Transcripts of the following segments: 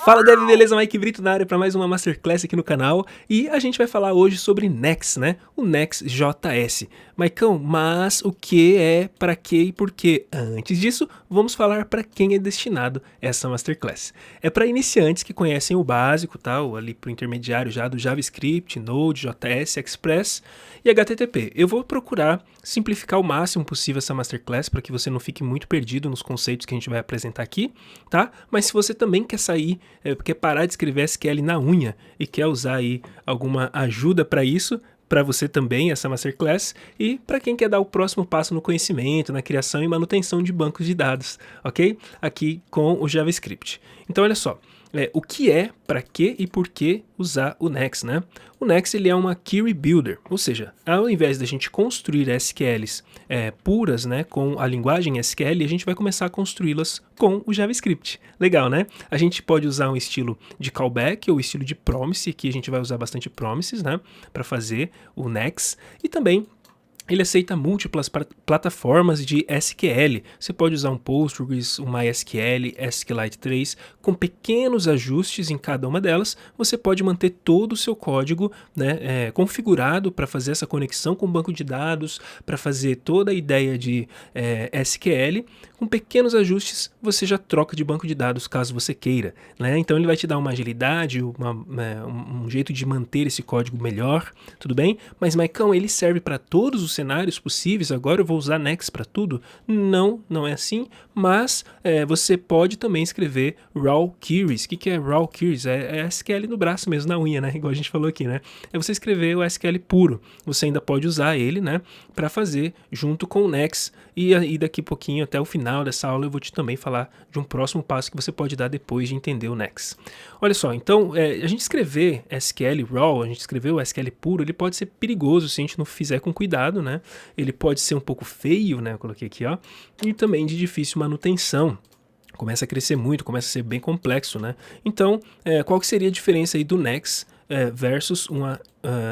Fala Dev, beleza? Mike Brito na área para mais uma Masterclass aqui no canal e a gente vai falar hoje sobre Next, né? O Next.js. Maicão, mas o que é, para que e por quê? Antes disso, vamos falar para quem é destinado essa Masterclass. É para iniciantes que conhecem o básico, tal, ali para o intermediário já do JavaScript, Node, JS, Express e HTTP. Eu vou procurar simplificar o máximo possível essa Masterclass para que você não fique muito perdido nos conceitos que a gente vai apresentar aqui, tá? Mas se você também quer sair, quer parar de escrever SQL na unha e quer usar aí alguma ajuda para isso, para você também essa Masterclass e para quem quer dar o próximo passo no conhecimento, na criação e manutenção de bancos de dados, ok? Aqui com o JavaScript. Então olha só, o que é, para que e por que usar o Next, né? O Next ele é uma Query Builder, ou seja, ao invés da gente construir SQLs puras, né, com a linguagem SQL, a gente vai começar a construí-las com o JavaScript. Legal, né? A gente pode usar um estilo de callback ou estilo de promise, aqui a gente vai usar bastante promises, né, para fazer o Next, e também ele aceita múltiplas plataformas de SQL. Você pode usar um Postgres, um MySQL, SQLite 3, com pequenos ajustes em cada uma delas. Você pode manter todo o seu código, né, configurado para fazer essa conexão com o banco de dados, para fazer toda a ideia de SQL. Com pequenos ajustes, você já troca de banco de dados caso você queira, né? Então ele vai te dar uma agilidade, um jeito de manter esse código melhor, tudo bem? Mas, Maicão, ele serve para todos os cenários possíveis, agora eu vou usar Next para tudo? Não, não é assim, mas você pode também escrever raw queries. O que é raw queries? É SQL no braço mesmo, na unha, né? Igual a gente falou aqui, né? É você escrever o SQL puro. Você ainda pode usar ele, né, para fazer junto com o Next. E aí daqui a pouquinho, até o final dessa aula, eu vou te também falar de um próximo passo que você pode dar depois de entender o Next. Olha só, então, a gente escrever SQL raw, a gente escrever o SQL puro, ele pode ser perigoso se a gente não fizer com cuidado, né? Ele pode ser um pouco feio, né? Eu coloquei aqui, ó, e também de difícil manutenção. Começa a crescer muito, começa a ser bem complexo, né? Então, qual que seria a diferença aí do Next versus uma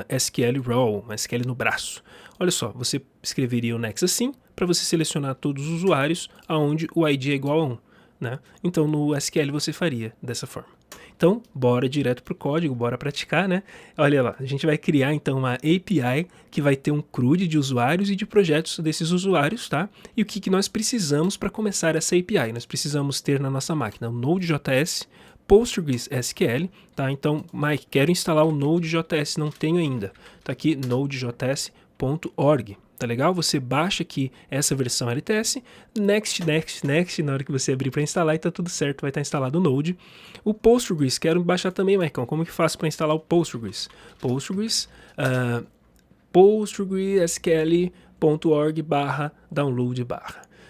SQL raw, uma SQL no braço? Olha só, você escreveria o Next assim, para você selecionar todos os usuários aonde o ID é igual a 1, né? Então, no SQL você faria dessa forma. Então, bora direto para o código, bora praticar, né? Olha lá, a gente vai criar então uma API que vai ter um CRUD de usuários e de projetos desses usuários, tá? E o que nós precisamos para começar essa API? Nós precisamos ter na nossa máquina o Node.js, Postgres SQL, tá? Então, Mike, quero instalar o Node.js, não tenho ainda. Tá aqui nodejs.org. Tá legal? Você baixa aqui essa versão LTS, next, na hora que você abrir para instalar e tá tudo certo, vai estar instalado o Node. O Postgres, quero baixar também, Maicon, como que faço para instalar o Postgres? postgresql.org/download/.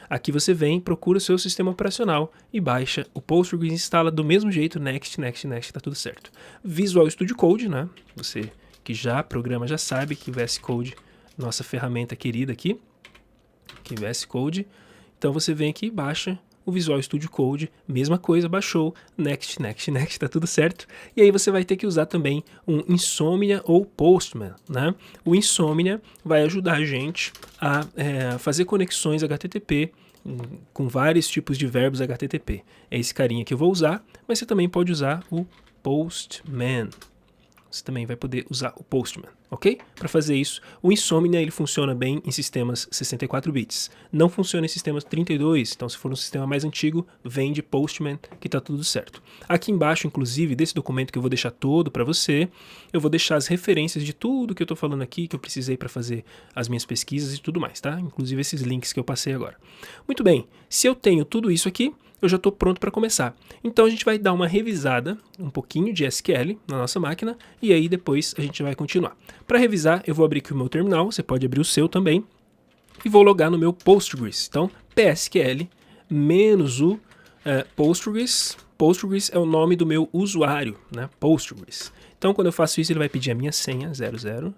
Aqui você vem, procura o seu sistema operacional e baixa o Postgres, instala do mesmo jeito, next, tá tudo certo. Visual Studio Code, né? Você que já programa já sabe que VS Code, nossa ferramenta querida aqui, que VS Code. Então você vem aqui e baixa o Visual Studio Code, mesma coisa, baixou, next, tá tudo certo. E aí você vai ter que usar também um Insomnia ou Postman, né? O Insomnia vai ajudar a gente a fazer conexões HTTP com vários tipos de verbos HTTP. É esse carinha que eu vou usar, mas você também pode usar o Postman. Você também vai poder usar o Postman, ok? Para fazer isso, o Insomnia ele funciona bem em sistemas 64 bits. Não funciona em sistemas 32, então se for um sistema mais antigo, vem de Postman que tá tudo certo. Aqui embaixo, inclusive, desse documento que eu vou deixar todo para você, eu vou deixar as referências de tudo que eu tô falando aqui, que eu precisei para fazer as minhas pesquisas e tudo mais, tá? Inclusive esses links que eu passei agora. Muito bem, se eu tenho tudo isso aqui, eu já estou pronto para começar. Então a gente vai dar uma revisada, um pouquinho de SQL na nossa máquina, e aí depois a gente vai continuar. Para revisar, eu vou abrir aqui o meu terminal, você pode abrir o seu também, e vou logar no meu Postgres. Então, PSQL menos o Postgres. Postgres é o nome do meu usuário, né? Postgres. Então, quando eu faço isso, ele vai pedir a minha senha 0000,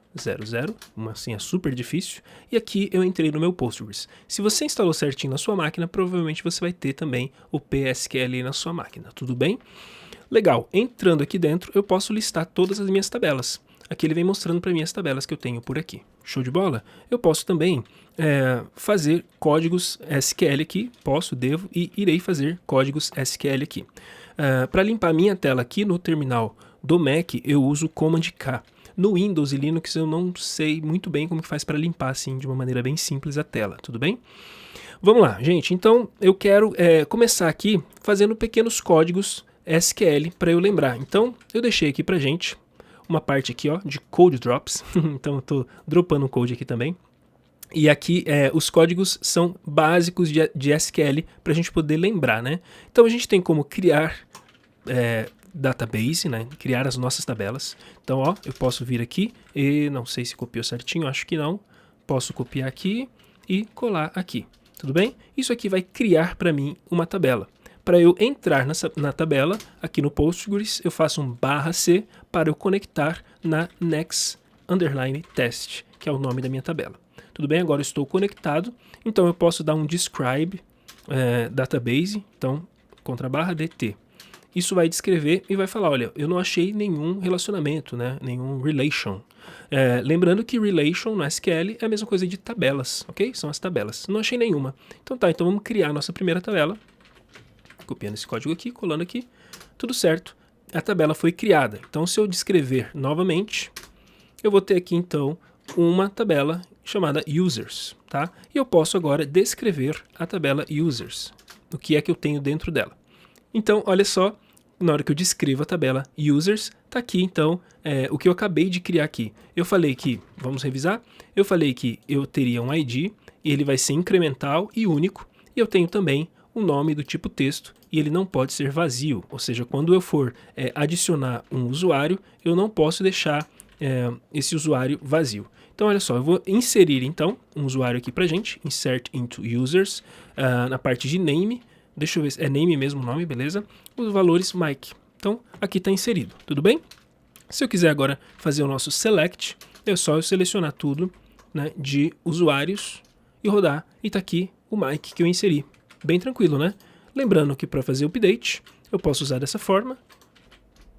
uma senha super difícil, e aqui eu entrei no meu Postgres. Se você instalou certinho na sua máquina, provavelmente você vai ter também o PSQL na sua máquina, tudo bem? Legal, entrando aqui dentro, eu posso listar todas as minhas tabelas. aqui ele vem mostrando para mim as tabelas que eu tenho por aqui. Show de bola? Eu posso também fazer códigos SQL aqui, devo e irei fazer códigos SQL aqui. Para limpar a minha tela aqui no terminal do Mac, eu uso Command K. No Windows e Linux eu não sei muito bem como que faz para limpar assim de uma maneira bem simples a tela, tudo bem? Vamos lá, gente. Então eu quero começar aqui fazendo pequenos códigos SQL para eu lembrar. Então eu deixei aqui pra gente uma parte aqui, ó, de code drops. Então eu tô dropando um code aqui também. E aqui os códigos são básicos de SQL para a gente poder lembrar, né? Então a gente tem como criar database, né? Criar as nossas tabelas. Então, ó, eu posso vir aqui e não sei se copiou certinho, acho que não. Posso copiar aqui e colar aqui. Tudo bem? Isso aqui vai criar para mim uma tabela. Para eu entrar na tabela, aqui no Postgres, eu faço um /c para eu conectar na next_test, que é o nome da minha tabela. Tudo bem? Agora eu estou conectado, então eu posso dar um describe database, então, /dt. Isso vai descrever e vai falar, olha, eu não achei nenhum relacionamento, né? Nenhum relation. Lembrando que relation no SQL é a mesma coisa de tabelas, ok? São as tabelas. Não achei nenhuma. Então tá, então vamos criar a nossa primeira tabela. Copiando esse código aqui, colando aqui. Tudo certo. A tabela foi criada. Então se eu descrever novamente, eu vou ter aqui então uma tabela chamada users, tá? E eu posso agora descrever a tabela users. O que é que eu tenho dentro dela. Então, olha só, na hora que eu descrevo a tabela users, tá aqui então o que eu acabei de criar aqui. Eu falei que, vamos revisar, eu falei que eu teria um ID, e ele vai ser incremental e único, e eu tenho também o nome do tipo texto, e ele não pode ser vazio, ou seja, quando eu for adicionar um usuário, eu não posso deixar esse usuário vazio. Então, olha só, eu vou inserir então um usuário aqui pra gente, insert into users, na parte de name. Deixa eu ver se é name mesmo o nome, beleza? Os valores Mike. Então, aqui está inserido, tudo bem? Se eu quiser agora fazer o nosso select, é só eu selecionar tudo, né, de usuários e rodar. E está aqui o Mike que eu inseri. Bem tranquilo, né? Lembrando que para fazer o update, eu posso usar dessa forma.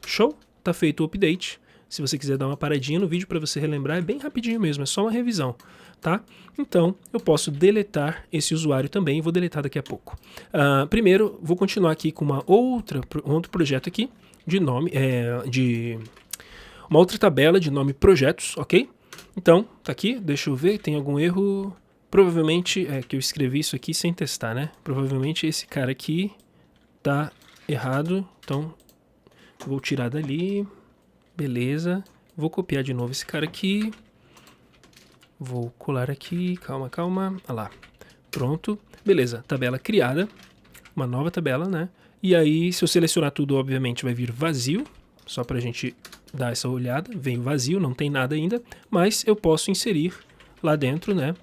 Show? Tá feito o update. Se você quiser dar uma paradinha no vídeo para você relembrar, é bem rapidinho mesmo, é só uma revisão, tá? Então, eu posso deletar esse usuário também, vou deletar daqui a pouco. Primeiro, vou continuar aqui com um outro projeto aqui, de nome, uma outra tabela de nome projetos, ok? Então, tá aqui, deixa eu ver, tem algum erro? Provavelmente, que eu escrevi isso aqui sem testar, né? Provavelmente esse cara aqui tá errado, então vou tirar dali. Beleza, vou copiar de novo esse cara aqui, vou colar aqui, calma, olha lá, pronto, beleza, tabela criada, uma nova tabela, né, e aí se eu selecionar tudo, obviamente vai vir vazio, só pra gente dar essa olhada, vem vazio, não tem nada ainda, mas eu posso inserir lá dentro, né,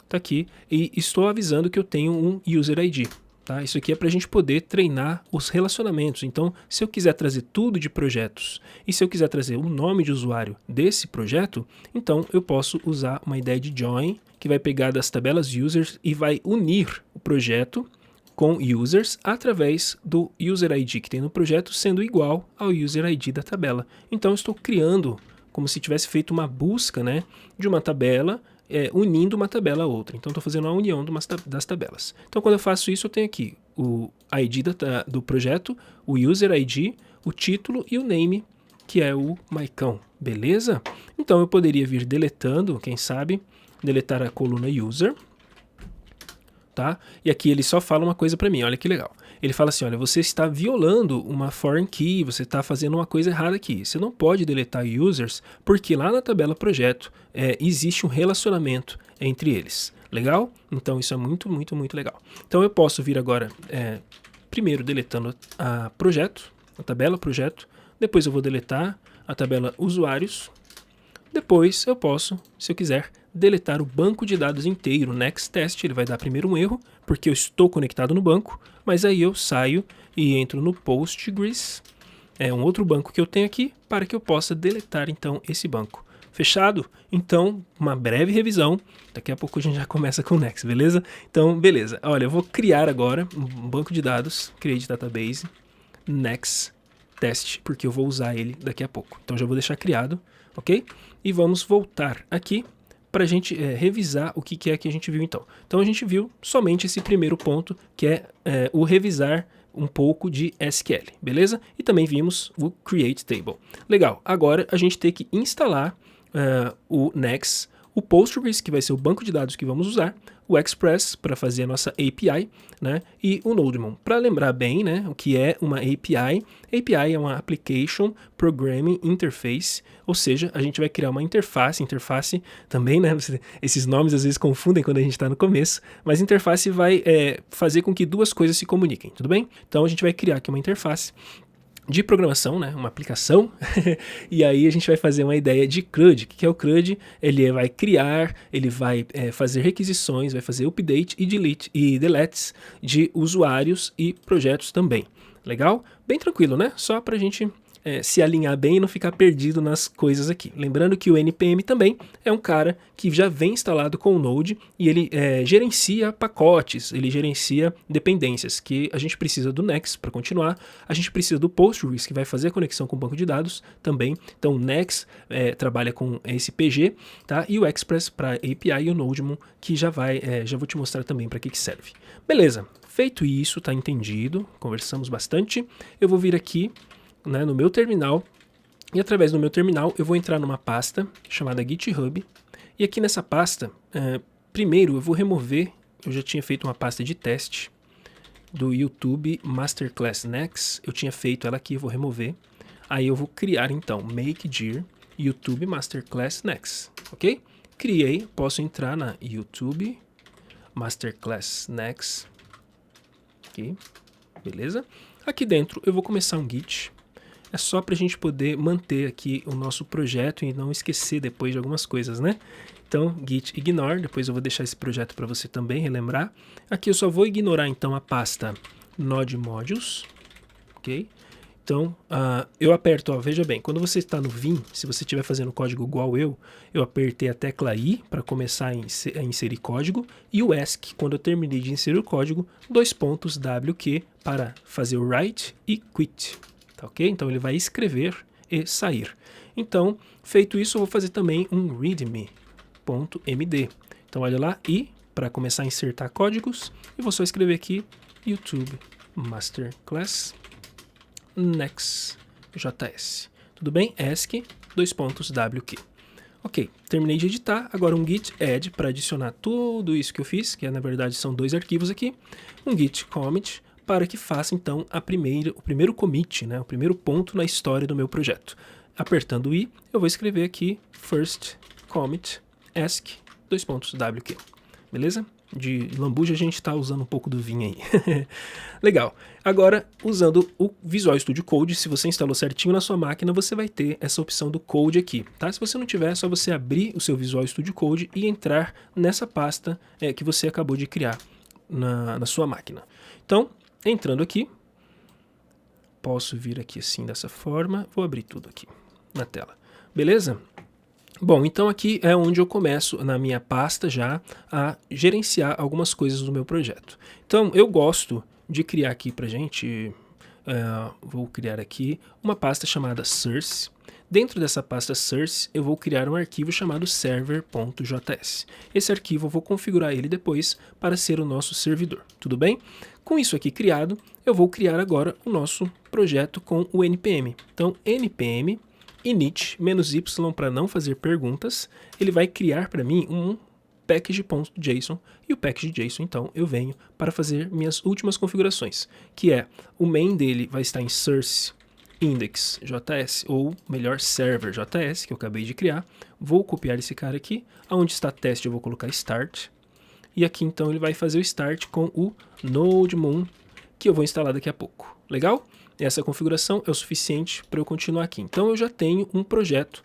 tá aqui, e estou avisando que eu tenho um user ID. Tá? Isso aqui é para a gente poder treinar os relacionamentos. Então, se eu quiser trazer tudo de projetos e se eu quiser trazer o nome de usuário desse projeto, então eu posso usar uma ideia de join, que vai pegar das tabelas users e vai unir o projeto com users através do user ID que tem no projeto sendo igual ao user ID da tabela. Então, eu estou criando como se tivesse feito uma busca, né, de uma tabela, unindo uma tabela a outra. Então, estou fazendo a união das tabelas. Então, quando eu faço isso, eu tenho aqui o ID do projeto, o user ID, o título e o name, que é o Maicão. Beleza? Então, eu poderia vir deletando, quem sabe, deletar a coluna user. Tá? E aqui ele só fala uma coisa para mim, olha que legal. Ele fala assim, olha, você está violando uma foreign key, você está fazendo uma coisa errada aqui. Você não pode deletar users, porque lá na tabela projeto existe um relacionamento entre eles. Legal? Então isso é muito, muito, muito legal. Então eu posso vir agora, primeiro deletando a tabela projeto, depois eu vou deletar a tabela usuários, depois eu posso, se eu quiser, deletar o banco de dados inteiro, next test, ele vai dar primeiro um erro, porque eu estou conectado no banco, mas aí eu saio e entro no Postgres, um outro banco que eu tenho aqui, para que eu possa deletar então esse banco. Fechado? Então, uma breve revisão, daqui a pouco a gente já começa com o next, beleza? Então, beleza, olha, eu vou criar agora um banco de dados, create database, next test, porque eu vou usar ele daqui a pouco. Então já vou deixar criado, ok? E vamos voltar aqui para a gente revisar o que é que a gente viu então. Então a gente viu somente esse primeiro ponto, que é o revisar um pouco de SQL, beleza? E também vimos o Create Table. Legal, agora a gente tem que instalar o Next, o Postgres, que vai ser o banco de dados que vamos usar, o Express para fazer a nossa API, né? E o NodeMon. Para lembrar bem, né, o que é uma API. API é uma Application Programming Interface, ou seja, a gente vai criar uma interface também, né? Esses nomes às vezes confundem quando a gente está no começo, mas interface vai fazer com que duas coisas se comuniquem, tudo bem? Então a gente vai criar aqui uma interface de programação, né, uma aplicação, e aí a gente vai fazer uma ideia de CRUD. O que é o CRUD? Ele vai criar, ele vai fazer requisições, vai fazer update e delete e deletes de usuários e projetos também. Legal? Bem tranquilo, né? Só para a gente se alinhar bem e não ficar perdido nas coisas aqui. Lembrando que o NPM também é um cara que já vem instalado com o Node e ele gerencia pacotes, ele gerencia dependências, que a gente precisa do Next para continuar, a gente precisa do Postgres, que vai fazer a conexão com o banco de dados também. Então o Next trabalha com esse PG, tá? E o Express para API e o NodeMon, que já vou te mostrar também para que serve. Beleza, feito isso, tá entendido, conversamos bastante, eu vou vir aqui, né, no meu terminal, e através do meu terminal eu vou entrar numa pasta chamada GitHub, e aqui nessa pasta, primeiro eu vou remover, eu já tinha feito uma pasta de teste do YouTube Masterclass Next, eu tinha feito ela aqui, eu vou remover, aí eu vou criar então make dir YouTube Masterclass Next, ok? Criei, posso entrar na YouTube Masterclass Next, aqui, beleza? Aqui dentro eu vou começar um Git, é só para a gente poder manter aqui o nosso projeto e não esquecer depois de algumas coisas, né? Então, git ignore, depois eu vou deixar esse projeto para você também relembrar. Aqui eu só vou ignorar então a pasta node modules, ok? Então, eu aperto, ó, veja bem, quando você está no Vim, se você estiver fazendo código igual eu apertei a tecla I para começar a inserir código, e o ESC, quando eu terminei de inserir o código, WQ para fazer o write e quit. Ok? Então ele vai escrever e sair. Então, feito isso, eu vou fazer também um readme.md. Então olha lá, e para começar a insertar códigos, eu vou só escrever aqui YouTube Masterclass Next.js. Tudo bem? ESC, WQ. Ok, terminei de editar, agora um git add para adicionar tudo isso que eu fiz, que na verdade são dois arquivos aqui, um git commit, para que faça então o primeiro commit, né, o primeiro ponto na história do meu projeto. Apertando o I, eu vou escrever aqui first commit ask .wq. Beleza? De lambuja a gente está usando um pouco do Vim aí. Legal. Agora, usando o Visual Studio Code, se você instalou certinho na sua máquina, você vai ter essa opção do Code aqui, tá? Se você não tiver, é só você abrir o seu Visual Studio Code e entrar nessa pasta que você acabou de criar na sua máquina. Então, entrando aqui, posso vir aqui assim dessa forma, vou abrir tudo aqui na tela, beleza? Bom, então aqui é onde eu começo na minha pasta já a gerenciar algumas coisas do meu projeto. Então eu gosto de criar aqui pra gente, vou criar aqui uma pasta chamada source. Dentro dessa pasta source, eu vou criar um arquivo chamado server.js. Esse arquivo eu vou configurar ele depois para ser o nosso servidor, tudo bem? Com isso aqui criado, eu vou criar agora o nosso projeto com o npm. Então, npm init -y para não fazer perguntas, ele vai criar para mim um package.json, e o package.json então eu venho para fazer minhas últimas configurações, que é o main dele vai estar em source index.js, ou melhor, server.js, que eu acabei de criar. Vou copiar esse cara aqui, aonde está teste eu vou colocar start, e aqui então ele vai fazer o start com o NodeMon, que eu vou instalar daqui a pouco. Legal? Essa configuração é o suficiente para eu continuar aqui. Então eu já tenho um projeto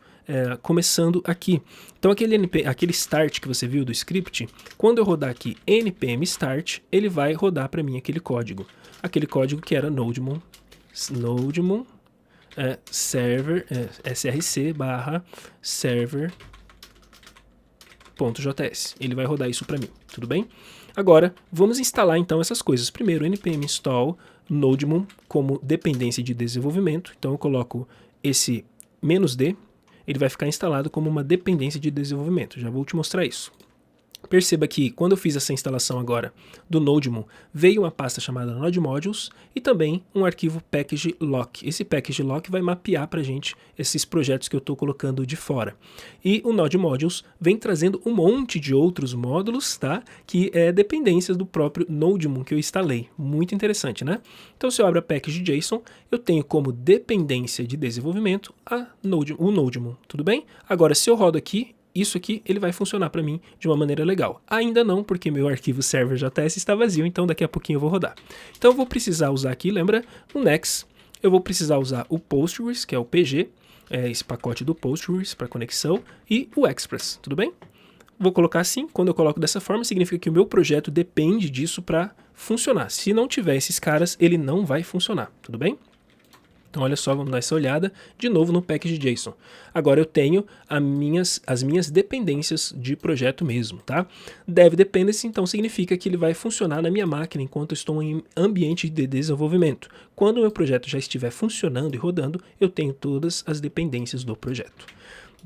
começando aqui. Então aquele start que você viu do script, quando eu rodar aqui npm start, ele vai rodar para mim aquele código. Aquele código que era NodeMon server src server.js. Ele vai rodar isso para mim, tudo bem? Agora, vamos instalar então essas coisas. Primeiro, npm install NodeMon como dependência de desenvolvimento. Então eu coloco esse -d, ele vai ficar instalado como uma dependência de desenvolvimento. Já vou te mostrar isso. Perceba que quando eu fiz essa instalação agora do NodeMon, veio uma pasta chamada Node Modules e também um arquivo package lock. Esse package lock vai mapear para a gente esses projetos que eu estou colocando de fora. E o Node Modules vem trazendo um monte de outros módulos, tá? Que é dependências do próprio NodeMon que eu instalei. Muito interessante, né? Então, se eu abro a package JSON, eu tenho como dependência de desenvolvimento o NodeMon, tudo bem? Agora, se eu rodo aqui, isso aqui ele vai funcionar para mim de uma maneira legal. Ainda não, porque meu arquivo server.js está vazio, então daqui a pouquinho eu vou rodar. Então eu vou precisar usar aqui, lembra, o Next, eu vou precisar usar o Postgres, que é o PG, esse pacote do Postgres para conexão, e o Express, tudo bem? Vou colocar assim, quando eu coloco dessa forma, significa que o meu projeto depende disso para funcionar. Se não tiver esses caras, ele não vai funcionar, tudo bem? Então olha só, vamos dar essa olhada de novo no package JSON. Agora eu tenho as minhas dependências de projeto mesmo, tá? Dev dependency então significa que ele vai funcionar na minha máquina enquanto eu estou em ambiente de desenvolvimento. Quando o meu projeto já estiver funcionando e rodando, eu tenho todas as dependências do projeto,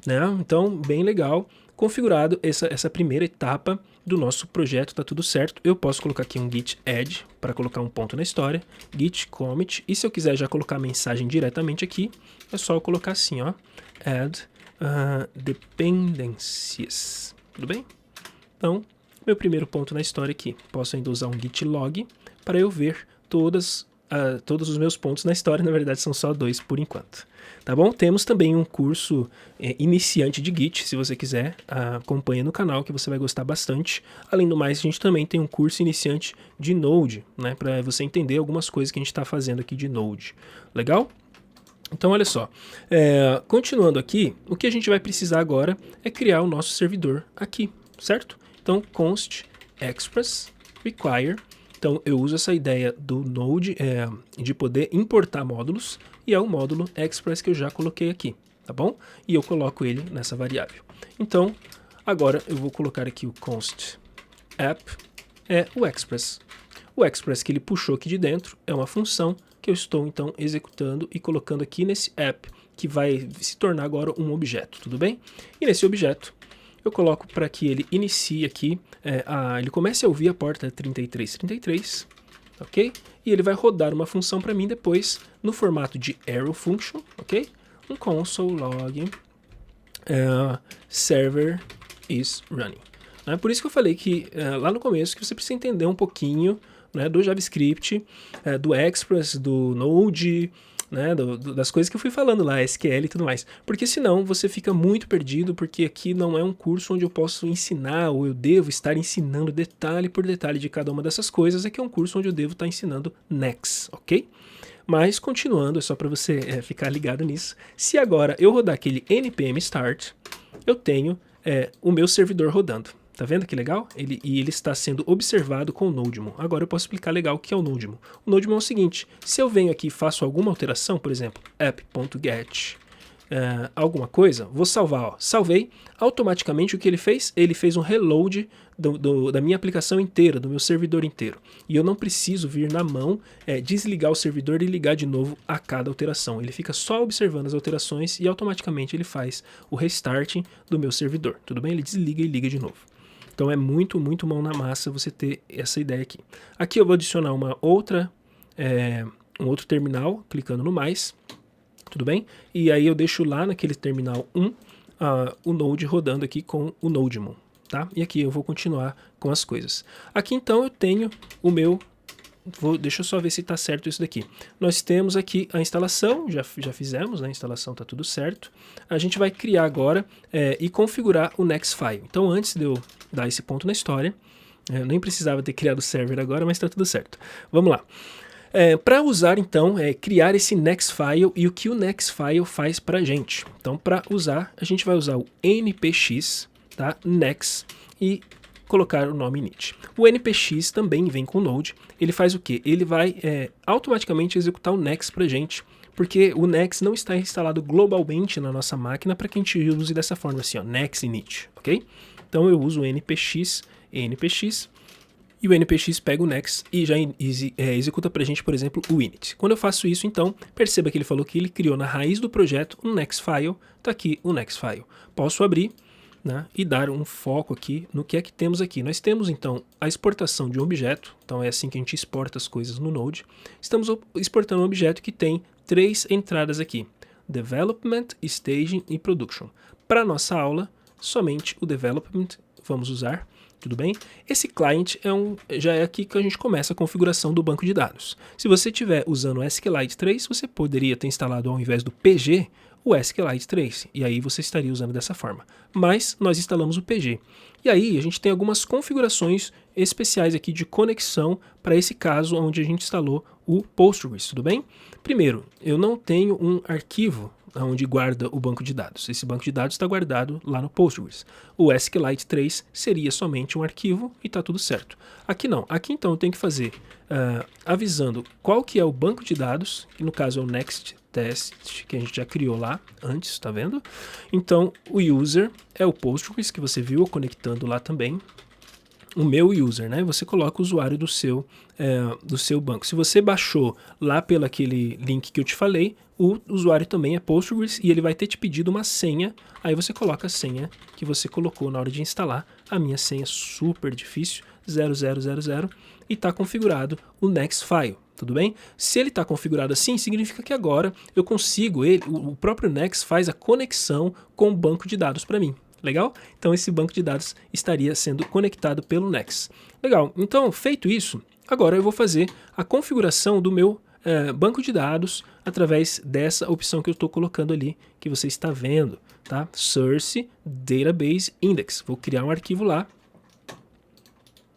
né? Então, bem legal. Configurado essa primeira etapa do nosso projeto, está tudo certo. Eu posso colocar aqui um git add para colocar um ponto na história, git commit, e se eu quiser já colocar a mensagem diretamente aqui, é só eu colocar assim, ó, add dependencies, tudo bem? Então, meu primeiro ponto na história aqui, posso ainda usar um git log para eu ver todos os meus pontos na história, na verdade são só 2 por enquanto. Tá bom? Temos também um curso iniciante de Git, se você quiser, acompanha no canal que você vai gostar bastante. Além do mais, a gente também tem um curso iniciante de Node, né, para você entender algumas coisas que a gente está fazendo aqui de Node. Legal? Então, olha só, continuando aqui, o que a gente vai precisar agora é criar o nosso servidor aqui, certo? Então, const express require. Então, eu uso essa ideia do Node de poder importar módulos, e é o módulo Express que eu já coloquei aqui, tá bom? E eu coloco ele nessa variável. Então, agora eu vou colocar aqui o const app, o Express. O Express que ele puxou aqui de dentro é uma função que eu estou, então, executando e colocando aqui nesse app, que vai se tornar agora um objeto, tudo bem? E nesse objeto, eu coloco para que ele inicie aqui, ele comece a ouvir a porta 3333, ok? E ele vai rodar uma função para mim depois no formato de arrow function, ok? Um console log server is running. Por isso que eu falei que lá no começo que você precisa entender um pouquinho, né, do JavaScript, do Express, do Node, né, das coisas que eu fui falando lá, SQL e tudo mais. Porque senão você fica muito perdido, porque aqui não é um curso onde eu posso ensinar, ou eu devo estar ensinando detalhe por detalhe de cada uma dessas coisas. Aqui é um curso onde eu devo estar ensinando Next, ok? Mas continuando, é só para você ficar ligado nisso. Se agora eu rodar aquele npm start, eu tenho o meu servidor rodando. Tá vendo que legal? Ele está sendo observado com o NodeMon. Agora eu posso explicar legal o que é o NodeMon. O NodeMon é o seguinte, se eu venho aqui e faço alguma alteração, por exemplo, app.get, alguma coisa, vou salvar, ó, salvei, automaticamente o que ele fez? Ele fez um reload da minha aplicação inteira, do meu servidor inteiro. E eu não preciso vir na mão, desligar o servidor e ligar de novo a cada alteração. Ele fica só observando as alterações e automaticamente ele faz o restarting do meu servidor. Tudo bem? Ele desliga e liga de novo. Então é muito, muito mão na massa você ter essa ideia aqui. Aqui eu vou adicionar um outro terminal, clicando no mais, tudo bem? E aí eu deixo lá naquele terminal 1 o Node rodando aqui com o NodeMon, tá? E aqui eu vou continuar com as coisas. Aqui então eu tenho o meu... deixa eu só ver se está certo isso daqui. Nós temos aqui a instalação, já fizemos, né? A instalação está tudo certo. A gente vai criar agora e configurar o Next File. Então antes de eu dar esse ponto na história, eu nem precisava ter criado o server agora, mas está tudo certo. Vamos lá. Para usar então, criar esse Next File e o que o Next File faz para a gente. Então para usar, a gente vai usar o npx, tá? Next e colocar o nome init. O npx também vem com o Node. Ele faz o quê? Ele vai automaticamente executar o Next para a gente, porque o Next não está instalado globalmente na nossa máquina para que a gente use dessa forma assim, ó, Next init, ok? Então eu uso o npx e o npx pega o next e já executa para a gente, por exemplo, o init. Quando eu faço isso, então, perceba que ele falou que ele criou na raiz do projeto um next file, está aqui o next file. Posso abrir, né, e dar um foco aqui no que é que temos aqui. Nós temos, então, a exportação de um objeto, então é assim que a gente exporta as coisas no Node. Estamos exportando um objeto que tem 3 entradas aqui, Development, Staging e Production. Para nossa aula, somente o Development vamos usar. Tudo bem? Esse client já é aqui que a gente começa a configuração do banco de dados. Se você estiver usando o SQLite 3, você poderia ter instalado ao invés do PG, o SQLite 3, e aí você estaria usando dessa forma. Mas nós instalamos o PG. E aí a gente tem algumas configurações especiais aqui de conexão para esse caso onde a gente instalou o Postgres, tudo bem? Primeiro, eu não tenho um arquivo onde guarda o banco de dados. Esse banco de dados está guardado lá no Postgres. O SQLite 3 seria somente um arquivo e está tudo certo. Aqui não. Aqui então eu tenho que fazer avisando qual que é o banco de dados, que no caso é o next test, que a gente já criou lá antes, tá vendo? Então o user é o Postgres, que você viu conectando lá também. O meu user, né? Você coloca o usuário do seu banco. Se você baixou lá pelo aquele link que eu te falei, o usuário também é Postgres e ele vai ter te pedido uma senha. Aí você coloca a senha que você colocou na hora de instalar. A minha senha é super difícil, 0000, e está configurado o next file. Tudo bem? Se ele está configurado assim, significa que agora eu consigo, o próprio next faz a conexão com o banco de dados para mim. Legal? Então esse banco de dados estaria sendo conectado pelo Next. Legal, então feito isso, agora eu vou fazer a configuração do meu banco de dados através dessa opção que eu estou colocando ali, que você está vendo, tá? Source Database Index. Vou criar um arquivo lá.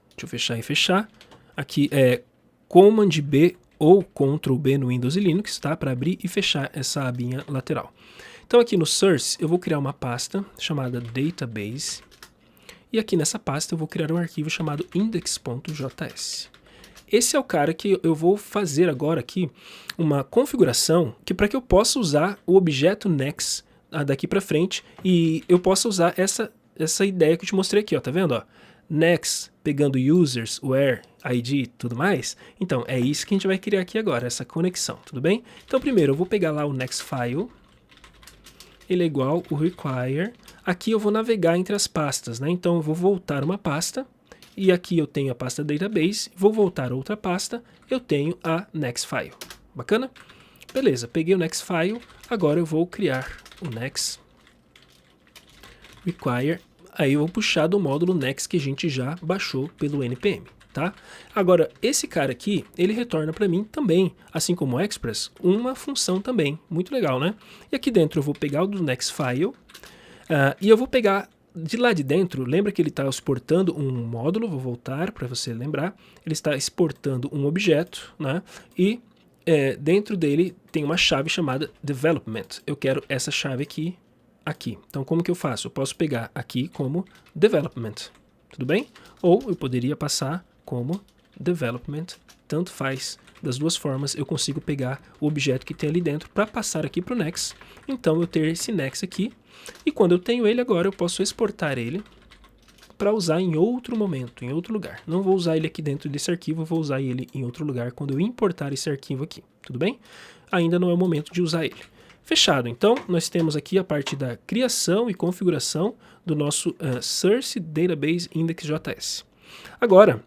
Deixa eu fechar e fechar. Aqui é Command B ou Ctrl B no Windows e Linux, tá? Para abrir e fechar essa abinha lateral. Então aqui no Source eu vou criar uma pasta chamada Database e aqui nessa pasta eu vou criar um arquivo chamado index.js. Esse é o cara que eu vou fazer agora aqui uma configuração que para que eu possa usar o objeto Next daqui para frente e eu possa usar essa ideia que eu te mostrei aqui, ó, tá vendo? Ó? Next, pegando users, where, ID e tudo mais. Então é isso que a gente vai criar aqui agora, essa conexão, tudo bem? Então primeiro eu vou pegar lá o Next File. Ele é igual o require. Aqui eu vou navegar entre as pastas, né? Então eu vou voltar uma pasta e aqui eu tenho a pasta database, vou voltar outra pasta, eu tenho a next file. Bacana? Beleza, peguei o next file, agora eu vou criar o next require. Aí eu vou puxar do módulo next que a gente já baixou pelo npm. Tá? Agora, esse cara aqui, ele retorna para mim também, assim como o Express, uma função também. Muito legal, né? E aqui dentro eu vou pegar o do next file e eu vou pegar de lá de dentro, lembra que ele está exportando um módulo, vou voltar para você lembrar, ele está exportando um objeto, né? E dentro dele tem uma chave chamada development. Eu quero essa chave aqui. Então como que eu faço? Eu posso pegar aqui como development, tudo bem? Ou eu poderia passar como development, tanto faz, das duas formas eu consigo pegar o objeto que tem ali dentro para passar aqui para o next. Então eu ter esse next aqui, e quando eu tenho ele agora eu posso exportar ele para usar em outro momento, em outro lugar. Não vou usar ele aqui dentro desse arquivo, eu vou usar ele em outro lugar quando eu importar esse arquivo aqui, tudo bem? Ainda não é o momento de usar ele. Fechado, então nós temos aqui a parte da criação e configuração do nosso Source Database Index.js. Agora,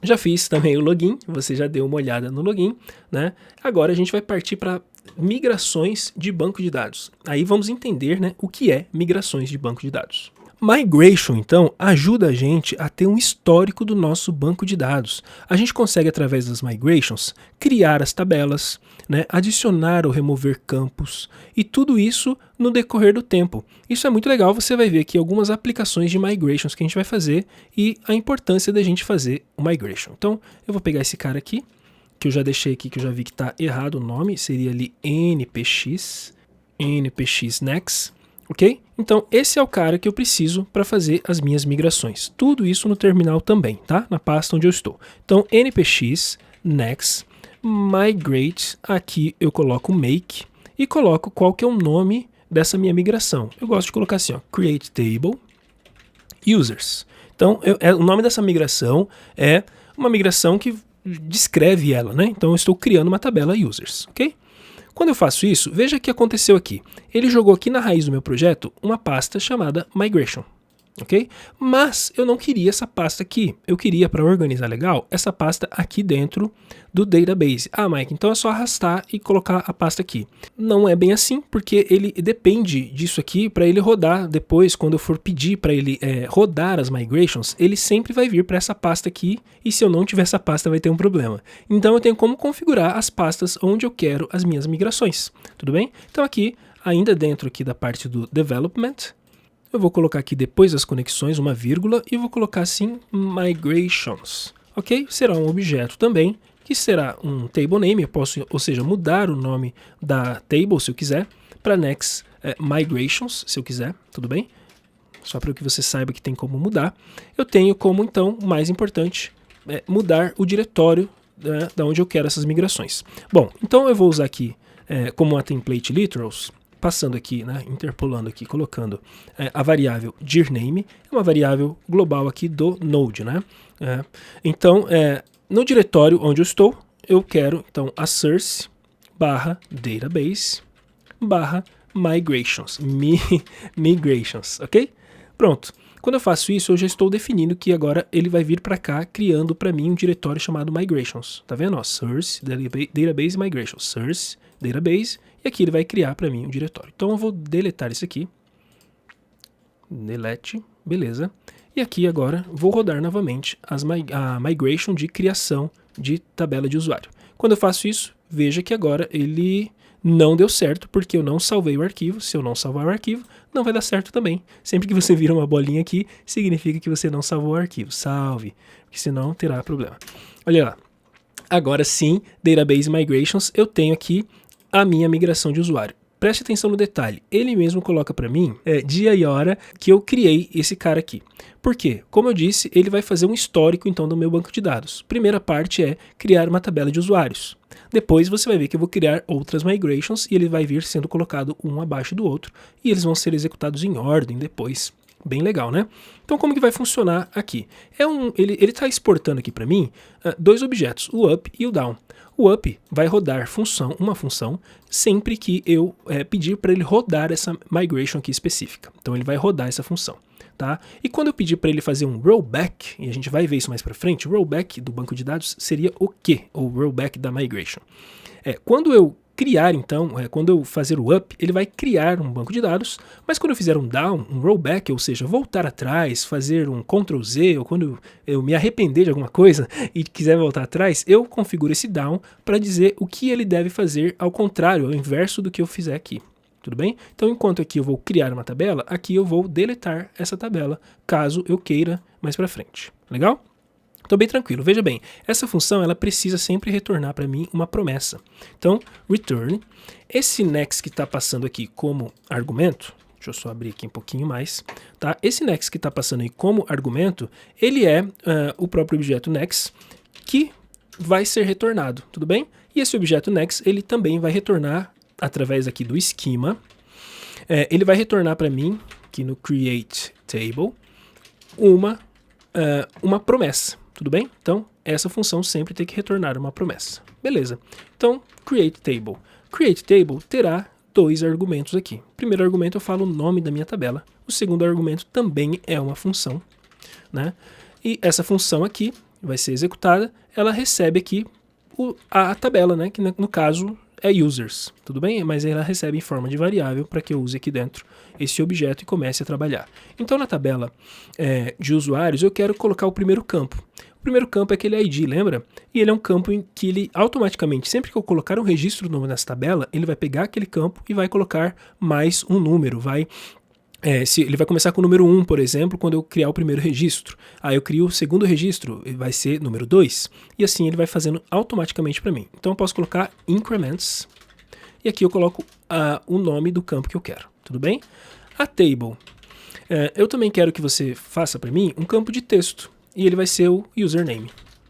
já fiz também o login, você já deu uma olhada no login, né? Agora a gente vai partir para migrações de banco de dados. Aí vamos entender, né, o que é migrações de banco de dados. Migration, então, ajuda a gente a ter um histórico do nosso banco de dados. A gente consegue, através das migrations, criar as tabelas, né, adicionar ou remover campos, e tudo isso no decorrer do tempo. Isso é muito legal, você vai ver aqui algumas aplicações de migrations que a gente vai fazer e a importância da gente fazer o migration. Então, eu vou pegar esse cara aqui, que eu já deixei aqui, que eu já vi que está errado o nome, seria ali npx next. Ok? Então, esse é o cara que eu preciso para fazer as minhas migrações. Tudo isso no terminal também, tá? Na pasta onde eu estou. Então, npx next migrate, aqui eu coloco make e coloco qual que é o nome dessa minha migração. Eu gosto de colocar assim, ó, create table users. Então, o nome dessa migração é uma migração que descreve ela, né? Então eu estou criando uma tabela users, ok? Quando eu faço isso, veja o que aconteceu aqui. Ele jogou aqui na raiz do meu projeto uma pasta chamada migration, ok? Mas eu não queria essa pasta aqui. Eu queria, para organizar legal, essa pasta aqui dentro do database. Ah, Mike, então é só arrastar e colocar a pasta aqui. Não é bem assim, porque ele depende disso aqui para ele rodar depois, quando eu for pedir para ele rodar as migrations, ele sempre vai vir para essa pasta aqui, e se eu não tiver essa pasta vai ter um problema. Então eu tenho como configurar as pastas onde eu quero as minhas migrações, tudo bem? Então aqui, ainda dentro aqui da parte do development, eu vou colocar aqui depois das conexões uma vírgula e vou colocar assim migrations, ok? Será um objeto também, que será um table name, eu posso, ou seja, mudar o nome da table se eu quiser, para next migrations, se eu quiser, tudo bem? Só para que você saiba que tem como mudar. Eu tenho como, então, o mais importante, mudar o diretório da onde eu quero essas migrações. Bom, então eu vou usar aqui como uma template literals, passando aqui, né, interpolando aqui, colocando a variável dirname, é uma variável global aqui do Node, né? Então, no diretório onde eu estou, eu quero, então, a source barra database barra migrations, migrations, ok? Pronto. Quando eu faço isso, eu já estou definindo que agora ele vai vir para cá, criando para mim um diretório chamado migrations. Tá vendo? Ó, source, database, migrations, source, database, e aqui ele vai criar para mim um diretório. Então eu vou deletar isso aqui. Delete, beleza. E aqui agora vou rodar novamente a migration de criação de tabela de usuário. Quando eu faço isso, veja que agora ele não deu certo porque eu não salvei o arquivo. Se eu não salvar o arquivo, não vai dar certo também. Sempre que você vira uma bolinha aqui, significa que você não salvou o arquivo. Salve, porque senão terá problema. Olha lá. Agora sim, Database Migrations, eu tenho aqui a minha migração de usuário. Preste atenção no detalhe, ele mesmo coloca para mim dia e hora que eu criei esse cara aqui. Por quê? Como eu disse, ele vai fazer um histórico então do meu banco de dados. Primeira parte é criar uma tabela de usuários. Depois você vai ver que eu vou criar outras migrations e ele vai vir sendo colocado um abaixo do outro e eles vão ser executados em ordem depois. Bem legal, né? Então como que vai funcionar aqui? Ele está exportando aqui para mim dois objetos, o up e o down. O up vai rodar uma função sempre que eu pedir para ele rodar essa migration aqui específica. Então ele vai rodar essa função. Tá? E quando eu pedir para ele fazer um rollback, e a gente vai ver isso mais para frente, o rollback do banco de dados seria o quê? O rollback da migration. Quando eu criar, então, quando eu fazer o up, ele vai criar um banco de dados, mas quando eu fizer um down, um rollback, ou seja, voltar atrás, fazer um Ctrl Z, ou quando eu me arrepender de alguma coisa e quiser voltar atrás, eu configuro esse down para dizer o que ele deve fazer ao contrário, ao inverso do que eu fizer aqui. Tudo bem? Então, enquanto aqui eu vou criar uma tabela, aqui eu vou deletar essa tabela, caso eu queira mais para frente. Legal? Estou bem tranquilo. Veja bem, essa função ela precisa sempre retornar para mim uma promessa. Então, return. Esse next que está passando aqui como argumento, deixa eu só abrir aqui um pouquinho mais, tá? Esse next que está passando aí como argumento, ele é o próprio objeto next que vai ser retornado, tudo bem? E esse objeto next, ele também vai retornar através aqui do esquema, ele vai retornar para mim, aqui no create table, uma promessa, tudo bem? Então, essa função sempre tem que retornar uma promessa. Beleza. Então, create table. Create table terá dois argumentos aqui. O primeiro argumento eu falo o nome da minha tabela. O segundo argumento também é uma função, né? E essa função aqui vai ser executada, ela recebe aqui a tabela, né? Que no caso é users, tudo bem? Mas ela recebe em forma de variável para que eu use aqui dentro esse objeto e comece a trabalhar. Então na tabela de usuários eu quero colocar o primeiro campo. O primeiro campo é aquele ID, lembra? E ele é um campo em que ele automaticamente, sempre que eu colocar um registro novo nessa tabela, ele vai pegar aquele campo e vai colocar mais um número, ele vai começar com o número 1, por exemplo, quando eu criar o primeiro registro. Aí eu crio o segundo registro, vai ser número 2. E assim ele vai fazendo automaticamente para mim. Então eu posso colocar increments. E aqui eu coloco o nome do campo que eu quero. Tudo bem? A table. Eu também quero que você faça para mim um campo de texto. E ele vai ser o username.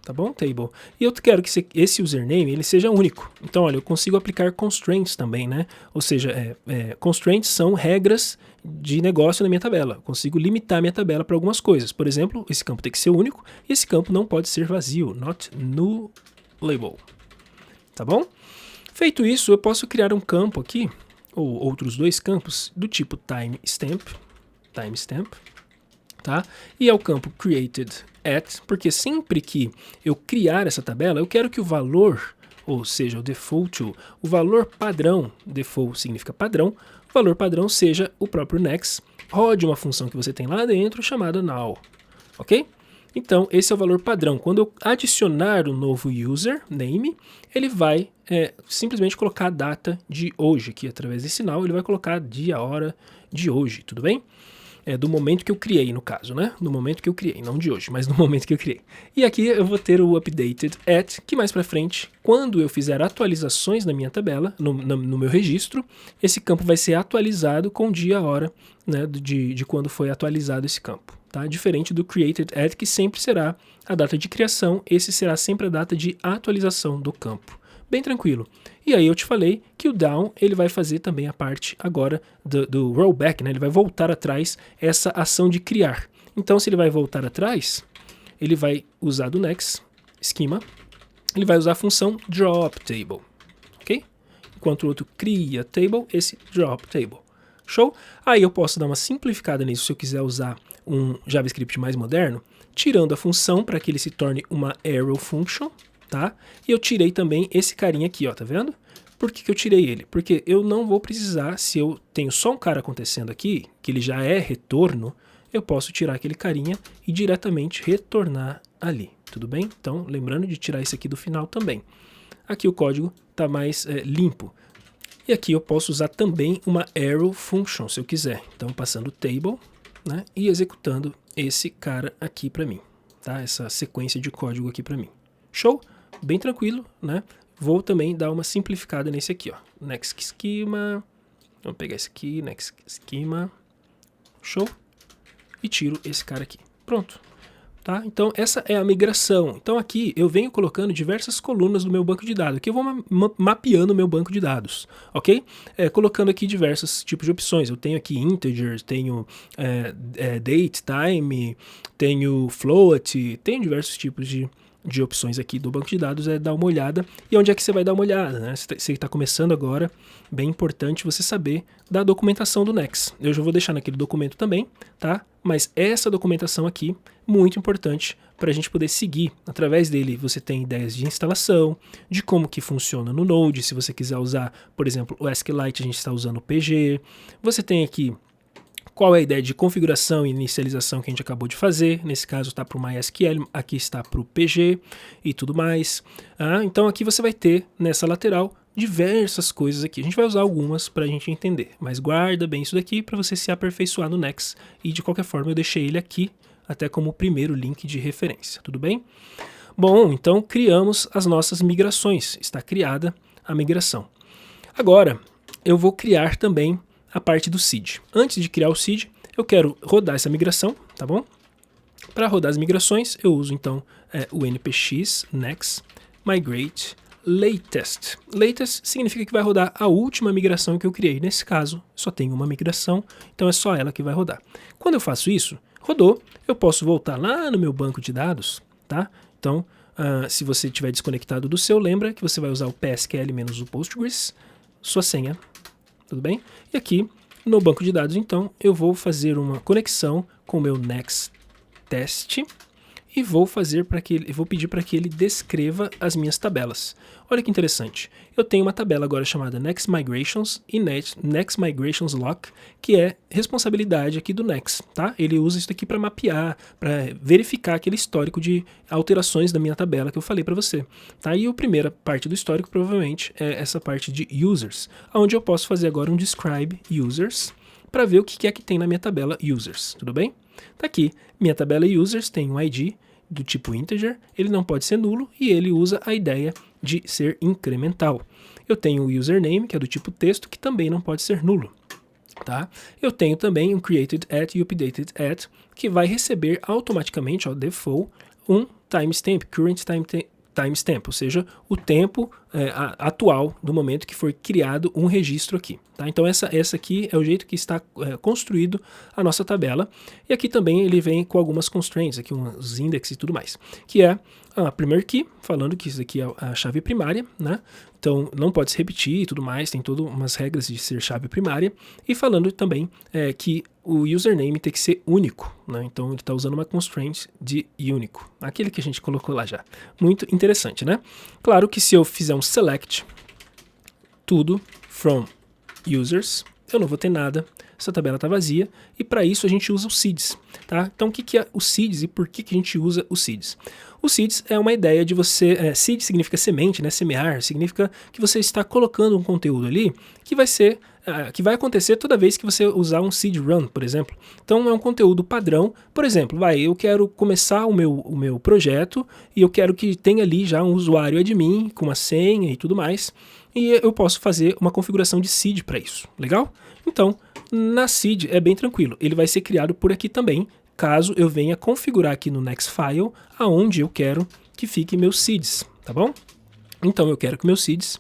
tá bom? Table. E eu quero que esse username ele seja único. Então, olha, eu consigo aplicar constraints também, né? Ou seja, constraints são regras de negócio na minha tabela. Eu consigo limitar a minha tabela para algumas coisas. Por exemplo, esse campo tem que ser único e esse campo não pode ser vazio. Not nullable. Tá bom? Feito isso, eu posso criar um campo aqui, ou outros dois campos, do tipo timestamp, tá? E é o campo created at, porque sempre que eu criar essa tabela, eu quero que o valor, ou seja, o default, o valor padrão, default significa padrão, o valor padrão seja o próprio next, rode uma função que você tem lá dentro chamada null, ok? Então, esse é o valor padrão. Quando eu adicionar um novo username, ele vai simplesmente colocar a data de hoje aqui, através desse null, ele vai colocar dia, hora de hoje, tudo bem? Do momento que eu criei, no caso, né? Do momento que eu criei, não de hoje, mas do momento que eu criei. E aqui eu vou ter o updated at, que mais pra frente, quando eu fizer atualizações na minha tabela, no meu registro, esse campo vai ser atualizado com dia, hora, né, de quando foi atualizado esse campo. Tá? Diferente do created at, que sempre será a data de criação, esse será sempre a data de atualização do campo. Bem tranquilo. E aí eu te falei que o down ele vai fazer também a parte agora do rollback, né? Ele vai voltar atrás essa ação de criar. Então se ele vai voltar atrás, ele vai usar do next schema, ele vai usar a função drop table, ok? Enquanto o outro cria table, esse drop table. Show? Aí eu posso dar uma simplificada nisso se eu quiser usar um JavaScript mais moderno, tirando a função para que ele se torne uma arrow function, tá? E eu tirei também esse carinha aqui, ó, tá vendo? Por que eu tirei ele? Porque eu não vou precisar, se eu tenho só um cara acontecendo aqui, que ele já é retorno, eu posso tirar aquele carinha e diretamente retornar ali, tudo bem? Então, lembrando de tirar esse aqui do final também. Aqui o código está mais limpo. E aqui eu posso usar também uma arrow function, se eu quiser. Então, passando table, né, e executando esse cara aqui para mim, tá? Essa sequência de código aqui para mim. Show? Bem tranquilo, né? Vou também dar uma simplificada nesse aqui, ó. Next schema. Vamos pegar esse aqui, next schema. Show? E tiro esse cara aqui. Pronto. Tá? Então essa é a migração. Então aqui eu venho colocando diversas colunas no meu banco de dados. Aqui eu vou mapeando o meu banco de dados, ok? Colocando aqui diversos tipos de opções. Eu tenho aqui integers, tenho date, time, tenho float, tenho diversos tipos de opções aqui do banco de dados, dar uma olhada. E onde é que você vai dar uma olhada, né? Você está começando agora, bem importante você saber da documentação do Next. Eu já vou deixar naquele documento também, tá? Mas essa documentação aqui, muito importante para a gente poder seguir. Através dele você tem ideias de instalação, de como que funciona no Node, se você quiser usar, por exemplo, o SQLite, a gente está usando o PG. Você tem aqui qual é a ideia de configuração e inicialização que a gente acabou de fazer. Nesse caso está para o MySQL, aqui está para o PG e tudo mais. Então aqui você vai ter nessa lateral diversas coisas aqui. A gente vai usar algumas para a gente entender, mas guarda bem isso daqui para você se aperfeiçoar no Next. E de qualquer forma eu deixei ele aqui até como primeiro link de referência, tudo bem? Bom, então criamos as nossas migrações. Está criada a migração. Agora eu vou criar também a parte do seed. Antes de criar o seed, eu quero rodar essa migração, tá bom? Para rodar as migrações, eu uso então o npx next migrate latest. Latest significa que vai rodar a última migração que eu criei. Nesse caso, só tem uma migração, então é só ela que vai rodar. Quando eu faço isso, rodou, eu posso voltar lá no meu banco de dados, tá? Então, se você estiver desconectado do seu, lembra que você vai usar o PSQL menos o Postgres, sua senha, tudo bem? E aqui no banco de dados, então, eu vou fazer uma conexão com o meu next test e vou pedir para que ele descreva as minhas tabelas. Olha que interessante. Eu tenho uma tabela agora chamada Next Migrations e Next Migrations Lock, que é responsabilidade aqui do Next, tá? Ele usa isso aqui para mapear, para verificar aquele histórico de alterações da minha tabela que eu falei para você, tá? E a primeira parte do histórico provavelmente é essa parte de users, onde eu posso fazer agora um describe users para ver o que é que tem na minha tabela users, tudo bem? Tá aqui, minha tabela users tem um ID do tipo integer, ele não pode ser nulo e ele usa a ideia de ser incremental. Eu tenho o username, que é do tipo texto, que também não pode ser nulo. Tá? Eu tenho também um created at e updated at, que vai receber automaticamente, ó, default, um timestamp, current timestamp, ou seja, o tempo atual do momento que foi criado um registro aqui. Tá? Então essa aqui é o jeito que está construído a nossa tabela. E aqui também ele vem com algumas constraints, aqui uns index e tudo mais, que é a primeiro key, falando que isso aqui é a chave primária, né? Então não pode se repetir e tudo mais, tem todas umas regras de ser chave primária. E falando também que o username tem que ser único, né? Então ele está usando uma constraint de único, aquele que a gente colocou lá já. Muito interessante, né? Claro que se eu fizer um select tudo from users, eu não vou ter nada, essa tabela está vazia, e para isso a gente usa o seeds, tá? Então o que é o seeds e por que a gente usa o seeds? O seeds é uma ideia de você, seed significa semente, né? Semear, significa que você está colocando um conteúdo ali que vai ser, que vai acontecer toda vez que você usar um seed run, por exemplo. Então é um conteúdo padrão, por exemplo, eu quero começar o meu projeto e eu quero que tenha ali já um usuário admin com uma senha e tudo mais, e eu posso fazer uma configuração de seed para isso, legal? Então, na seed é bem tranquilo, ele vai ser criado por aqui também, caso eu venha configurar aqui no next file, aonde eu quero que fique meus seeds, tá bom? Então eu quero que meus seeds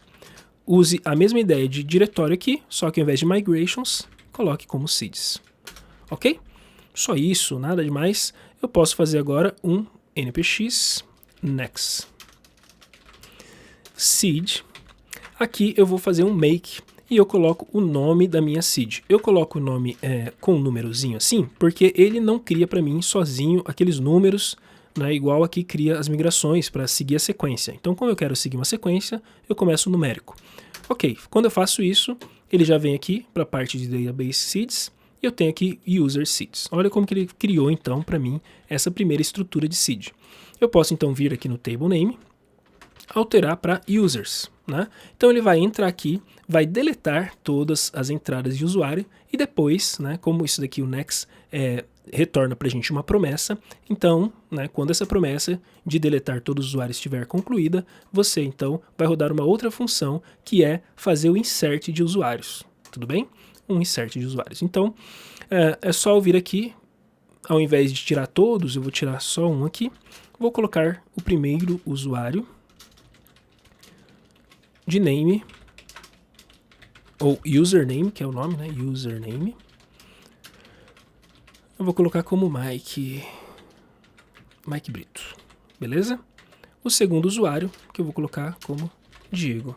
use a mesma ideia de diretório aqui, só que ao invés de migrations, coloque como seeds, ok? Só isso, nada demais. Eu posso fazer agora um npx next seed. Aqui eu vou fazer um make e eu coloco o nome da minha seed. Eu coloco o nome com um númerozinho assim, porque ele não cria para mim sozinho aqueles números, né, igual aqui cria as migrações para seguir a sequência. Então, como eu quero seguir uma sequência, eu começo numérico. Ok, quando eu faço isso, ele já vem aqui para a parte de Database Seeds e eu tenho aqui User Seeds. Olha como que ele criou então para mim essa primeira estrutura de seed. Eu posso então vir aqui no Table Name, alterar para Users, né? Então ele vai entrar aqui, vai deletar todas as entradas de usuário e depois, né, como isso daqui o next retorna para a gente uma promessa, então, né, quando essa promessa de deletar todos os usuários estiver concluída, você então vai rodar uma outra função que é fazer o insert de usuários, tudo bem? Um insert de usuários. Então, é só eu vir aqui, ao invés de tirar todos, eu vou tirar só um aqui, vou colocar o primeiro usuário de name, ou username, que é o nome, né? Username. Eu vou colocar como Mike Brito, beleza? O segundo usuário, que eu vou colocar como Diego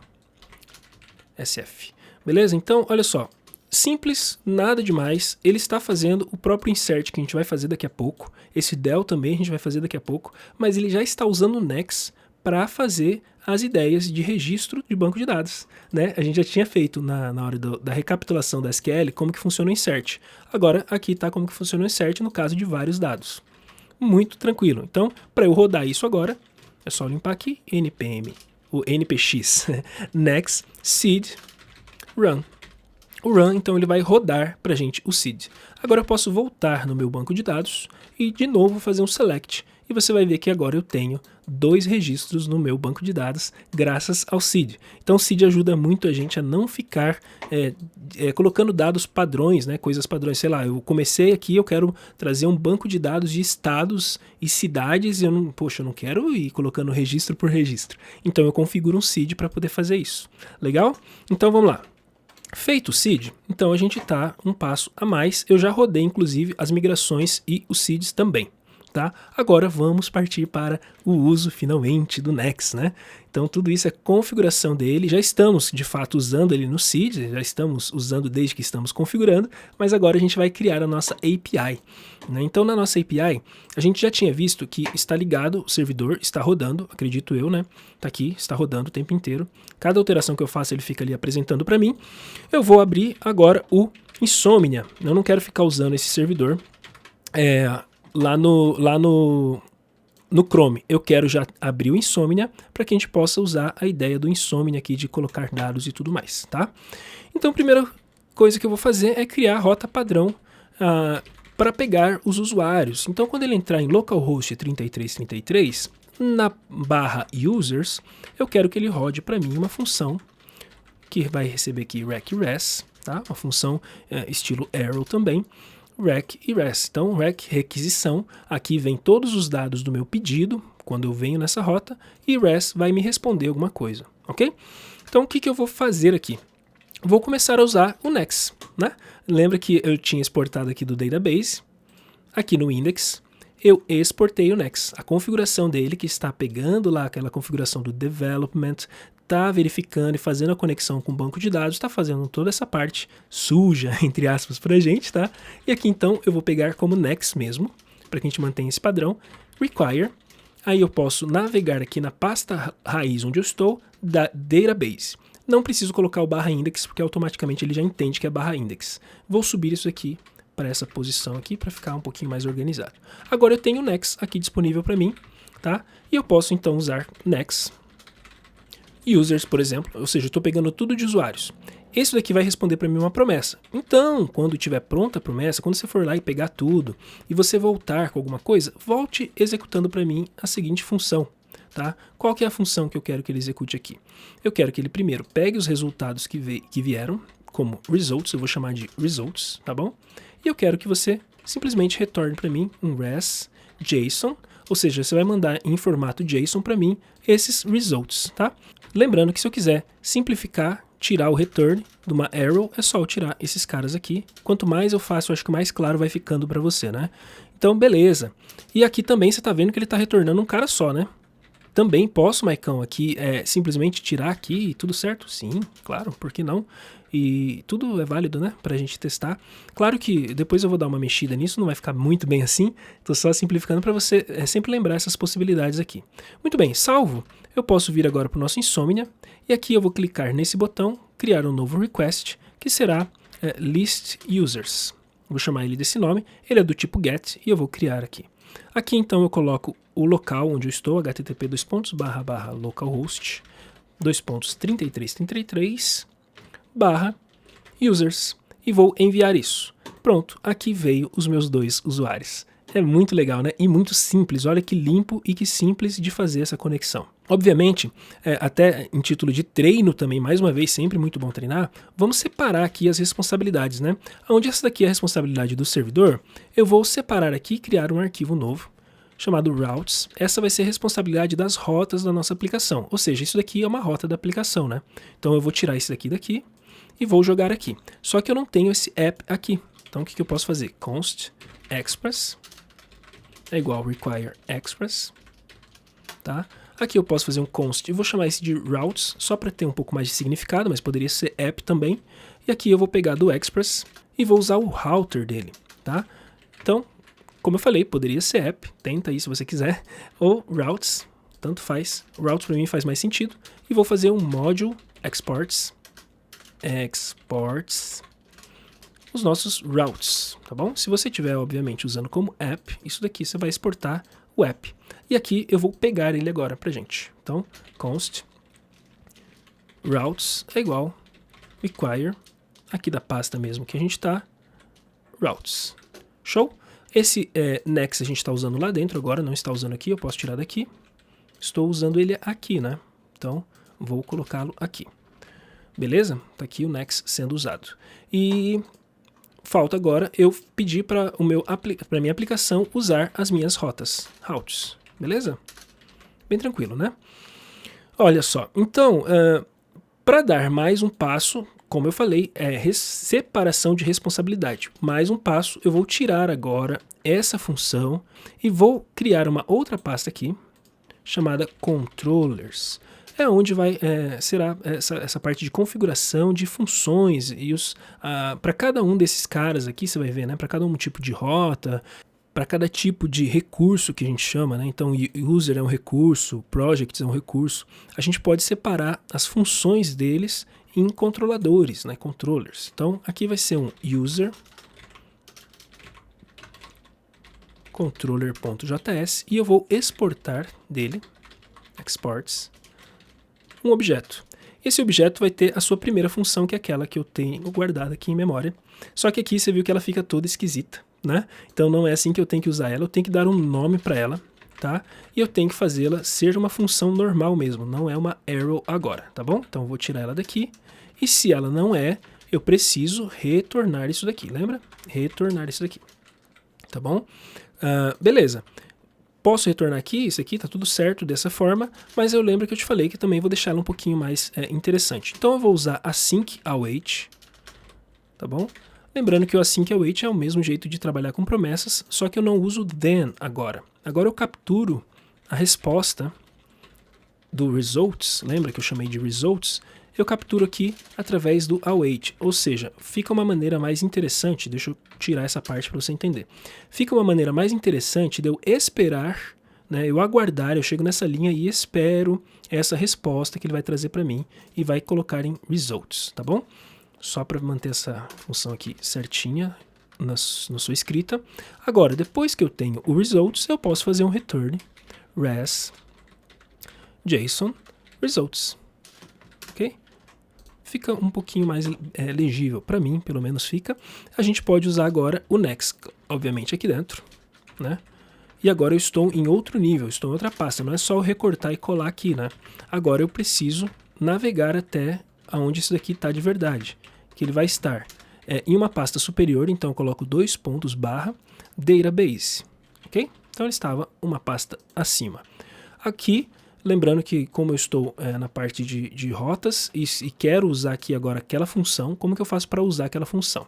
SF, beleza? Então, olha só, simples, nada demais, ele está fazendo o próprio insert que a gente vai fazer daqui a pouco, esse del também a gente vai fazer daqui a pouco, mas ele já está usando o next para fazer as ideias de registro de banco de dados, né? A gente já tinha feito na hora da recapitulação da SQL como que funciona o insert. Agora aqui está como que funciona o insert no caso de vários dados. Muito tranquilo. Então, para eu rodar isso agora, é só limpar aqui npm, o npx next seed run. O run, então, ele vai rodar para a gente o seed. Agora eu posso voltar no meu banco de dados e de novo fazer um select. E você vai ver que agora eu tenho 2 registros no meu banco de dados graças ao seed. Então o seed ajuda muito a gente a não ficar colocando dados padrões, né, coisas padrões. Sei lá, eu comecei aqui, eu quero trazer um banco de dados de estados e cidades e eu não quero ir colocando registro por registro. Então eu configuro um seed para poder fazer isso. Legal? Então vamos lá. Feito o seed, então a gente está um passo a mais. Eu já rodei inclusive as migrações e os seeds também. Tá? Agora vamos partir para o uso finalmente do Next, né? Então tudo isso é configuração dele, já estamos de fato usando ele no seed, já estamos usando desde que estamos configurando, mas agora a gente vai criar a nossa API, né? Então na nossa API, a gente já tinha visto que está ligado, o servidor está rodando, acredito eu, né? Tá aqui, está rodando o tempo inteiro, cada alteração que eu faço ele fica ali apresentando para mim. Eu vou abrir agora o Insomnia, eu não quero ficar usando esse servidor, lá no Chrome, eu quero já abrir o Insomnia para que a gente possa usar a ideia do Insomnia aqui de colocar dados e tudo mais, tá? Então a primeira coisa que eu vou fazer é criar a rota padrão para pegar os usuários. Então quando ele entrar em localhost 3333, na barra users, eu quero que ele rode para mim uma função que vai receber aqui rec-res, tá? Uma função estilo arrow também, rec e res. Então, rec, requisição, aqui vem todos os dados do meu pedido, quando eu venho nessa rota, e res vai me responder alguma coisa, ok? Então o que eu vou fazer aqui? Vou começar a usar o next, né? Lembra que eu tinha exportado aqui do database, aqui no index, eu exportei o next. A configuração dele, que está pegando lá aquela configuração do development, está verificando e fazendo a conexão com o banco de dados, está fazendo toda essa parte suja, entre aspas, para a gente, tá? E aqui então eu vou pegar como next mesmo, para que a gente mantenha esse padrão, require. Aí eu posso navegar aqui na pasta raiz onde eu estou, da database. Não preciso colocar o /index, porque automaticamente ele já entende que é /index. Vou subir isso aqui para essa posição aqui, para ficar um pouquinho mais organizado. Agora eu tenho o next aqui disponível para mim, tá? E eu posso então usar next users, por exemplo, ou seja, eu estou pegando tudo de usuários. Esse daqui vai responder para mim uma promessa. Então, quando estiver pronta a promessa, quando você for lá e pegar tudo, e você voltar com alguma coisa, volte executando para mim a seguinte função. Tá? Qual que é a função que eu quero que ele execute aqui? Eu quero que ele primeiro pegue os resultados que vieram, como results, eu vou chamar de results, tá bom? E eu quero que você simplesmente retorne para mim um res JSON, ou seja, você vai mandar em formato JSON para mim esses results, tá? Lembrando que se eu quiser simplificar, tirar o return de uma arrow, é só eu tirar esses caras aqui. Quanto mais eu faço, eu acho que mais claro vai ficando para você, né? Então, beleza. E aqui também você está vendo que ele está retornando um cara só, né? Também posso, Maicão, aqui simplesmente tirar aqui e tudo certo? Sim, claro, por que não? E tudo é válido, né, pra gente testar. Claro que depois eu vou dar uma mexida nisso, não vai ficar muito bem assim, tô só simplificando para você sempre lembrar essas possibilidades aqui. Muito bem, salvo, eu posso vir agora para o nosso Insomnia, e aqui eu vou clicar nesse botão, criar um novo request, que será list users. Vou chamar ele desse nome, ele é do tipo get, e eu vou criar aqui. Aqui então eu coloco o local onde eu estou, http://localhost 2.3333/users, e vou enviar isso. Pronto, aqui veio os meus dois usuários. É muito legal, né? E muito simples. Olha que limpo e que simples de fazer essa conexão. Obviamente, até em título de treino também, mais uma vez, sempre muito bom treinar, vamos separar aqui as responsabilidades, né? Onde essa daqui é a responsabilidade do servidor, eu vou separar aqui e criar um arquivo novo, chamado routes. Essa vai ser a responsabilidade das rotas da nossa aplicação. Ou seja, isso daqui é uma rota da aplicação, né? Então eu vou tirar esse daqui e vou jogar aqui. Só que eu não tenho esse app aqui. Então o que eu posso fazer? Const express é igual require express, tá? Aqui eu posso fazer um const, e vou chamar esse de routes, só para ter um pouco mais de significado, mas poderia ser app também. E aqui eu vou pegar do express e vou usar o router dele, tá? Então, como eu falei, poderia ser app, tenta aí se você quiser, ou routes, tanto faz. Routes para mim faz mais sentido. E vou fazer um module exports os nossos routes, tá bom? Se você estiver, obviamente, usando como app, isso daqui você vai exportar o app. E aqui eu vou pegar ele agora pra gente. Então, const routes é igual require, aqui da pasta mesmo que a gente tá, routes. Show? Esse next a gente está usando lá dentro agora, não está usando aqui, eu posso tirar daqui. Estou usando ele aqui, né? Então, vou colocá-lo aqui. Beleza? Tá aqui o next sendo usado. E falta agora eu pedir para a minha aplicação usar as minhas rotas, routes. Beleza? Bem tranquilo, né? Olha só, então, para dar mais um passo, como eu falei, separação de responsabilidade. Mais um passo, eu vou tirar agora essa função e vou criar uma outra pasta aqui, chamada controllers. É onde será essa parte de configuração de funções e para cada um desses caras aqui, você vai ver, né? Para cada um tipo de rota, para cada tipo de recurso que a gente chama, né? Então, user é um recurso, projects é um recurso. A gente pode separar as funções deles em controladores, né? Controllers. Então, aqui vai ser um user controller.js e eu vou exportar dele, exports, um objeto. Esse objeto vai ter a sua primeira função, que é aquela que eu tenho guardada aqui em memória. Só que aqui você viu que ela fica toda esquisita, né? Então não é assim que eu tenho que usar ela, eu tenho que dar um nome para ela, tá? E eu tenho que fazê-la ser uma função normal mesmo, não é uma arrow agora, tá bom? Então eu vou tirar ela daqui, e se ela não é, eu preciso retornar isso daqui, lembra? Retornar isso daqui, tá bom? Beleza. Posso retornar aqui, isso aqui tá tudo certo dessa forma, mas eu lembro que eu te falei que também vou deixar ela um pouquinho mais interessante. Então eu vou usar async await, tá bom? Lembrando que o async await é o mesmo jeito de trabalhar com promessas, só que eu não uso then agora. Agora eu capturo a resposta do results, lembra que eu chamei de results? Eu capturo aqui através do await, ou seja, fica uma maneira mais interessante, deixa eu tirar essa parte para você entender. Fica uma maneira mais interessante de eu esperar, né, eu aguardar, eu chego nessa linha e espero essa resposta que ele vai trazer para mim e vai colocar em results, tá bom? Só para manter essa função aqui certinha na sua escrita. Agora, depois que eu tenho o results, eu posso fazer um return res JSON results. Ok? Fica um pouquinho mais legível para mim, pelo menos fica. A gente pode usar agora o next, obviamente aqui dentro, né? E agora eu estou em outro nível, estou em outra pasta. Não é só eu recortar e colar aqui, né? Agora eu preciso navegar até onde isso daqui está de verdade, que ele vai estar em uma pasta superior. Então eu coloco / database, ok? Então ele estava uma pasta acima. Aqui, lembrando que como eu estou na parte de rotas e quero usar aqui agora aquela função, como que eu faço para usar aquela função?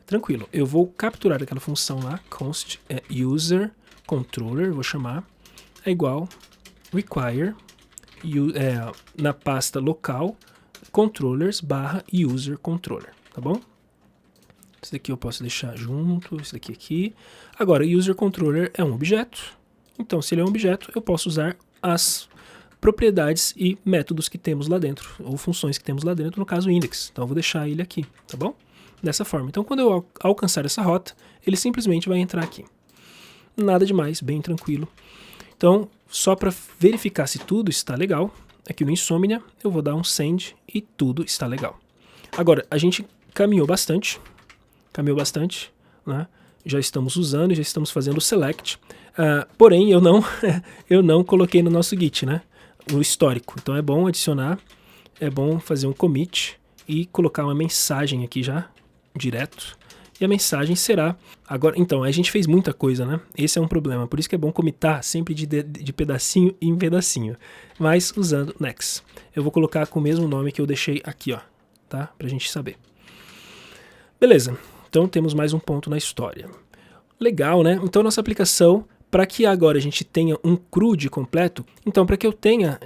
Tranquilo, eu vou capturar aquela função lá, const user controller, vou chamar, é igual require na pasta local controllers / user controller, tá bom? Esse daqui eu posso deixar junto, esse daqui aqui. Agora, user controller é um objeto, então se ele é um objeto, eu posso usar as propriedades e métodos que temos lá dentro, ou funções que temos lá dentro, no caso index. Então eu vou deixar ele aqui, tá bom? Dessa forma. Então quando eu alcançar essa rota, ele simplesmente vai entrar aqui. Nada demais, bem tranquilo. Então, só para verificar se tudo está legal, aqui no Insomnia eu vou dar um send e tudo está legal. Agora, a gente caminhou bastante, né? Já estamos usando, já estamos fazendo o select, porém eu não coloquei no nosso Git, né? O histórico. Então é bom adicionar, é bom fazer um commit e colocar uma mensagem aqui já, direto. E a mensagem será... Agora, então, a gente fez muita coisa, né? Esse é um problema, por isso que é bom comitar sempre de pedacinho em pedacinho. Mas usando next. Eu vou colocar com o mesmo nome que eu deixei aqui, ó, tá? Pra gente saber. Beleza, então temos mais um ponto na história. Legal, né? Então nossa aplicação... Para que agora a gente tenha um CRUD completo, então para que eu tenha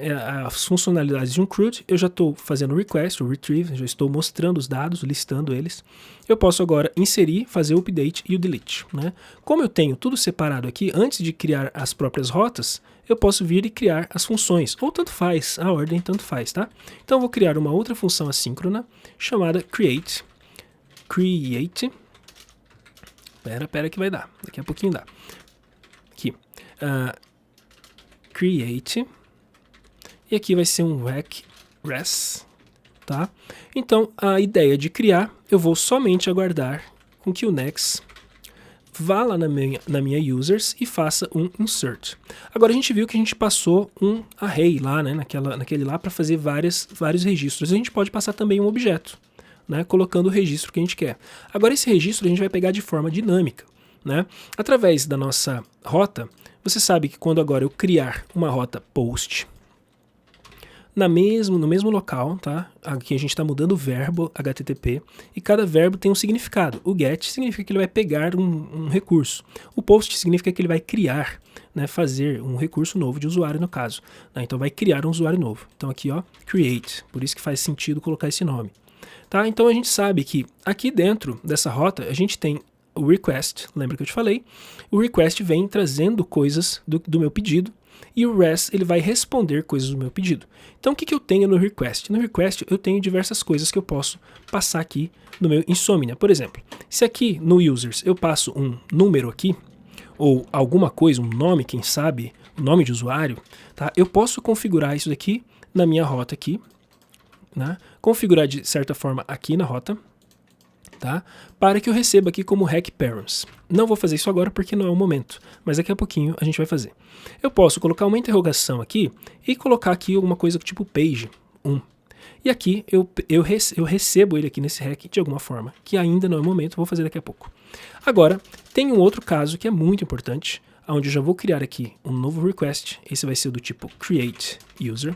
as funcionalidades de um CRUD, eu já estou fazendo o request, o retrieve, já estou mostrando os dados, listando eles. Eu posso agora inserir, fazer o update e o delete, né? Como eu tenho tudo separado aqui, antes de criar as próprias rotas, eu posso vir e criar as funções, ou tanto faz, a ordem tanto faz, tá? Então eu vou criar uma outra função assíncrona, chamada create, pera que vai dar, daqui a pouquinho dá. Aqui, create, e aqui vai ser um res, tá? Então, a ideia de criar, eu vou somente aguardar com que o next vá lá na minha users e faça um insert. Agora a gente viu que a gente passou um array lá, né, naquele lá para fazer vários registros. A gente pode passar também um objeto, né, colocando o registro que a gente quer. Agora esse registro a gente vai pegar de forma dinâmica. Né? Através da nossa rota, você sabe que quando agora eu criar uma rota post no mesmo local, tá? Aqui a gente está mudando o verbo HTTP e cada verbo tem um significado. O get significa que ele vai pegar um recurso. O post significa que ele vai criar, né, fazer um recurso novo de usuário no caso. Né? Então vai criar um usuário novo. Então aqui, ó, create. Por isso que faz sentido colocar esse nome. Tá? Então a gente sabe que aqui dentro dessa rota a gente tem o request, lembra que eu te falei? O request vem trazendo coisas do meu pedido e o res ele vai responder coisas do meu pedido. Então o que eu tenho no request? No request eu tenho diversas coisas que eu posso passar aqui no meu Insomnia. Por exemplo, se aqui no users eu passo um número aqui, ou alguma coisa, um nome, quem sabe, um nome de usuário, tá? Eu posso configurar isso daqui na minha rota aqui, né? Configurar de certa forma aqui na rota, tá? Para que eu receba aqui como hack params. Não vou fazer isso agora porque não é o momento, mas daqui a pouquinho a gente vai fazer. Eu posso colocar uma interrogação aqui e colocar aqui alguma coisa tipo page 1. E aqui eu recebo ele aqui nesse hack de alguma forma, que ainda não é o momento, vou fazer daqui a pouco. Agora, tem um outro caso que é muito importante, onde eu já vou criar aqui um novo request. Esse vai ser do tipo create user.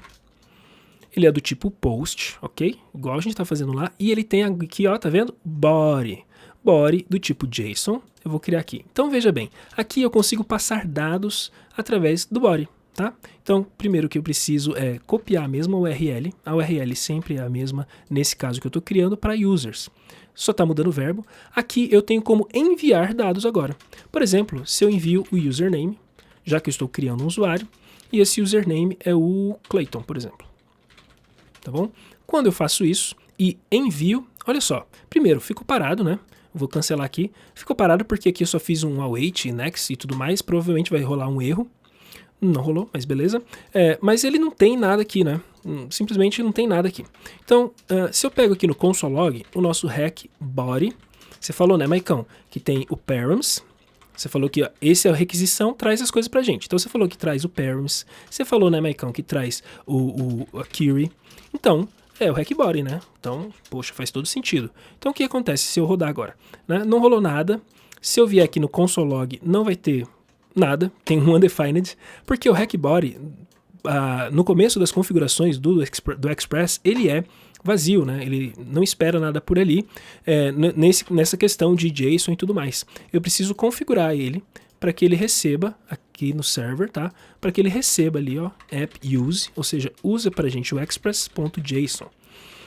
Ele é do tipo post, ok? Igual a gente está fazendo lá. E ele tem aqui, ó, tá vendo? Body. Body do tipo JSON. Eu vou criar aqui. Então veja bem, aqui eu consigo passar dados através do body, tá? Então, primeiro que eu preciso é copiar a mesma URL. A URL sempre é a mesma nesse caso que eu estou criando para users. Só está mudando o verbo. Aqui eu tenho como enviar dados agora. Por exemplo, se eu envio o username, já que eu estou criando um usuário, e esse username é o Clayton, por exemplo. Tá bom? Quando eu faço isso e envio, olha só, primeiro fico parado, né? Vou cancelar aqui. Ficou parado porque aqui eu só fiz um await, next e tudo mais. Provavelmente vai rolar um erro. Não rolou, mas beleza. Mas ele não tem nada aqui, né? Simplesmente não tem nada aqui. Então, se eu pego aqui no console log, o nosso hack body, você falou, né, Maicão, que tem o params. Você falou que ó, esse é a requisição, traz as coisas pra gente. Então você falou que traz o params. Você falou, né, Maicão, que traz a query. Então, é o hack body, né? Então, poxa, faz todo sentido. Então, o que acontece se eu rodar agora? Né? Não rolou nada. Se eu vier aqui no console log, não vai ter nada. Tem um undefined. Porque o hack body, no começo das configurações do Express, ele é vazio, né? Ele não espera nada por ali. Nessa questão de JSON e tudo mais. Eu preciso configurar ele para que ele receba aqui no server, tá? Para que ele receba ali, ó, app use, ou seja, usa para a gente o express.json,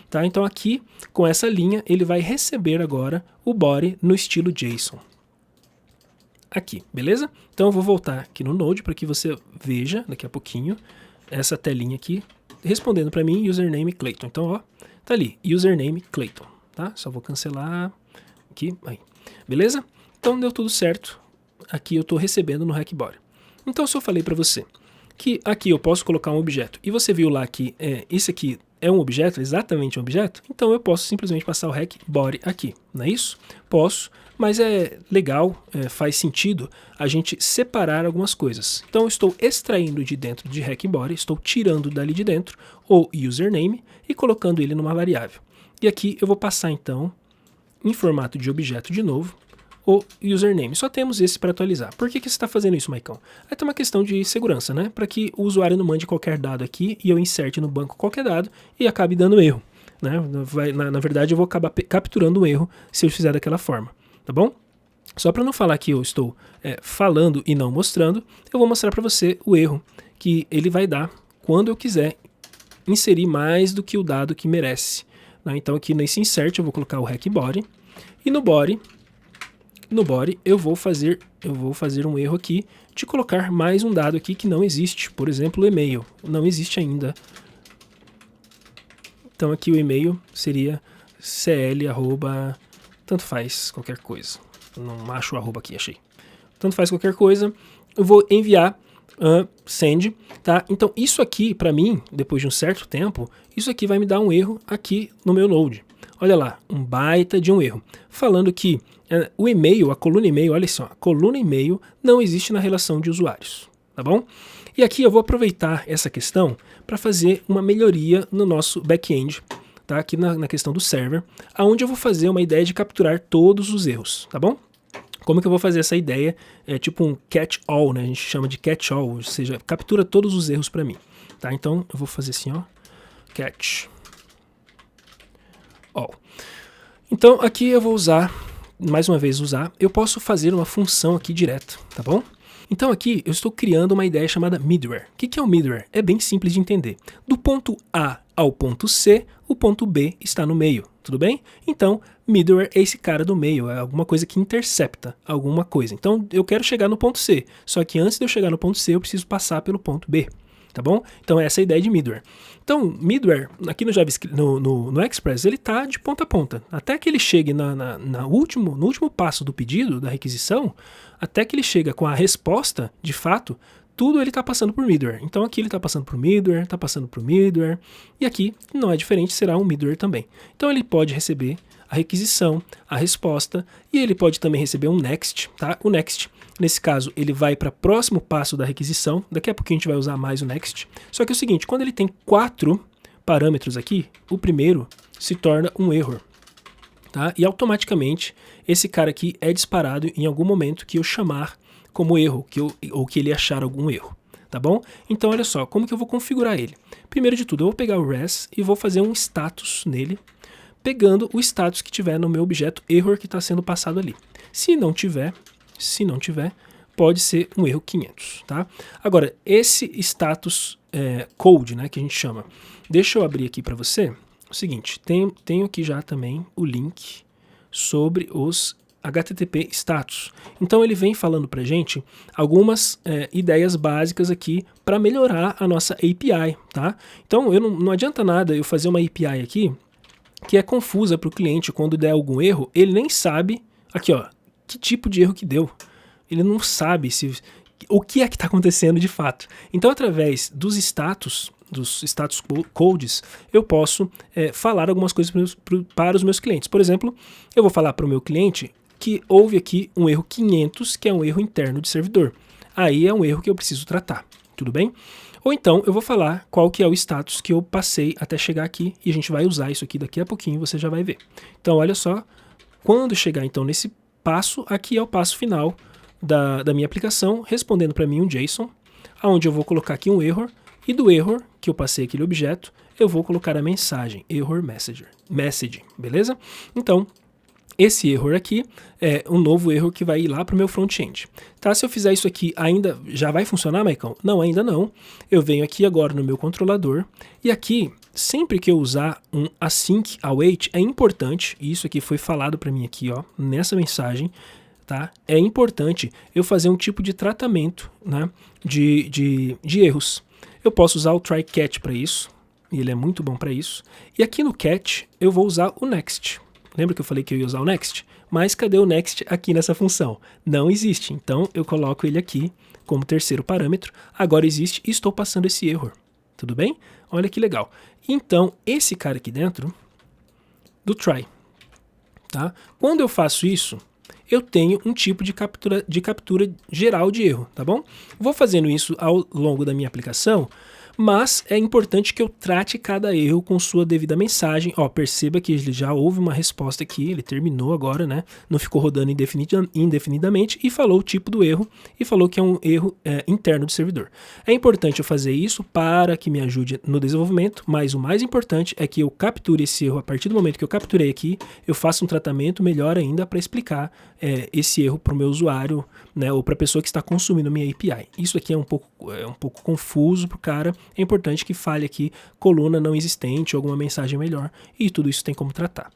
tá? Então aqui, com essa linha, ele vai receber agora o body no estilo JSON. Aqui, beleza? Então eu vou voltar aqui no Node para que você veja daqui a pouquinho essa telinha aqui, respondendo para mim username Clayton. Então, ó, tá ali, username Clayton, tá? Só vou cancelar aqui, aí. Beleza? Então deu tudo certo. Aqui eu estou recebendo no hack body. Então, se eu falei para você que aqui eu posso colocar um objeto e você viu lá que esse aqui é um objeto, exatamente um objeto, então eu posso simplesmente passar o hack body aqui, não é isso? Posso, mas é legal, faz sentido a gente separar algumas coisas. Então, eu estou extraindo de dentro de hack body, estou tirando dali de dentro o username e colocando ele numa variável. E aqui eu vou passar então em formato de objeto de novo o username. Só temos esse para atualizar. Por que você está fazendo isso, Maicão? É uma questão de segurança, né? Para que o usuário não mande qualquer dado aqui e eu inserte no banco qualquer dado e acabe dando erro, né? Na verdade, eu vou acabar capturando um erro se eu fizer daquela forma, tá bom? Só para não falar que eu estou falando e não mostrando, eu vou mostrar para você o erro que ele vai dar quando eu quiser inserir mais do que o dado que merece, né? Então aqui nesse insert eu vou colocar o hack body e no body eu vou fazer um erro aqui de colocar mais um dado aqui que não existe. Por exemplo, o e-mail. Não existe ainda. Então aqui o e-mail seria cl, tanto faz qualquer coisa. Não acho o arroba aqui, achei. Tanto faz qualquer coisa. Eu vou enviar send, tá? Então isso aqui, para mim, depois de um certo tempo, isso aqui vai me dar um erro aqui no meu Node. Olha lá, um baita de um erro. Falando que o e-mail, a coluna e-mail, olha só, a coluna e-mail não existe na relação de usuários, tá bom? E aqui eu vou aproveitar essa questão para fazer uma melhoria no nosso back-end, tá? Aqui na questão do server, aonde eu vou fazer uma ideia de capturar todos os erros, tá bom? Como que eu vou fazer essa ideia? É tipo um catch-all, né? A gente chama de catch-all, ou seja, captura todos os erros para mim, tá? Então eu vou fazer assim, ó, catch-all. Então aqui eu vou usar, mais uma vez eu posso fazer uma função aqui direto, tá bom? Então aqui eu estou criando uma ideia chamada middleware. O que é o middleware? É bem simples de entender. Do ponto A ao ponto C, o ponto B está no meio, tudo bem? Então, middleware é esse cara do meio, é alguma coisa que intercepta alguma coisa. Então, eu quero chegar no ponto C, só que antes de eu chegar no ponto C, eu preciso passar pelo ponto B, tá bom? Então, essa é a ideia de middleware. Então, middleware, aqui no JavaScript, no Express, ele está de ponta a ponta. Até que ele chegue no último passo do pedido, da requisição, até que ele chega com a resposta, de fato, tudo ele está passando por middleware. Então aqui ele está passando por middleware, está passando por middleware, e aqui não é diferente, será um middleware também. Então ele pode receber a requisição, a resposta, e ele pode também receber um next, tá? O next, nesse caso, ele vai para o próximo passo da requisição, daqui a pouquinho a gente vai usar mais o next. Só que é o seguinte, quando ele tem 4 parâmetros aqui, o primeiro se torna um error, tá? E automaticamente esse cara aqui é disparado em algum momento que eu chamar como erro, ou que ele achar algum erro, tá bom? Então olha só, como que eu vou configurar ele? Primeiro de tudo, eu vou pegar o res e vou fazer um status nele, pegando o status que tiver no meu objeto error que está sendo passado ali. Se não tiver, pode ser um erro 500, tá? Agora, esse status code, né, que a gente chama, deixa eu abrir aqui para você, o seguinte, tenho aqui já também o link sobre os HTTP status. Então ele vem falando pra gente algumas ideias básicas aqui para melhorar a nossa API, tá? Então não adianta nada eu fazer uma API aqui que é confusa para o cliente quando der algum erro, ele nem sabe, aqui ó, que tipo de erro que deu. Ele não sabe o que é que está acontecendo de fato. Então através dos status codes, eu posso falar algumas coisas para os meus clientes. Por exemplo, eu vou falar para o meu cliente que houve aqui um erro 500, que é um erro interno de servidor. Aí é um erro que eu preciso tratar, tudo bem? Ou então eu vou falar qual que é o status que eu passei até chegar aqui e a gente vai usar isso aqui daqui a pouquinho, você já vai ver. Então olha só, quando chegar então nesse passo, aqui é o passo final da minha aplicação, respondendo para mim um JSON, onde eu vou colocar aqui um error, e do error, que eu passei aquele objeto, eu vou colocar a mensagem, error message, beleza? Então, esse error aqui é um novo erro que vai ir lá para o meu front-end. Tá? Se eu fizer isso aqui, ainda já vai funcionar, Maicon? Não, ainda não. Eu venho aqui agora no meu controlador, e aqui, sempre que eu usar um async await, é importante, e isso aqui foi falado para mim aqui, ó, nessa mensagem, tá? É importante eu fazer um tipo de tratamento, né, de erros. Eu posso usar o try catch para isso, e ele é muito bom para isso. E aqui no catch eu vou usar o next. Lembra que eu falei que eu ia usar o next? Mas cadê o next aqui nessa função? Não existe, então eu coloco ele aqui como terceiro parâmetro. Agora existe e estou passando esse error. Tudo bem? Olha que legal. Então, esse cara aqui dentro do try, tá? Quando eu faço isso, eu tenho um tipo de captura geral de erro, tá bom? Vou fazendo isso ao longo da minha aplicação, mas é importante que eu trate cada erro com sua devida mensagem. Ó, perceba que ele já houve uma resposta aqui, ele terminou agora, né? Não ficou rodando indefinidamente e falou o tipo do erro e falou que é um erro interno do servidor. É importante eu fazer isso para que me ajude no desenvolvimento, mas o mais importante é que eu capture esse erro. A partir do momento que eu capturei aqui, eu faço um tratamento melhor ainda para explicar esse erro para o meu usuário, né, ou para a pessoa que está consumindo a minha API. Isso aqui é um pouco confuso para o cara. É importante que fale aqui coluna não existente ou alguma mensagem melhor, e tudo isso tem como tratar.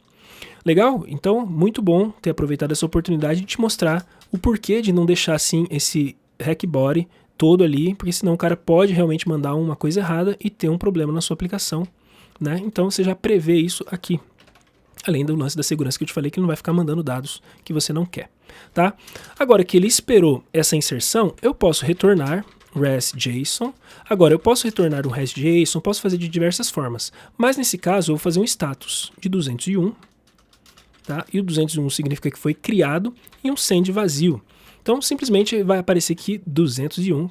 Legal? Então, muito bom ter aproveitado essa oportunidade de te mostrar o porquê de não deixar assim esse hack body todo ali, porque senão o cara pode realmente mandar uma coisa errada e ter um problema na sua aplicação, né? Então você já prevê isso aqui. Além do lance da segurança que eu te falei, que ele não vai ficar mandando dados que você não quer, tá? Agora que ele esperou essa inserção, eu posso retornar res.json. Agora, eu posso retornar um res.json, posso fazer de diversas formas, mas nesse caso eu vou fazer um status de 201, tá? E o 201 significa que foi criado e um send vazio. Então, simplesmente vai aparecer aqui 201,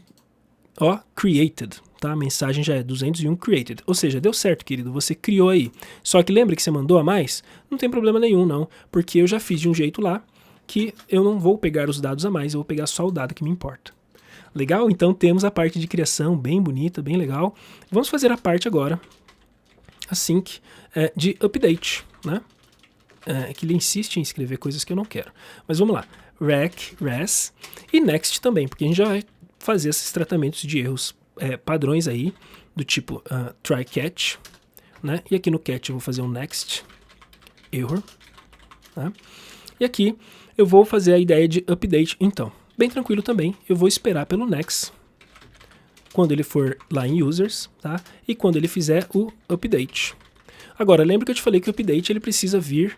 ó, created, tá? A mensagem já é 201 created, ou seja, deu certo, querido, você criou aí. Só que lembra que você mandou a mais? Não tem problema nenhum, não, porque eu já fiz de um jeito lá que eu não vou pegar os dados a mais, eu vou pegar só o dado que me importa. Legal? Então temos a parte de criação bem bonita, bem legal. Vamos fazer a parte agora, async, de update, né? Que ele insiste em escrever coisas que eu não quero. Mas vamos lá, rec, res e next também, porque a gente já vai fazer esses tratamentos de erros padrões aí, do tipo try catch, né? E aqui no catch eu vou fazer um next error, tá? E aqui eu vou fazer a ideia de update, então. Bem tranquilo também, eu vou esperar pelo next, quando ele for lá em users, tá? E quando ele fizer o update. Agora, lembra que eu te falei que o update ele precisa vir,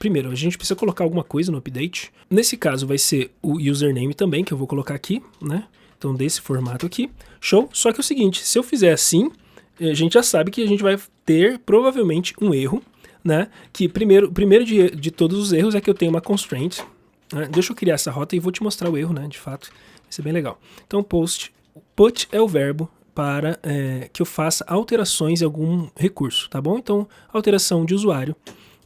primeiro, a gente precisa colocar alguma coisa no update. Nesse caso vai ser o username também, que eu vou colocar aqui, né? Então desse formato aqui, show? Só que é o seguinte, se eu fizer assim, a gente já sabe que a gente vai ter provavelmente um erro, né? Que primeiro de todos os erros é que eu tenho uma constraint. Deixa eu criar essa rota e vou te mostrar o erro, né? De fato, vai ser bem legal. Então, put é o verbo para que eu faça alterações em algum recurso, tá bom? Então, alteração de usuário,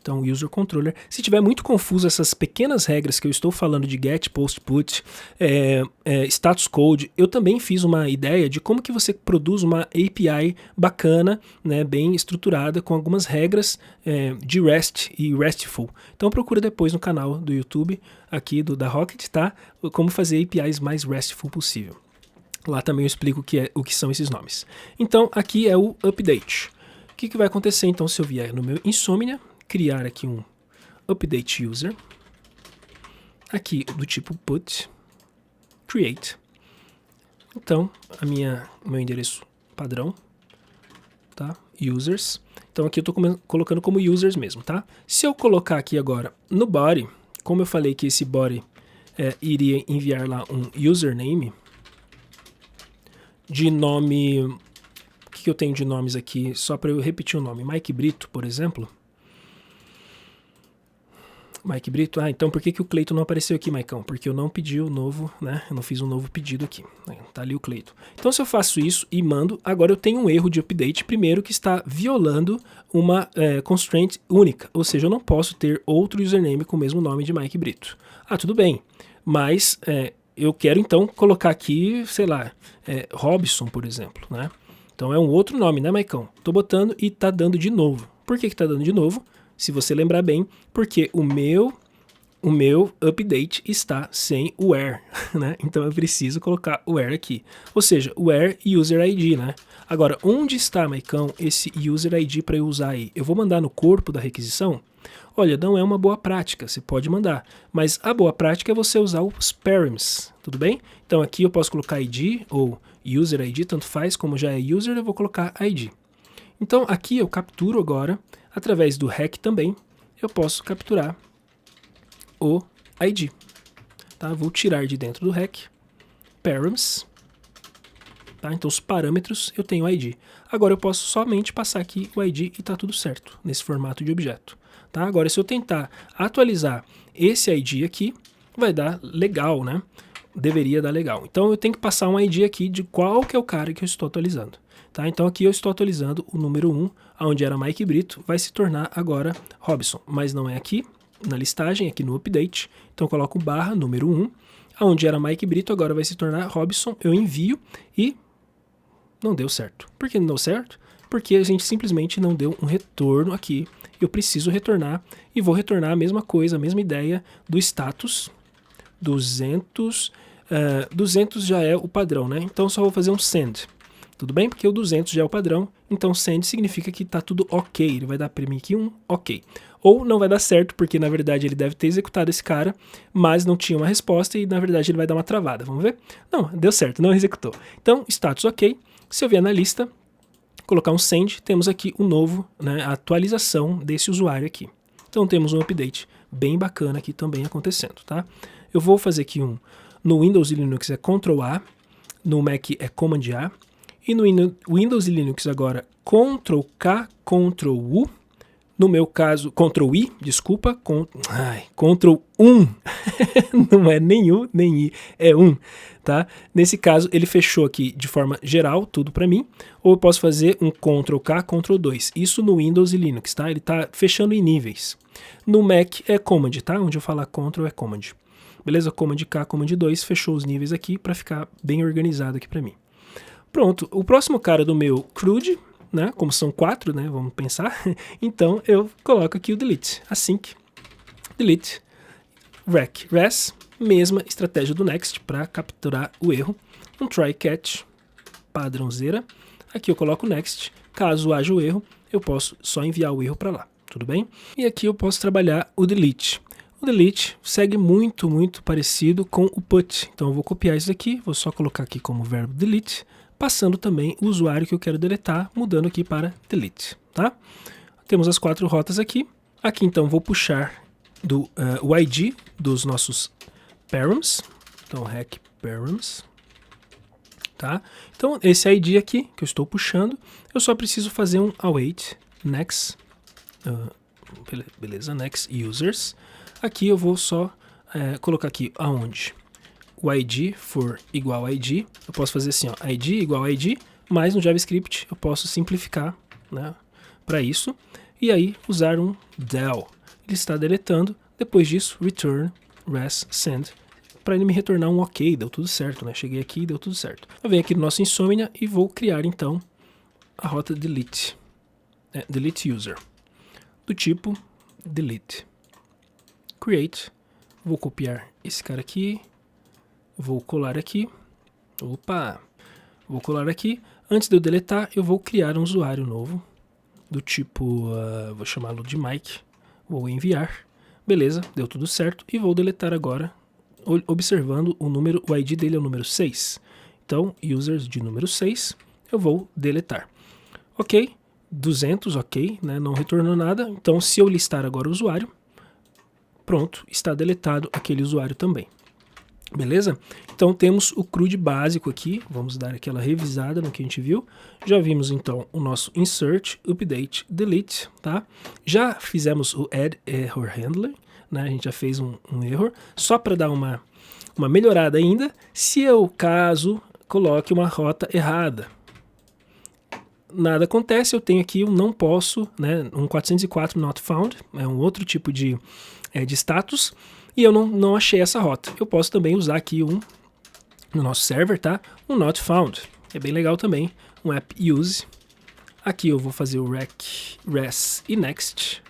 Então, user controller. Se tiver muito confuso essas pequenas regras que eu estou falando de get, post, put, status code, eu também fiz uma ideia de como que você produz uma API bacana, né, bem estruturada, com algumas regras de REST e RESTful. Então procura depois no canal do YouTube, aqui da Rocket, tá? Como fazer APIs mais RESTful possível. Lá também eu explico o que são esses nomes. Então aqui é o update. O que vai acontecer então se eu vier no meu Insomnia, criar aqui um update user, aqui do tipo put, create. Então, meu endereço padrão, tá? Users. Então aqui eu estou colocando como users mesmo, tá? Se eu colocar aqui agora no body, como eu falei que esse body iria enviar lá um username de nome. O que eu tenho de nomes aqui? Só para eu repetir o nome. Mike Brito, por exemplo. Mike Brito. Ah, então por que o Cleiton não apareceu aqui, Maicão? Porque eu não pedi o novo, né? Eu não fiz um novo pedido aqui. Tá ali o Cleiton. Então se eu faço isso e mando, agora eu tenho um erro de update, primeiro que está violando uma constraint única. Ou seja, eu não posso ter outro username com o mesmo nome de Mike Brito. Ah, tudo bem. Mas eu quero então colocar aqui, sei lá, Robson, por exemplo, né? Então é um outro nome, né, Maicão? Tô botando e tá dando de novo. Por que tá dando de novo? Se você lembrar bem, porque o meu update está sem o where, né? Então eu preciso colocar o where aqui. Ou seja, where user ID, né? Agora, onde está, Maicão, esse user ID para eu usar aí? Eu vou mandar no corpo da requisição? Olha, não é uma boa prática, você pode mandar, mas a boa prática é você usar os params, tudo bem? Então aqui eu posso colocar ID ou user ID, tanto faz, como já é user, eu vou colocar ID. Então aqui eu capturo agora, através do hack também, eu posso capturar o ID. Tá? Vou tirar de dentro do hack, params, tá? Então os parâmetros eu tenho ID. Agora eu posso somente passar aqui o ID e está tudo certo, nesse formato de objeto. Tá? Agora se eu tentar atualizar esse ID aqui, vai dar legal, né? Deveria dar legal. Então eu tenho que passar um ID aqui de qual que é o cara que eu estou atualizando. Tá? Então aqui eu estou atualizando o número 1, onde era Mike Brito, vai se tornar agora Robson, mas não é aqui na listagem, aqui no update. Então eu coloco barra número 1, onde era Mike Brito, agora vai se tornar Robson, eu envio e não deu certo. Por que não deu certo? Porque a gente simplesmente não deu um retorno aqui. Eu preciso retornar e vou retornar a mesma coisa, a mesma ideia do status 200. 200 já é o padrão, né? Então só vou fazer um send. Tudo bem? Porque o 200 já é o padrão, então send significa que está tudo ok, ele vai dar para mim aqui um ok. Ou não vai dar certo, porque na verdade ele deve ter executado esse cara, mas não tinha uma resposta e na verdade ele vai dar uma travada, vamos ver? Não, deu certo, não executou. Então, status ok, se eu vier na lista, colocar um send, temos aqui um novo, né, a atualização desse usuário aqui. Então temos um update bem bacana aqui também acontecendo, tá? Eu vou fazer aqui no Windows e Linux é Ctrl A, no Mac é Command A, e no Windows e Linux agora Ctrl K, Ctrl U, no meu caso, Ctrl I, desculpa, Ctrl 1, não é nem U, nem I, é 1, tá? Nesse caso, ele fechou aqui de forma geral, tudo para mim, ou eu posso fazer um Ctrl K, Ctrl 2, isso no Windows e Linux, tá? Ele tá fechando em níveis. No Mac é Command, tá? Onde eu falar Ctrl é Command. Beleza? Command K, Command 2, fechou os níveis aqui para ficar bem organizado aqui para mim. Pronto, o próximo cara do meu CRUD, né, como são 4, né, vamos pensar, então eu coloco aqui o delete, async, delete, rec, res, mesma estratégia do next para capturar o erro, um try catch, padrãozeira, aqui eu coloco next, caso haja o erro, eu posso só enviar o erro para lá, tudo bem? E aqui eu posso trabalhar o delete. O delete segue muito parecido com o put, então eu vou copiar isso aqui, vou só colocar aqui como verbo delete, passando também o usuário que eu quero deletar, mudando aqui para delete, tá? Temos as 4 rotas aqui. Aqui então vou puxar o ID dos nossos params, então hack params, tá? Então esse ID aqui que eu estou puxando, eu só preciso fazer um await next, beleza, next users. Aqui eu vou só colocar aqui aonde o ID for igual a ID, eu posso fazer assim, ó, ID igual a ID, mas no JavaScript eu posso simplificar, né, para isso. e aí usar um del. Ele está deletando, depois disso, return, res, send, para ele me retornar um ok, deu tudo certo, né? Cheguei aqui e deu tudo certo. Eu venho aqui no nosso Insomnia e vou criar então a rota delete, delete user, do tipo delete. Create, vou copiar esse cara aqui, vou colar aqui, vou colar aqui. Antes de eu deletar, eu vou criar um usuário novo, do tipo, vou chamá-lo de Mike, vou enviar, beleza, deu tudo certo, e vou deletar agora, observando o ID dele é o número 6. Então, users de número 6, eu vou deletar. Ok, 200, ok, né, não retornou nada, então se eu listar agora o usuário, pronto, está deletado aquele usuário também. Beleza? Então temos o CRUD básico aqui, vamos dar aquela revisada no que a gente viu. Já vimos então o nosso insert, update, delete, tá? Já fizemos o add error handler, né? A gente já fez um error, só para dar uma melhorada ainda, se eu caso coloque uma rota errada. Nada acontece, eu tenho aqui um não posso, né? Um 404 not found, é um outro tipo de status, e eu não achei essa rota. Eu posso também usar aqui no nosso server, tá? Um not found, é bem legal também, um app use. Aqui eu vou fazer o res e next,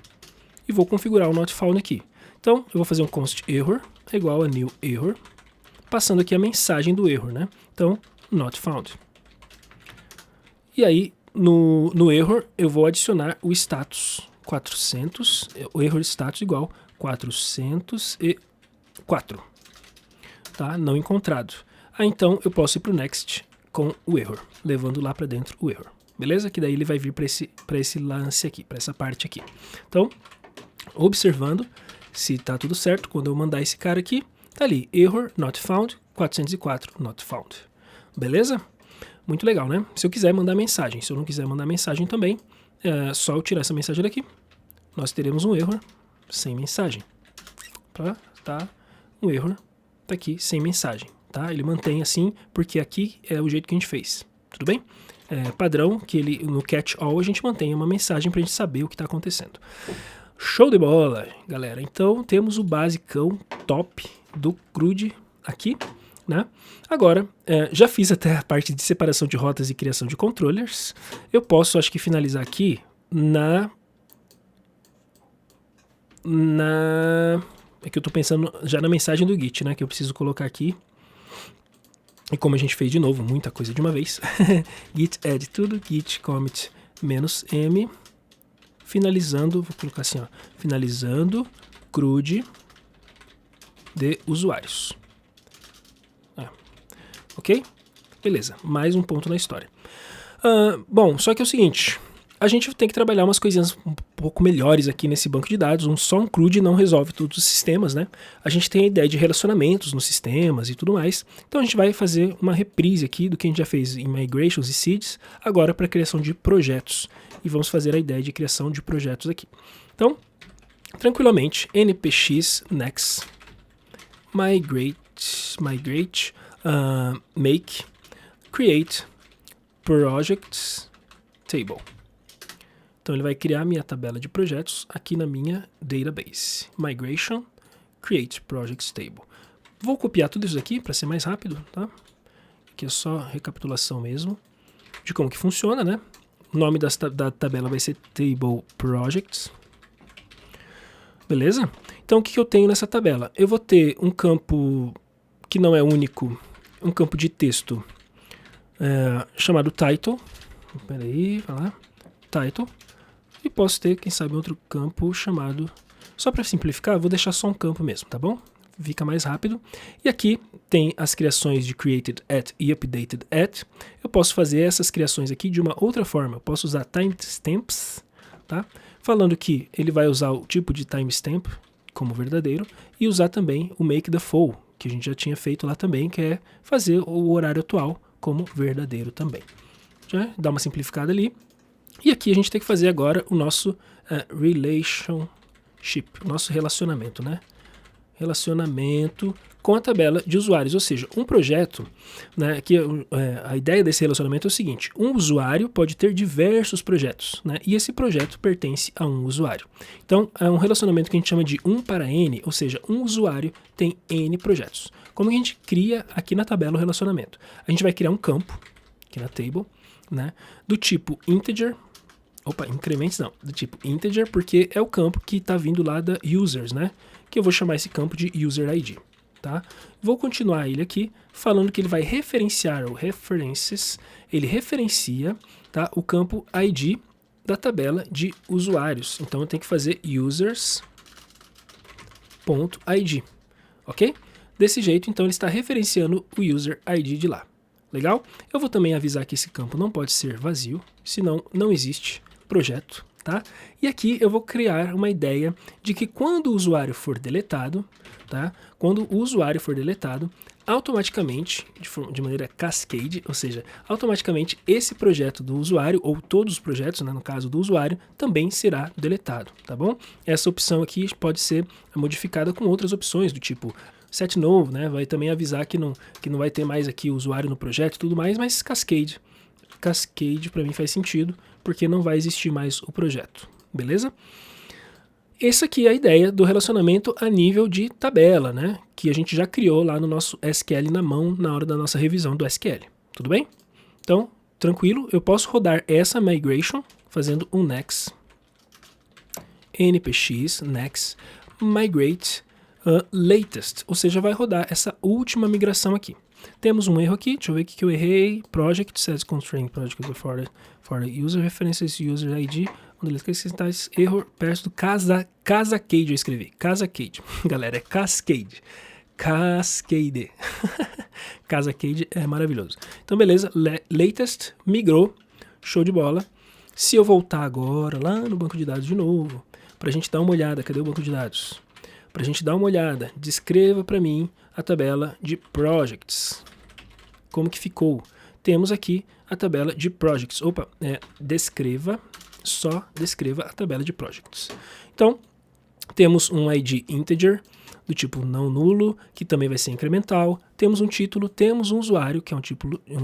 e vou configurar o not found aqui. Então eu vou fazer um const error, é igual a new error, passando aqui a mensagem do erro, né? Então, not found. E aí, no error, eu vou adicionar o status 400, o error status igual 404, tá? Não encontrado. Aí então eu posso ir para o next com o error, levando lá para dentro o error, beleza? Que daí ele vai vir para esse lance aqui, para essa parte aqui. Então, observando se tá tudo certo, quando eu mandar esse cara aqui, tá ali, error not found, 404 not found, beleza? Muito legal, né? Se eu quiser mandar mensagem, se eu não quiser mandar mensagem também, é só eu tirar essa mensagem daqui, nós teremos um error sem mensagem. Tá? Um error tá aqui sem mensagem, tá? Ele mantém assim, porque aqui é o jeito que a gente fez, tudo bem? É padrão que no catch all a gente mantém uma mensagem pra gente saber o que tá acontecendo. Show de bola, galera. Então temos o basicão top do CRUD aqui, né? Agora, já fiz até a parte de separação de rotas e criação de controllers. Eu posso, acho que, finalizar aqui é que eu tô pensando já na mensagem do Git, né? Que eu preciso colocar aqui. E como a gente fez de novo, muita coisa de uma vez. Git add tudo, git commit -m. Finalizando, vou colocar assim, ó. Finalizando CRUD de usuários. Ok? Beleza, mais um ponto na história. Bom, só que é o seguinte, a gente tem que trabalhar umas coisinhas um pouco melhores aqui nesse banco de dados. Só um CRUD não resolve todos os sistemas, né? A gente tem a ideia de relacionamentos nos sistemas e tudo mais. Então a gente vai fazer uma reprise aqui do que a gente já fez em migrations e seeds, agora para a criação de projetos. E vamos fazer a ideia de criação de projetos aqui. Então, tranquilamente, npx next migrate make create projects table. Então ele vai criar a minha tabela de projetos aqui na minha database. Migration create projects table. Vou copiar tudo isso aqui para ser mais rápido, tá? Aqui é só recapitulação mesmo de como que funciona, né? O nome da tabela vai ser table projects. Beleza? Então o que eu tenho nessa tabela? Eu vou ter um campo que não é único, um campo de texto chamado title. Peraí, vai lá. Title. E posso ter, quem sabe, outro campo chamado... Só para simplificar, vou deixar só um campo mesmo, tá bom? Fica mais rápido. E aqui tem as criações de created at e updated at. Eu posso fazer essas criações aqui de uma outra forma. Eu posso usar timestamps, tá? Falando que ele vai usar o tipo de timestamp como verdadeiro e usar também o make the full, que a gente já tinha feito lá também, que é fazer o horário atual como verdadeiro também. Já dá uma simplificada ali. E aqui a gente tem que fazer agora o nosso relationship, o nosso relacionamento, né? relacionamento com a tabela de usuários, ou seja, um projeto, né, que a ideia desse relacionamento é o seguinte: um usuário pode ter diversos projetos, né, e esse projeto pertence a um usuário. Então, é um relacionamento que a gente chama de 1 para N, ou seja, um usuário tem N projetos. Como a gente cria aqui na tabela o relacionamento? A gente vai criar um campo, aqui na table, né, do tipo integer, incrementos não, do tipo integer, porque é o campo que está vindo lá da users, né, que eu vou chamar esse campo de user ID. Tá? Vou continuar ele aqui, falando que ele vai referenciar o references, ele referencia, tá, o campo ID da tabela de usuários. Então eu tenho que fazer users.id, ok? Desse jeito, então ele está referenciando o user ID de lá. Legal? Eu vou também avisar que esse campo não pode ser vazio, senão não existe projeto. Tá? E aqui eu vou criar uma ideia de que quando o usuário for deletado, tá? Quando o usuário for deletado, automaticamente, de maneira cascade, ou seja, automaticamente esse projeto do usuário, ou todos os projetos, né, no caso do usuário, também será deletado, tá bom? Essa opção aqui pode ser modificada com outras opções, do tipo set novo, né? Vai também avisar que não vai ter mais aqui o usuário no projeto e tudo mais, mas cascade para mim faz sentido, porque não vai existir mais o projeto, beleza? Essa aqui é a ideia do relacionamento a nível de tabela, né? Que a gente já criou lá no nosso SQL na mão na hora da nossa revisão do SQL, tudo bem? Então, tranquilo, eu posso rodar essa migration fazendo um next, npx next migrate latest, ou seja, vai rodar essa última migração aqui. Temos um erro aqui, deixa eu ver o que eu errei. Project says constraint project for the user references user ID. Erro perto do Cascade, eu escrevi. Cascade. Galera, é Cascade. Cascade. Cascade é maravilhoso. Então, beleza. Latest migrou. Show de bola. Se eu voltar agora lá no banco de dados de novo, para a gente dar uma olhada, cadê o banco de dados? Para a gente dar uma olhada, descreva para mim a tabela de projects. Como que ficou? Temos aqui a tabela de projects. Só descreva a tabela de projects. Então, temos um ID integer, do tipo não nulo, que também vai ser incremental. Temos um título, temos um usuário, que é um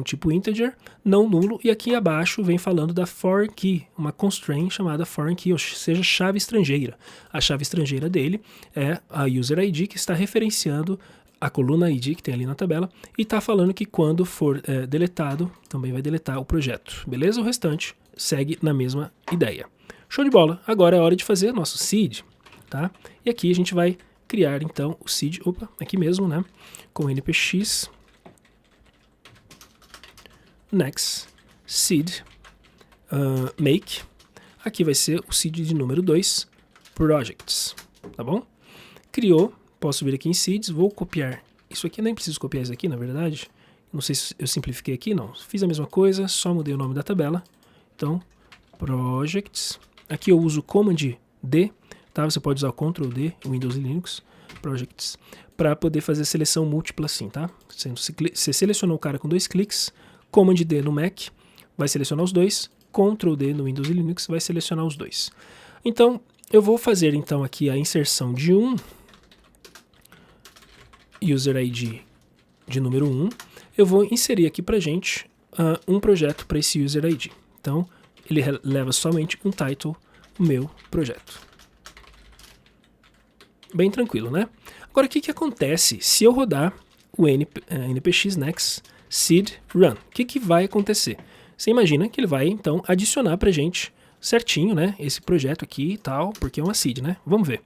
tipo integer, não nulo. E aqui abaixo vem falando da foreign key, uma constraint chamada foreign key, ou seja, chave estrangeira. A chave estrangeira dele é a user ID, que está referenciando a coluna ID que tem ali na tabela, e está falando que quando for deletado, também vai deletar o projeto. Beleza? O restante segue na mesma ideia. Show de bola! Agora é hora de fazer nosso seed, tá? E aqui a gente vai criar então o seed, aqui mesmo, né? Com npx next seed make. Aqui vai ser o seed de número 2, projects, tá bom? Criou, posso vir aqui em seeds, vou copiar. Isso aqui, nem preciso copiar isso aqui, na verdade. Não sei se eu simplifiquei aqui, não. Fiz a mesma coisa, só mudei o nome da tabela. Então, projects. Aqui eu uso Command D, tá? Você pode usar o Ctrl D, Windows e Linux, projects, para poder fazer a seleção múltipla assim, tá? Você selecionou o cara com 2 cliques, Command D no Mac, vai selecionar os dois, Ctrl D no Windows e Linux, vai selecionar os dois. Então, eu vou fazer então aqui a inserção de um user ID de número 1, eu vou inserir aqui pra gente um projeto para esse user ID. Então, ele leva somente um title, o meu projeto. Bem tranquilo, né? Agora, o que acontece se eu rodar o npx next seed run? O que vai acontecer? Você imagina que ele vai, então, adicionar pra gente certinho, né? Esse projeto aqui e tal, porque é uma seed, né? Vamos ver.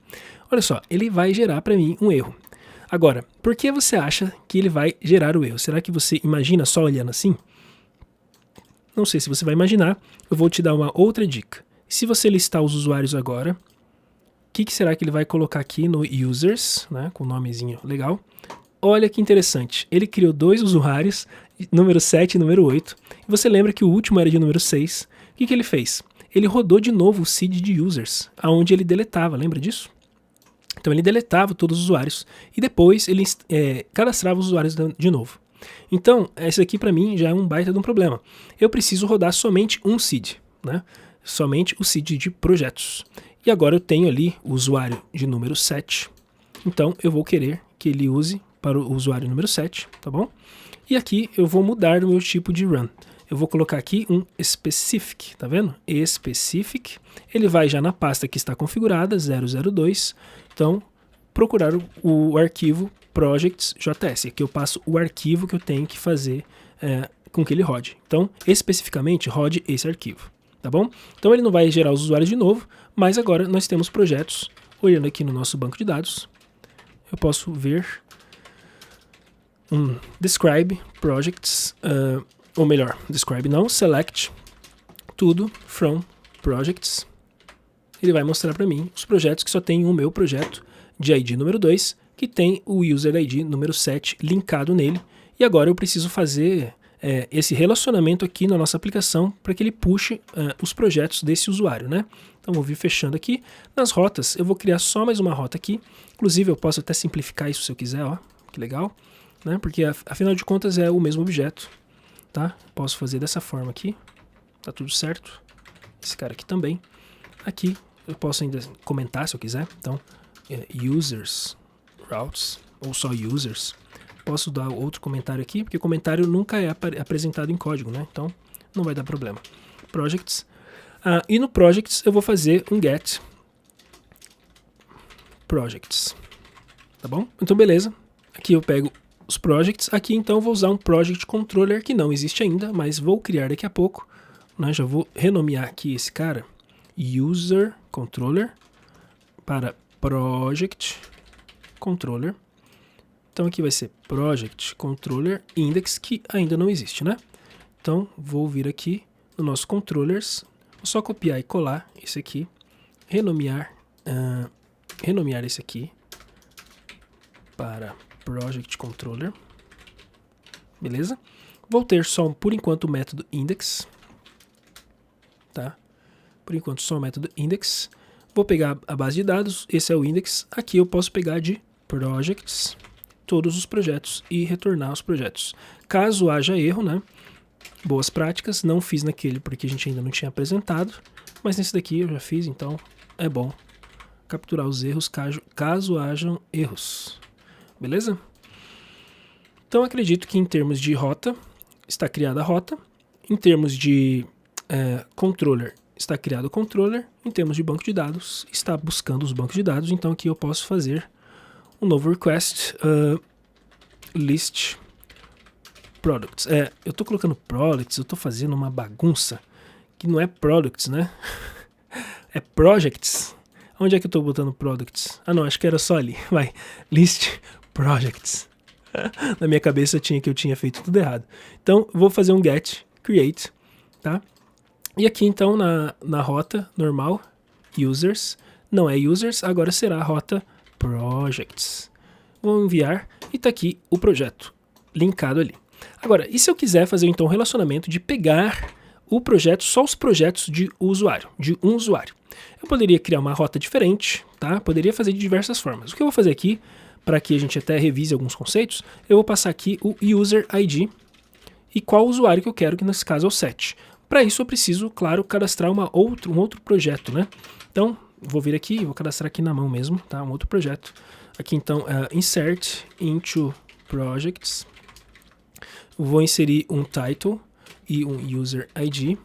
Olha só, ele vai gerar para mim um erro. Agora, por que você acha que ele vai gerar o erro? Será que você imagina só olhando assim? Não sei se você vai imaginar, eu vou te dar uma outra dica. Se você listar os usuários agora, o que será que ele vai colocar aqui no users, né, com o nomezinho legal? Olha que interessante, ele criou 2 usuários, número 7 e número 8, e você lembra que o último era de número 6. O que ele fez? Ele rodou de novo o seed de users, aonde ele deletava, lembra disso? Então ele deletava todos os usuários e depois ele cadastrava os usuários de novo. Então, esse aqui para mim já é um baita de um problema. Eu preciso rodar somente um seed, né? Somente o seed de projetos. E agora eu tenho ali o usuário de número 7 Então eu vou querer que ele use para o usuário número 7, tá bom? E aqui eu vou mudar o meu tipo de run. Eu vou colocar aqui um specific, tá vendo? Specific, ele vai já na pasta que está configurada, 002. Então, procurar o arquivo projects.js. Aqui eu passo o arquivo que eu tenho que fazer com que ele rode. Então, especificamente, rode esse arquivo, tá bom? Então, ele não vai gerar os usuários de novo, mas agora nós temos projetos. Olhando aqui no nosso banco de dados, eu posso ver describe projects, ou melhor, describe não, select tudo from projects. Ele vai mostrar para mim os projetos que só tem o meu projeto de ID número 2, que tem o user ID número 7 linkado nele. E agora eu preciso fazer esse relacionamento aqui na nossa aplicação para que ele puxe os projetos desse usuário, né? Então vou vir fechando aqui. Nas rotas, eu vou criar só mais uma rota aqui. Inclusive eu posso até simplificar isso se eu quiser, ó, que legal, né? Porque afinal de contas é o mesmo objeto, tá? Posso fazer dessa forma aqui, tá tudo certo. Esse cara aqui também. Aqui eu posso ainda comentar se eu quiser. Então, users, routes, ou só users. Posso dar outro comentário aqui, porque o comentário nunca é apresentado em código, né? Então, não vai dar problema. Projects. E no projects eu vou fazer um get projects. Tá bom? Então, beleza. Aqui eu pego os projects. Aqui, então, eu vou usar um project controller que não existe ainda, mas vou criar daqui a pouco. Já vou renomear aqui esse cara. User controller para project controller. Então aqui vai ser project controller index, que ainda não existe, né? Então vou vir aqui no nosso controllers, vou só copiar e colar esse aqui, renomear esse aqui para project controller, beleza? Vou ter só por enquanto o método index, tá? Por enquanto só o método index. Vou pegar a base de dados, esse é o index. Aqui eu posso pegar de projects todos os projetos e retornar os projetos. Caso haja erro, né? Boas práticas, não fiz naquele porque a gente ainda não tinha apresentado, mas nesse daqui eu já fiz, então é bom capturar os erros caso hajam erros. Beleza? Então acredito que em termos de rota, está criada a rota. Em termos de controller, está criado o controller. Em termos de banco de dados, está buscando os bancos de dados. Então aqui eu posso fazer um novo request, list products. Eu estou colocando products, eu estou fazendo uma bagunça que não é products, né? É projects. Onde é que eu estou botando products? Não, acho que era só ali. Vai, list projects. Na minha cabeça eu tinha feito tudo errado. Então vou fazer um get create, tá? E aqui então na rota normal, users, não é users, agora será a rota projects. Vou enviar e está aqui o projeto linkado ali. Agora, e se eu quiser fazer então um relacionamento de pegar o projeto, só os projetos de usuário, de um usuário? Eu poderia criar uma rota diferente, tá? Poderia fazer de diversas formas. O que eu vou fazer aqui, para que a gente até revise alguns conceitos, eu vou passar aqui o user ID e qual usuário que eu quero, que nesse caso é o 7. Para isso eu preciso, claro, cadastrar um outro projeto, né? Então, vou vir aqui, vou cadastrar aqui na mão mesmo, tá? Um outro projeto. Aqui então, insert into projects. Vou inserir um title e um user ID,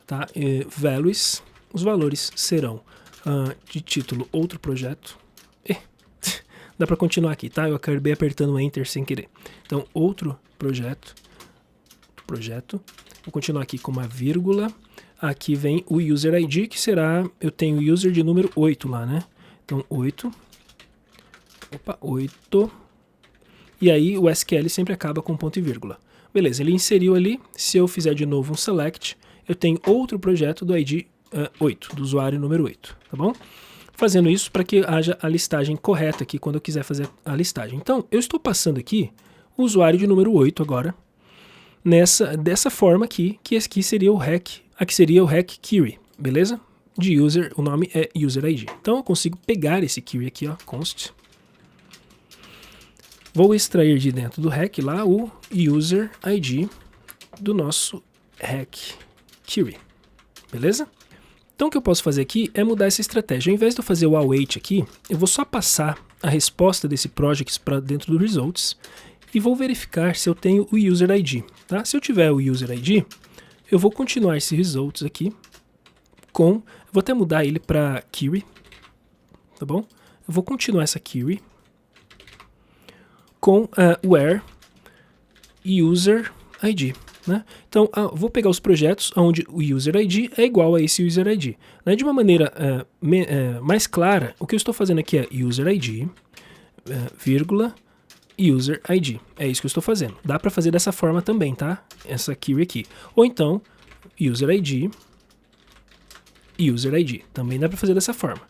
tá? Values, os valores serão de título outro projeto. Dá para continuar aqui, tá? Eu acabei apertando Enter sem querer. Então, outro projeto. Vou continuar aqui com uma vírgula. Aqui vem o user ID, que será, eu tenho o user de número 8 lá, né? Então, 8. Opa, 8. E aí o SQL sempre acaba com ponto e vírgula. Beleza, ele inseriu ali. Se eu fizer de novo um select, eu tenho outro projeto do ID 8, do usuário número 8, tá bom? Fazendo isso para que haja a listagem correta aqui quando eu quiser fazer a listagem. Então, eu estou passando aqui o usuário de número 8 agora, dessa forma aqui, que esse aqui seria o REC, aqui seria o REC query, beleza? De user, o nome é user ID. Então, eu consigo pegar esse query aqui, ó, const. Vou extrair de dentro do REC lá o user ID do nosso REC query, beleza? Então o que eu posso fazer aqui é mudar essa estratégia. Ao invés de eu fazer o await aqui, eu vou só passar a resposta desse project para dentro do results e vou verificar se eu tenho o user ID. Tá? Se eu tiver o user ID, eu vou continuar esse results aqui vou até mudar ele para query, tá bom? Eu vou continuar essa query com where user ID. Né? Então, vou pegar os projetos onde o user ID é igual a esse user ID. Né? De uma maneira mais clara, o que eu estou fazendo aqui é user ID, vírgula, user ID. É isso que eu estou fazendo. Dá para fazer dessa forma também, tá? Essa query aqui. Ou então, user ID, user ID. Também dá para fazer dessa forma.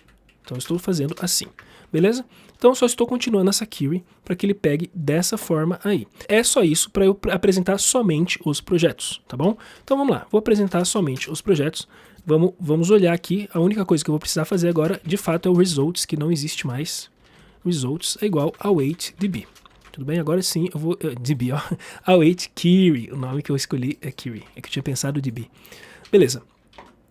Então, eu estou fazendo assim. Beleza? Então, eu só estou continuando essa query para que ele pegue dessa forma aí. É só isso para eu apresentar somente os projetos, tá bom? Então, vamos lá. Vou apresentar somente os projetos. Vamos olhar aqui. A única coisa que eu vou precisar fazer agora, de fato, é o results, que não existe mais. Results é igual await DB. Tudo bem? Agora sim, eu vou... DB, ó. Await query. O nome que eu escolhi é query. É que eu tinha pensado DB. Beleza.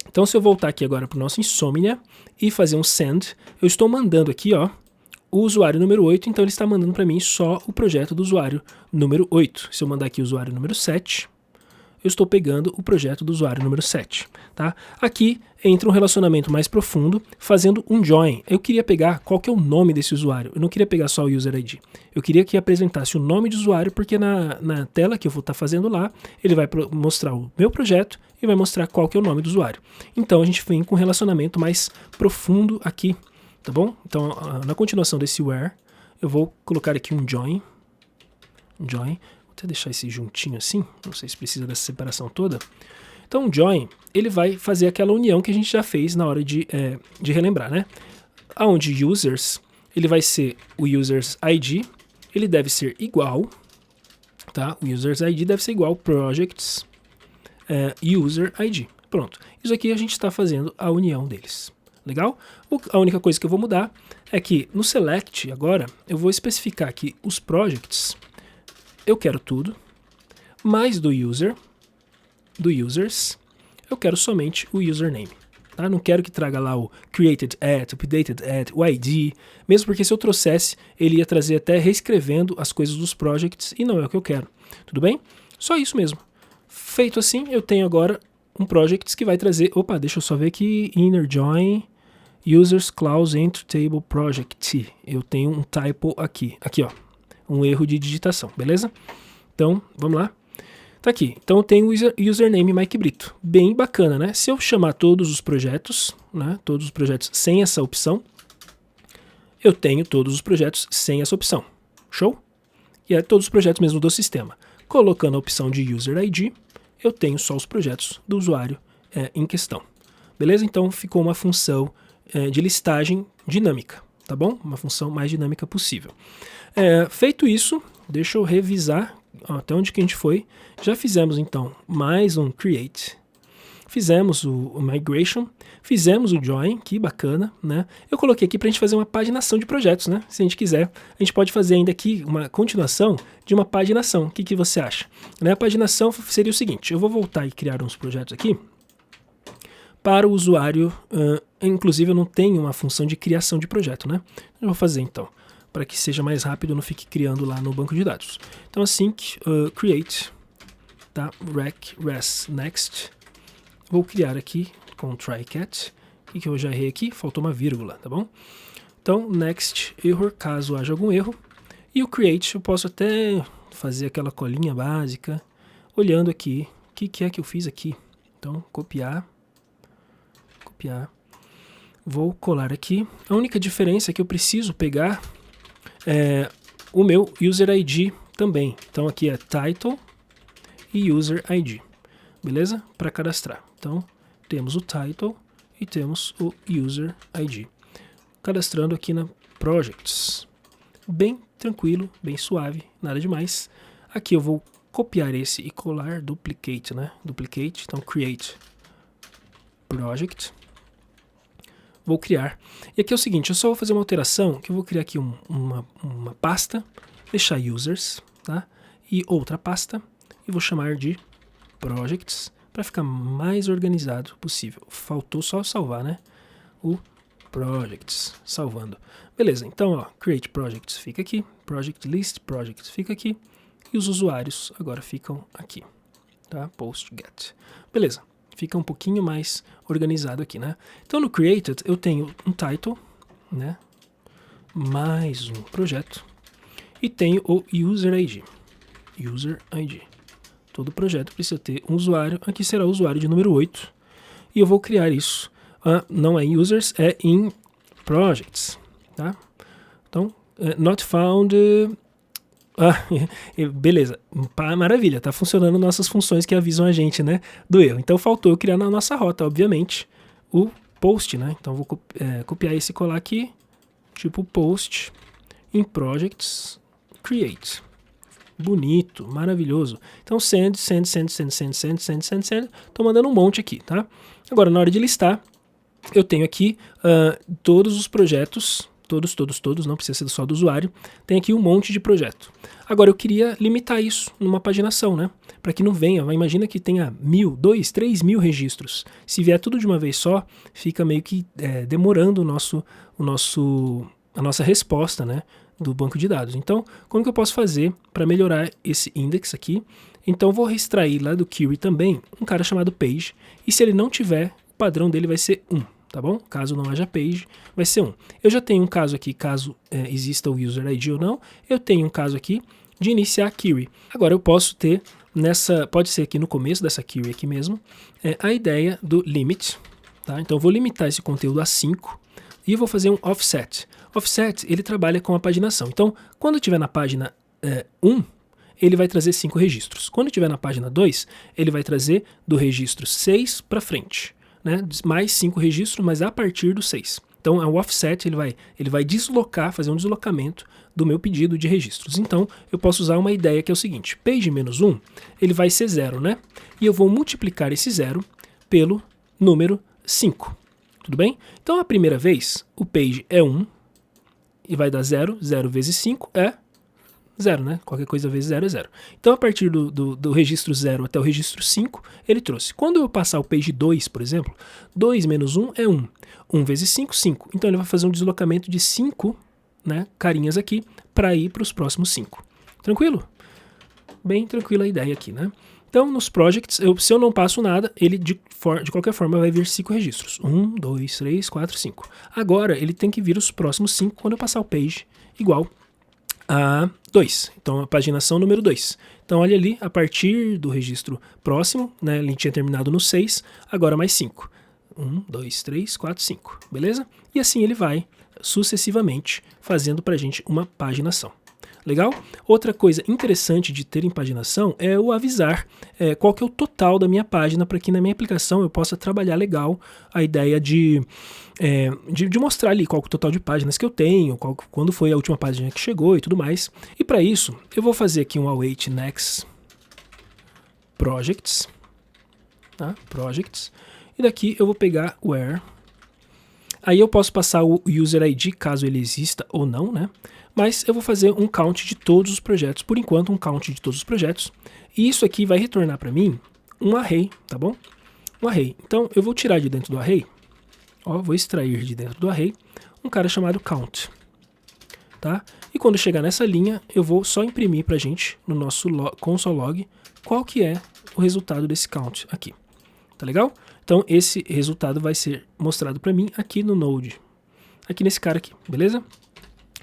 Então, se eu voltar aqui agora para o nosso Insomnia e fazer um send, eu estou mandando aqui, ó, o usuário número 8, então ele está mandando para mim só o projeto do usuário número 8. Se eu mandar aqui o usuário número 7, eu estou pegando o projeto do usuário número 7. Tá? Aqui entra um relacionamento mais profundo, fazendo um join. Eu queria pegar qual que é o nome desse usuário, eu não queria pegar só o user ID. Eu queria que apresentasse o nome de usuário, porque na tela que eu vou estar fazendo lá, ele vai mostrar o meu projeto e vai mostrar qual que é o nome do usuário. Então a gente vem com um relacionamento mais profundo aqui. Tá bom? Então, na continuação desse where, eu vou colocar aqui um join. Vou até deixar esse juntinho assim, não sei se precisa dessa separação toda. Então, o join, ele vai fazer aquela união que a gente já fez na hora de relembrar, né? Onde users, ele vai ser o users ID, ele deve ser igual, tá? O users ID deve ser igual projects user ID. Pronto. Isso aqui a gente está fazendo a união deles. Legal? A única coisa que eu vou mudar é que no select agora eu vou especificar que os projects eu quero tudo, mais do users, eu quero somente o username. Tá? Não quero que traga lá o created at, updated at, o ID, mesmo porque se eu trouxesse, ele ia trazer até reescrevendo as coisas dos projects e não é o que eu quero. Tudo bem? Só isso mesmo. Feito assim, eu tenho agora um project que vai trazer... Opa, deixa eu só ver aqui, inner join... Users Clause Enter Table Project. Eu tenho um typo aqui. Aqui, ó. Um erro de digitação, beleza? Então, vamos lá. Tá aqui. Então, eu tenho o username Mike Brito. Bem bacana, né? Se eu chamar todos os projetos, né? Todos os projetos sem essa opção, eu tenho todos os projetos sem essa opção. Show? E é todos os projetos mesmo do sistema. Colocando a opção de User ID, eu tenho só os projetos do usuário em questão. Beleza? Então, ficou uma função de listagem dinâmica, tá bom? Uma função mais dinâmica possível. Feito isso, deixa eu revisar até onde que a gente foi. Já fizemos então mais um create, fizemos o migration, fizemos o join, que bacana, né? Eu coloquei aqui para a gente fazer uma paginação de projetos, né? Se a gente quiser, a gente pode fazer ainda aqui uma continuação de uma paginação. O que você acha? Né? A paginação seria o seguinte, eu vou voltar e criar uns projetos aqui. Para o usuário, inclusive eu não tenho uma função de criação de projeto, né? Eu vou fazer então, para que seja mais rápido, eu não fique criando lá no banco de dados. Então assim, create, tá? Res next, vou criar aqui com try-cat, o que eu já errei aqui? Faltou uma vírgula, tá bom? Então next error, caso haja algum erro, e o create eu posso até fazer aquela colinha básica, olhando aqui, o que é que eu fiz aqui? Então copiar, vou colar aqui. A única diferença é que eu preciso pegar o meu user ID também. Então aqui é title e user ID, beleza? Para cadastrar. Então temos o title e temos o user ID. Cadastrando aqui na projects. Bem tranquilo, bem suave, nada demais. Aqui eu vou copiar esse e colar duplicate, né? Duplicate, então create project. Vou criar. E aqui é o seguinte, eu só vou fazer uma alteração, que eu vou criar aqui uma pasta, deixar users, tá? E outra pasta, e vou chamar de projects, para ficar mais organizado possível. Faltou só salvar, né? O projects, salvando. Beleza, então ó, create projects fica aqui, project list, projects fica aqui, e os usuários agora ficam aqui, tá? Post get. Beleza, fica um pouquinho mais organizado aqui, né? Então no created eu tenho um title, né? Mais um projeto, e tenho o user ID. User ID. Todo projeto precisa ter um usuário, aqui será o usuário de número 8, e eu vou criar isso, não é em users, é em projects, tá? Então, not found, beleza, maravilha, tá funcionando nossas funções que avisam a gente, né, do erro. Então faltou eu criar na nossa rota, obviamente, o post, né? Então vou copiar esse e colar aqui, tipo post, em projects, create. Bonito, maravilhoso. Então send, tô mandando um monte aqui, tá? Agora na hora de listar, eu tenho aqui todos os projetos, todos, não precisa ser só do usuário, tem aqui um monte de projeto. Agora eu queria limitar isso numa paginação, né? Para que não venha, imagina que tenha 1.000, 2.000, 3.000 registros. Se vier tudo de uma vez só, fica meio que demorando a nossa resposta, né? Do banco de dados. Então, como que eu posso fazer para melhorar esse index aqui? Então, vou extrair lá do query também um cara chamado page, e se ele não tiver, o padrão dele vai ser 1, tá bom? Caso não haja page, vai ser 1. Eu já tenho um caso aqui, caso exista o user ID ou não, eu tenho um caso aqui de iniciar query. Agora, eu posso ter pode ser aqui no começo dessa query aqui mesmo, a ideia do limit, tá? Então, eu vou limitar esse conteúdo a 5, e eu vou fazer um offset. Offset, ele trabalha com a paginação. Então, quando estiver na página 1, ele vai trazer 5 registros. Quando estiver na página 2, ele vai trazer do registro 6 para frente, né? Mais 5 registros, mas a partir do 6. Então, o offset ele vai deslocar, fazer um deslocamento do meu pedido de registros. Então, eu posso usar uma ideia que é o seguinte, page-1, ele vai ser 0, né? E eu vou multiplicar esse 0 pelo número 5. Tudo bem? Então, a primeira vez, o page é 1, e vai dar 0, 0 vezes 5 é 0, né? Qualquer coisa vezes 0 é 0. Então, a partir do registro 0 até o registro 5, ele trouxe. Quando eu passar o page 2, por exemplo, 2 menos 1 é 1. 1 vezes 5, 5. Então, ele vai fazer um deslocamento de 5, né, carinhas aqui, para ir para os próximos 5. Tranquilo? Bem tranquila a ideia aqui, né? Então, nos projects, se eu não passo nada, ele de qualquer forma vai vir 5 registros. 1, 2, 3, 4, 5. Agora, ele tem que vir os próximos 5 quando eu passar o page igual a 2. Então, a paginação número 2. Então, olha ali, a partir do registro próximo, né, ele tinha terminado no 6, agora mais 5. 1, 2, 3, 4, 5. Beleza? E assim ele vai sucessivamente fazendo para a gente uma paginação. Legal? Outra coisa interessante de ter em paginação é o avisar qual que é o total da minha página, para que na minha aplicação eu possa trabalhar legal a ideia de mostrar ali qual que é o total de páginas que eu tenho, quando foi a última página que chegou e tudo mais. E para isso, eu vou fazer aqui um await next projects, tá? Projects, e daqui eu vou pegar where. Aí eu posso passar o user ID, caso ele exista ou não, né? Mas eu vou fazer um count de todos os projetos, por enquanto um count de todos os projetos, e isso aqui vai retornar para mim um array, tá bom? Um array. Então eu vou tirar de dentro do array, ó, vou extrair de dentro do array um cara chamado count, tá? E quando chegar nessa linha, eu vou só imprimir pra gente no nosso console log qual que é o resultado desse count aqui, tá legal? Então esse resultado vai ser mostrado para mim aqui no Node, aqui nesse cara aqui, beleza?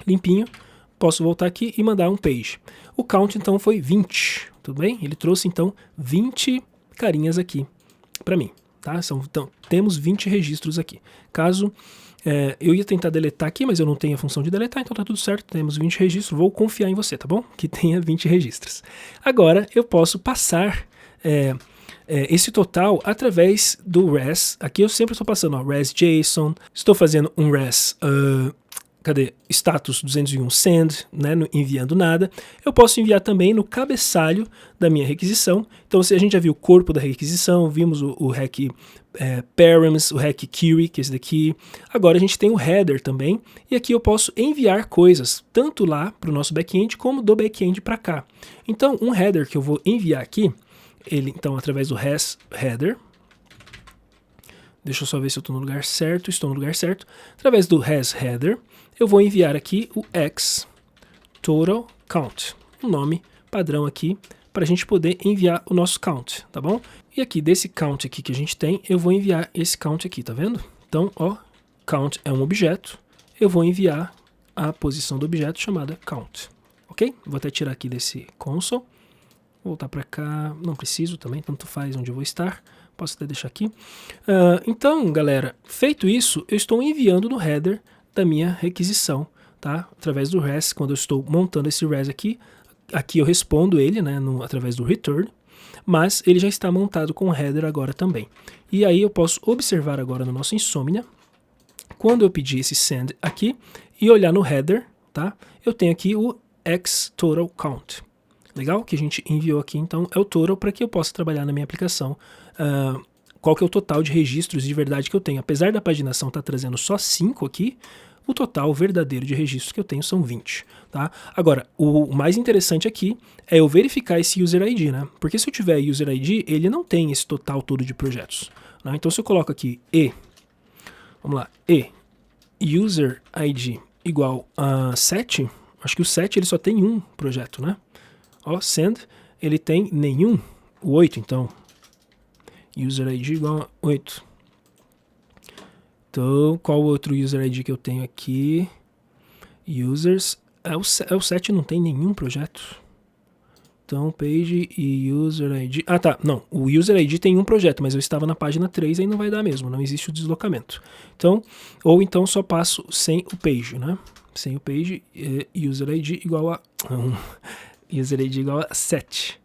Limpinho, posso voltar aqui e mandar um page. O count então foi 20, tudo bem? Ele trouxe então 20 carinhas aqui para mim, tá? Então temos 20 registros aqui. Caso eu ia tentar deletar aqui, mas eu não tenho a função de deletar, então tá tudo certo, temos 20 registros, vou confiar em você, tá bom? Que tenha 20 registros. Agora eu posso passar esse total através do res. Aqui eu sempre estou passando, ó, res JSON, estou fazendo um res status 201 send, né, enviando nada. Eu posso enviar também no cabeçalho da minha requisição. Então, se a gente já viu o corpo da requisição, vimos o rec params, o rec query, que é esse daqui. Agora a gente tem o header também, e aqui eu posso enviar coisas, tanto lá para o nosso back-end, como do back-end para cá. Então, um header que eu vou enviar aqui, então, através do res header, deixa eu só ver se eu estou no lugar certo, estou no lugar certo, através do res header, eu vou enviar aqui o x total count, um nome padrão aqui, para a gente poder enviar o nosso count, tá bom? E aqui, desse count aqui que a gente tem, eu vou enviar esse count aqui, tá vendo? Então, ó, count é um objeto, eu vou enviar a posição do objeto chamada count, ok? Vou até tirar aqui desse console, voltar para cá, não preciso também, tanto faz onde eu vou estar, posso até deixar aqui. Então, galera, feito isso, eu estou enviando no header da minha requisição, tá? Através do res, quando eu estou montando esse res aqui eu respondo ele, né, através do return, mas ele já está montado com o header agora também. E aí eu posso observar agora no nosso Insomnia, quando eu pedir esse send aqui e olhar no header, tá? Eu tenho aqui o x total count. Legal? Que a gente enviou aqui, então é o total para que eu possa trabalhar na minha aplicação. Qual que é o total de registros de verdade que eu tenho. Apesar da paginação estar trazendo só 5 aqui, o total verdadeiro de registros que eu tenho são 20, tá? Agora, o mais interessante aqui é eu verificar esse user ID, né? Porque se eu tiver user ID, ele não tem esse total todo de projetos, né? Então se eu coloco aqui vamos lá, user ID igual a 7, acho que o 7 ele só tem um projeto, né? Ó, send, ele tem nenhum, o 8 então, user ID igual a 8. Então, qual outro user ID que eu tenho aqui? Users, o 7 não tem nenhum projeto. Então, page e user ID. Ah, tá. Não, o user ID tem um projeto, mas eu estava na página 3, aí não vai dar mesmo, não existe o deslocamento. Então, ou então só passo sem o page, né? Sem o page, user ID igual a user ID igual a 7.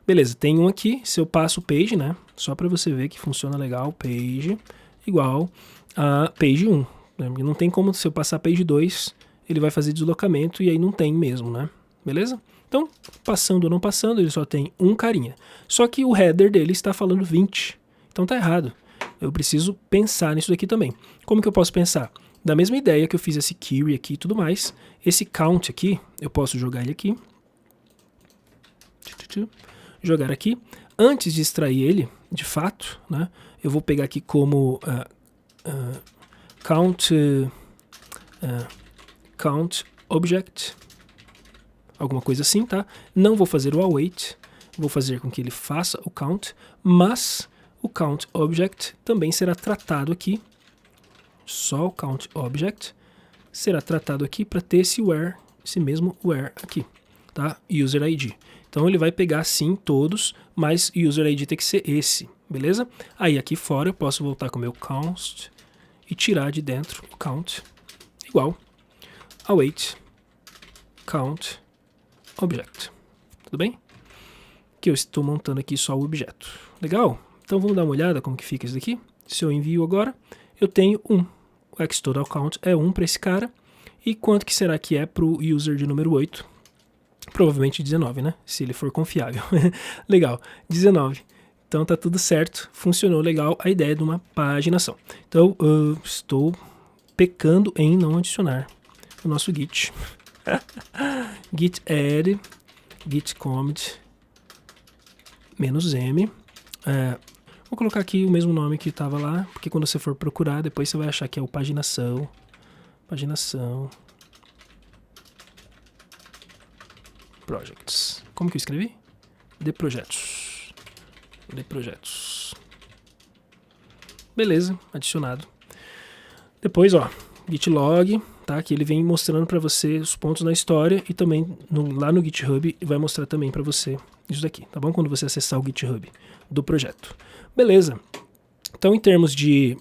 Beleza, tem um aqui, se eu passo o page, né? Só para você ver que funciona legal, page igual a page 1. Né? Não tem como, se eu passar page 2, ele vai fazer deslocamento e aí não tem mesmo, né? Beleza? Então, passando ou não passando, ele só tem um carinha. Só que o header dele está falando 20. Então tá errado. Eu preciso pensar nisso daqui também. Como que eu posso pensar? Da mesma ideia que eu fiz esse query aqui e tudo mais, esse count aqui, eu posso jogar ele aqui. Jogar aqui. Antes de extrair ele, de fato, né, eu vou pegar aqui como count object, alguma coisa assim, tá? Não vou fazer o await, vou fazer com que ele faça o count, mas o count object também será tratado aqui, só o count object será tratado aqui para ter esse where, esse mesmo where aqui, tá? User ID. Então ele vai pegar sim todos, mas user ID tem que ser esse, beleza? Aí aqui fora eu posso voltar com o meu count e tirar de dentro o count igual await count object. Tudo bem? Que eu estou montando aqui só o objeto. Legal? Então vamos dar uma olhada como que fica isso daqui. Se eu envio agora, eu tenho 1. O xTotal count é 1 para esse cara. E quanto que será que é para o user de número 8? Provavelmente 19, né? Se ele for confiável. Legal, 19. Então tá tudo certo, funcionou legal a ideia de uma paginação. Então estou pecando em não adicionar o nosso git. Git add, git commit, -m. Vou colocar aqui o mesmo nome que estava lá, porque quando você for procurar, depois você vai achar que é o paginação. Projects. Como que eu escrevi? De projetos. Beleza, adicionado. Depois, ó, git log, tá? Que ele vem mostrando para você os pontos na história e também lá no GitHub vai mostrar também para você isso daqui, tá bom? Quando você acessar o GitHub do projeto. Beleza. Então, em termos de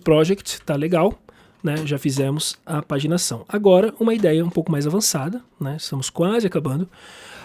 project, tá legal. Né, já fizemos a paginação. Agora, uma ideia um pouco mais avançada, né, estamos quase acabando,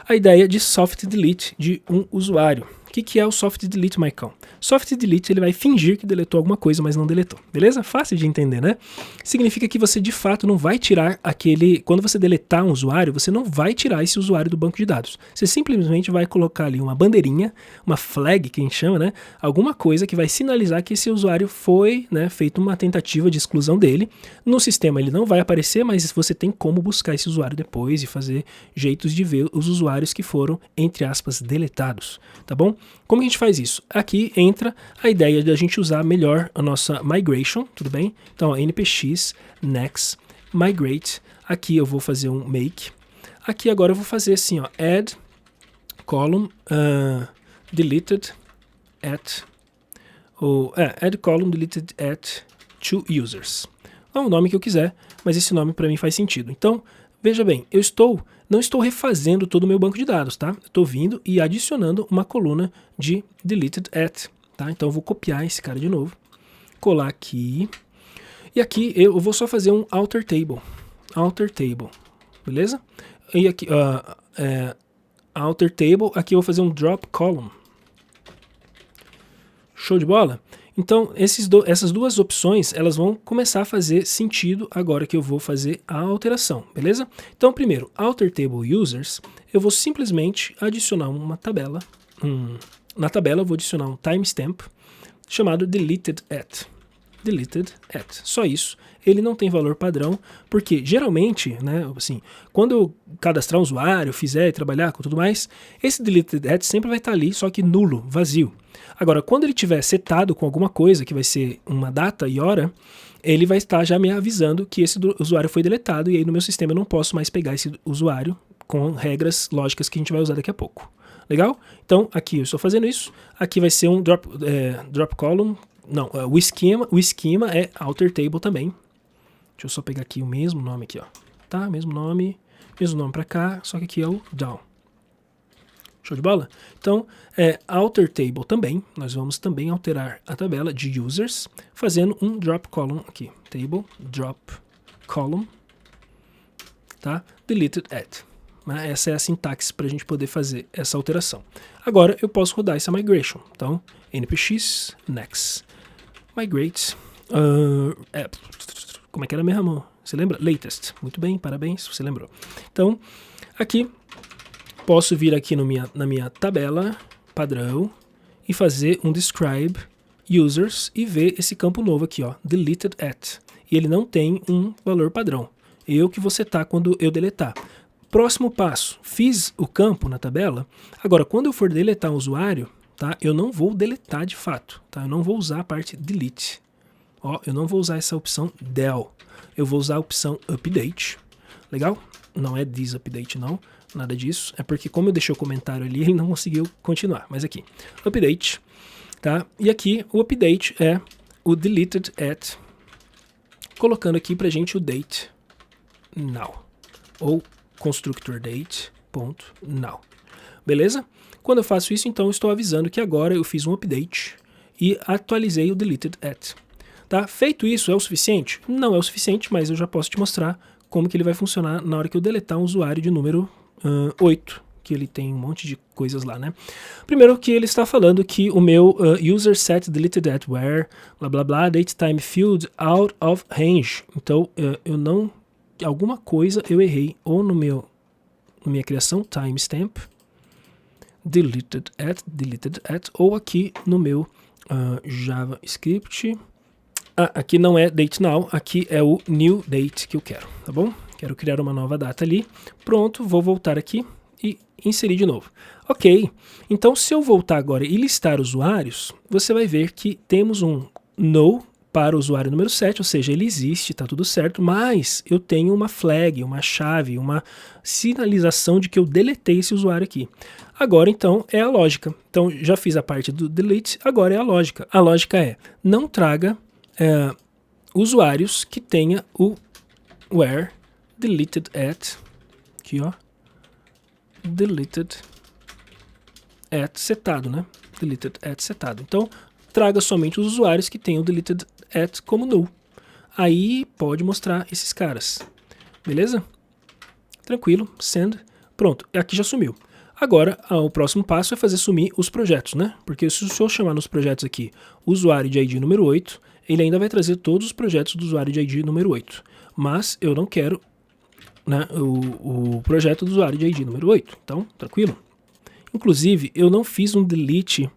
a ideia de soft delete de um usuário. O que é o soft delete, Maicão? Soft delete, ele vai fingir que deletou alguma coisa, mas não deletou, beleza? Fácil de entender, né? Significa que você, de fato, não vai tirar aquele... Quando você deletar um usuário, você não vai tirar esse usuário do banco de dados. Você simplesmente vai colocar ali uma bandeirinha, uma flag, que a gente chama, né? Alguma coisa que vai sinalizar que esse usuário foi, né, feito uma tentativa de exclusão dele. No sistema ele não vai aparecer, mas você tem como buscar esse usuário depois e fazer jeitos de ver os usuários que foram, entre aspas, deletados, tá bom? como a gente faz isso? Aqui entra a ideia de a gente usar melhor a nossa migration, tudo bem? Então, ó, npx next migrate, aqui eu vou fazer um make, aqui agora eu vou fazer assim, ó, add column deleted at, ou add column deleted at two users. É o nome que eu quiser, mas esse nome para mim faz sentido. Então, veja bem, não estou refazendo todo o meu banco de dados, tá? Estou vindo e adicionando uma coluna de deleted at, tá? Então eu vou copiar esse cara de novo, colar aqui, e aqui eu vou só fazer um alter table, beleza? E aqui, alter table, aqui eu vou fazer um drop column. Show de bola? Então, essas duas opções, elas vão começar a fazer sentido agora que eu vou fazer a alteração, beleza? Então, primeiro, alter table users, eu vou simplesmente adicionar uma tabela. Na tabela eu vou adicionar um timestamp chamado deleted at. Só isso. Ele não tem valor padrão, porque geralmente, né, assim, quando eu cadastrar um usuário, fizer e trabalhar com tudo mais, esse deleted at sempre vai estar ali, só que nulo, vazio. Agora, quando ele tiver setado com alguma coisa, que vai ser uma data e hora, ele vai estar já me avisando que esse usuário foi deletado, e aí no meu sistema eu não posso mais pegar esse usuário com regras lógicas que a gente vai usar daqui a pouco. Legal? Então, aqui eu estou fazendo isso. Aqui vai ser um drop column. Não, o esquema é alter table também. Deixa eu só pegar aqui o mesmo nome aqui, ó. Tá? Mesmo nome pra cá, só que aqui é o down. Show de bola? Então, alter table também. Nós vamos também alterar a tabela de users, fazendo um drop column aqui. Table, drop column, tá? Deleted at. Né? Essa é a sintaxe para a gente poder fazer essa alteração. Agora, eu posso rodar essa migration. Então, npx next migrate. Como é que era mesmo, amor? Você lembra? Latest. Muito bem, parabéns, você lembrou. Então, aqui, posso vir aqui na minha tabela padrão e fazer um describe users e ver esse campo novo aqui, ó, deleted at. E ele não tem um valor padrão. Eu que vou setar quando eu deletar. Próximo passo, fiz o campo na tabela. Agora, quando eu for deletar um usuário, tá, eu não vou deletar de fato. Tá? Eu não vou usar a parte delete. Ó, eu não vou usar essa opção del. Eu vou usar a opção update. Legal? Não é this update não, nada disso. É porque como eu deixei o comentário ali, ele não conseguiu continuar. Mas aqui, update. Tá? E aqui o update é o deleted at, colocando aqui pra gente o date now. Ou constructor date.now. Beleza? Quando eu faço isso, então eu estou avisando que agora eu fiz um update e atualizei o deleted at. Tá? Feito isso, é o suficiente? Não é o suficiente, mas eu já posso te mostrar como que ele vai funcionar na hora que eu deletar um usuário de número 8, que ele tem um monte de coisas lá, né? Primeiro que ele está falando que o meu user set deleted at where, blá blá blá, date time field out of range. Então, eu não... alguma coisa eu errei, ou na minha criação, timestamp, deleted at, ou aqui no meu JavaScript. Aqui não é date now, aqui é o new date que eu quero, tá bom? Quero criar uma nova data ali. Pronto, vou voltar aqui e inserir de novo. Ok, então se eu voltar agora e listar usuários, você vai ver que temos um no para o usuário número 7, ou seja, ele existe, está tudo certo, mas eu tenho uma flag, uma chave, uma sinalização de que eu deletei esse usuário aqui. Agora, então, é a lógica. Então, já fiz a parte do delete, agora é a lógica. A lógica é, não traga usuários que tenha o where deleted at, aqui ó, deleted at setado, né? Deleted at setado. Então, traga somente os usuários que tenham deleted at como null. Aí pode mostrar esses caras. Beleza? Tranquilo, send. Pronto, aqui já sumiu. Agora, o próximo passo é fazer sumir os projetos, né? Porque se eu chamar nos projetos aqui usuário de ID número 8, ele ainda vai trazer todos os projetos do usuário de ID número 8. Mas eu não quero, né, o projeto do usuário de ID número 8. Então, tranquilo. Inclusive, eu não fiz um delete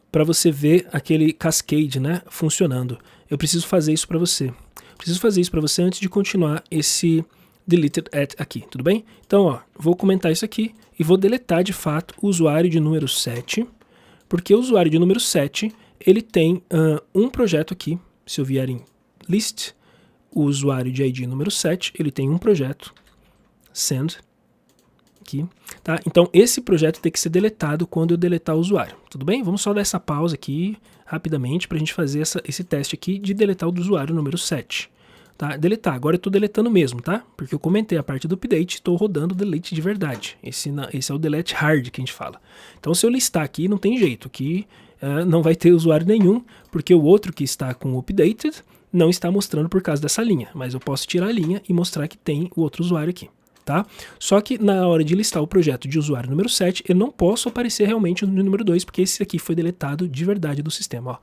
para você ver aquele cascade, né, funcionando. Eu preciso fazer isso para você. Preciso fazer isso para você antes de continuar esse deleted at aqui, tudo bem? Então, ó, vou comentar isso aqui e vou deletar de fato o usuário de número 7 Porque o usuário de número 7, ele tem um projeto aqui, se eu vier em list, o usuário de ID número 7, ele tem um projeto, send, aqui, tá? Então esse projeto tem que ser deletado quando eu deletar o usuário, tudo bem? Vamos só dar essa pausa aqui rapidamente para a gente fazer esse teste aqui de deletar o do usuário número 7. Tá? Deletar, agora eu estou deletando mesmo, tá? Porque eu comentei a parte do update, estou rodando o delete de verdade. Esse é o delete hard que a gente fala. Então se eu listar aqui, não tem jeito, aqui não vai ter usuário nenhum, porque o outro que está com o updated não está mostrando por causa dessa linha, mas eu posso tirar a linha e mostrar que tem o outro usuário aqui. Tá? Só que na hora de listar o projeto de usuário número 7, eu não posso aparecer realmente no número 2, porque esse aqui foi deletado de verdade do sistema. Ó.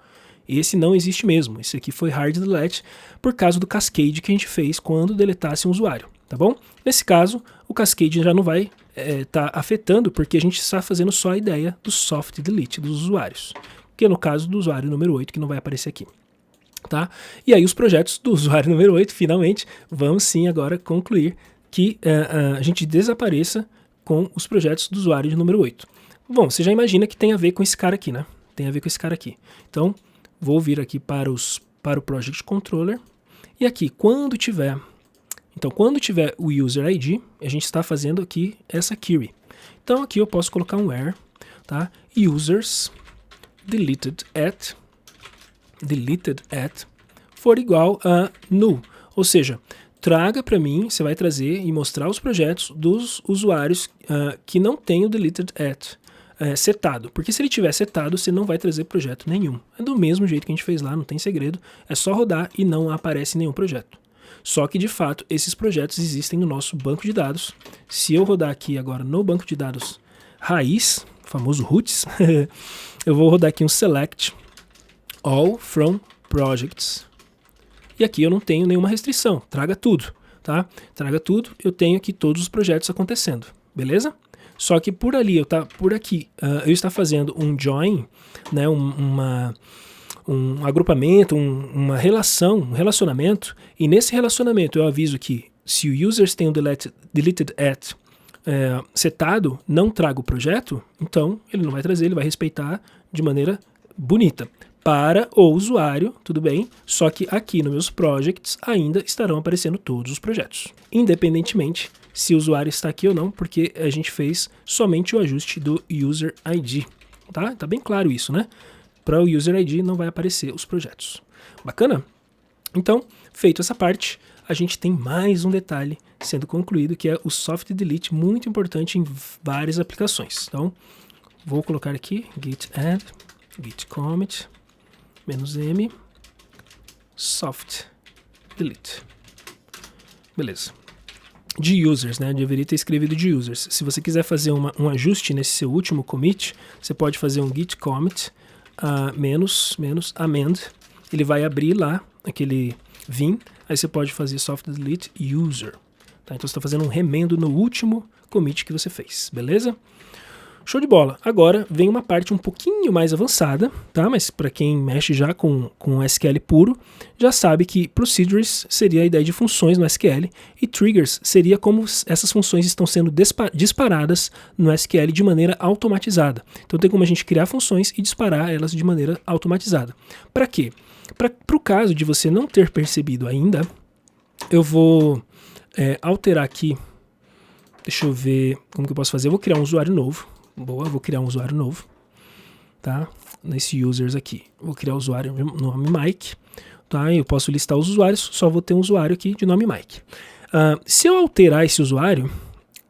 Esse não existe mesmo, esse aqui foi hard delete por causa do cascade que a gente fez quando deletasse um usuário, tá bom? Nesse caso, o cascade já não vai tá afetando, porque a gente está fazendo só a ideia do soft delete dos usuários, que é no caso do usuário número 8, que não vai aparecer aqui. Tá? E aí os projetos do usuário número 8, finalmente, vamos sim agora concluir que a gente desapareça com os projetos do usuário de número 8. Bom, você já imagina que tem a ver com esse cara aqui, né? Tem a ver com esse cara aqui. Então, vou vir aqui para o Project Controller. E aqui, quando tiver o User ID, a gente está fazendo aqui essa query. Então, aqui eu posso colocar um where, tá? Users deleted at for igual a null. Ou seja, traga para mim, você vai trazer e mostrar os projetos dos usuários que não tem o deleted at setado. Porque se ele tiver setado, você não vai trazer projeto nenhum. É do mesmo jeito que a gente fez lá, não tem segredo. É só rodar e não aparece nenhum projeto. Só que, de fato, esses projetos existem no nosso banco de dados. Se eu rodar aqui agora no banco de dados raiz, famoso roots, eu vou rodar aqui um select all from projects. E aqui eu não tenho nenhuma restrição, traga tudo, tá? Traga tudo, eu tenho aqui todos os projetos acontecendo, beleza? Só que por ali, eu estou fazendo um join, né, um agrupamento, um relacionamento, e nesse relacionamento eu aviso que se o users tem o deleted at setado, não traga o projeto, então ele não vai trazer, ele vai respeitar de maneira bonita. Para o usuário, tudo bem, só que aqui nos meus projects ainda estarão aparecendo todos os projetos, independentemente se o usuário está aqui ou não, porque a gente fez somente o ajuste do User ID, tá? Tá bem claro isso, né? Para o User ID não vai aparecer os projetos. Bacana? Então, feito essa parte, a gente tem mais um detalhe sendo concluído, que é o soft delete, muito importante em várias aplicações. Então, vou colocar aqui git add, git commit, -m, soft delete. Beleza. De users, né? Eu deveria ter escrevido de users. Se você quiser fazer um ajuste nesse seu último commit, você pode fazer um git commit -amend. Ele vai abrir lá aquele vim. Aí você pode fazer soft delete user. Tá? Então você está fazendo um remendo no último commit que você fez, beleza? Show de bola. Agora vem uma parte um pouquinho mais avançada, tá? Mas para quem mexe já com SQL puro, já sabe que procedures seria a ideia de funções no SQL e triggers seria como essas funções estão sendo disparadas no SQL de maneira automatizada. Então tem como a gente criar funções e disparar elas de maneira automatizada. Para quê? Para o caso de você não ter percebido ainda, eu vou alterar aqui. Deixa eu ver como que eu posso fazer. Eu vou criar um usuário novo. Boa, vou criar um usuário novo, tá? Nesse users aqui. Vou criar o usuário nome Mike, tá? Eu posso listar os usuários, só vou ter um usuário aqui de nome Mike. Se eu alterar esse usuário,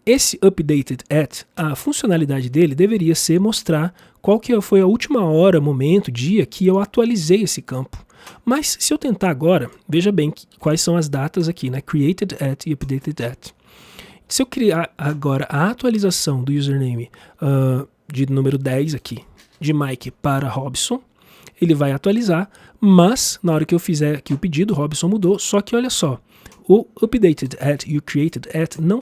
esse updated at, a funcionalidade dele deveria ser mostrar qual que foi a última hora, momento, dia que eu atualizei esse campo. Mas se eu tentar agora, veja bem quais são as datas aqui, né? Created at e updated at. Se eu criar agora a atualização do username de número 10 aqui, de Mike para Robson, ele vai atualizar, mas na hora que eu fizer aqui o pedido, Robson mudou, só que olha só, o updated at e o created at não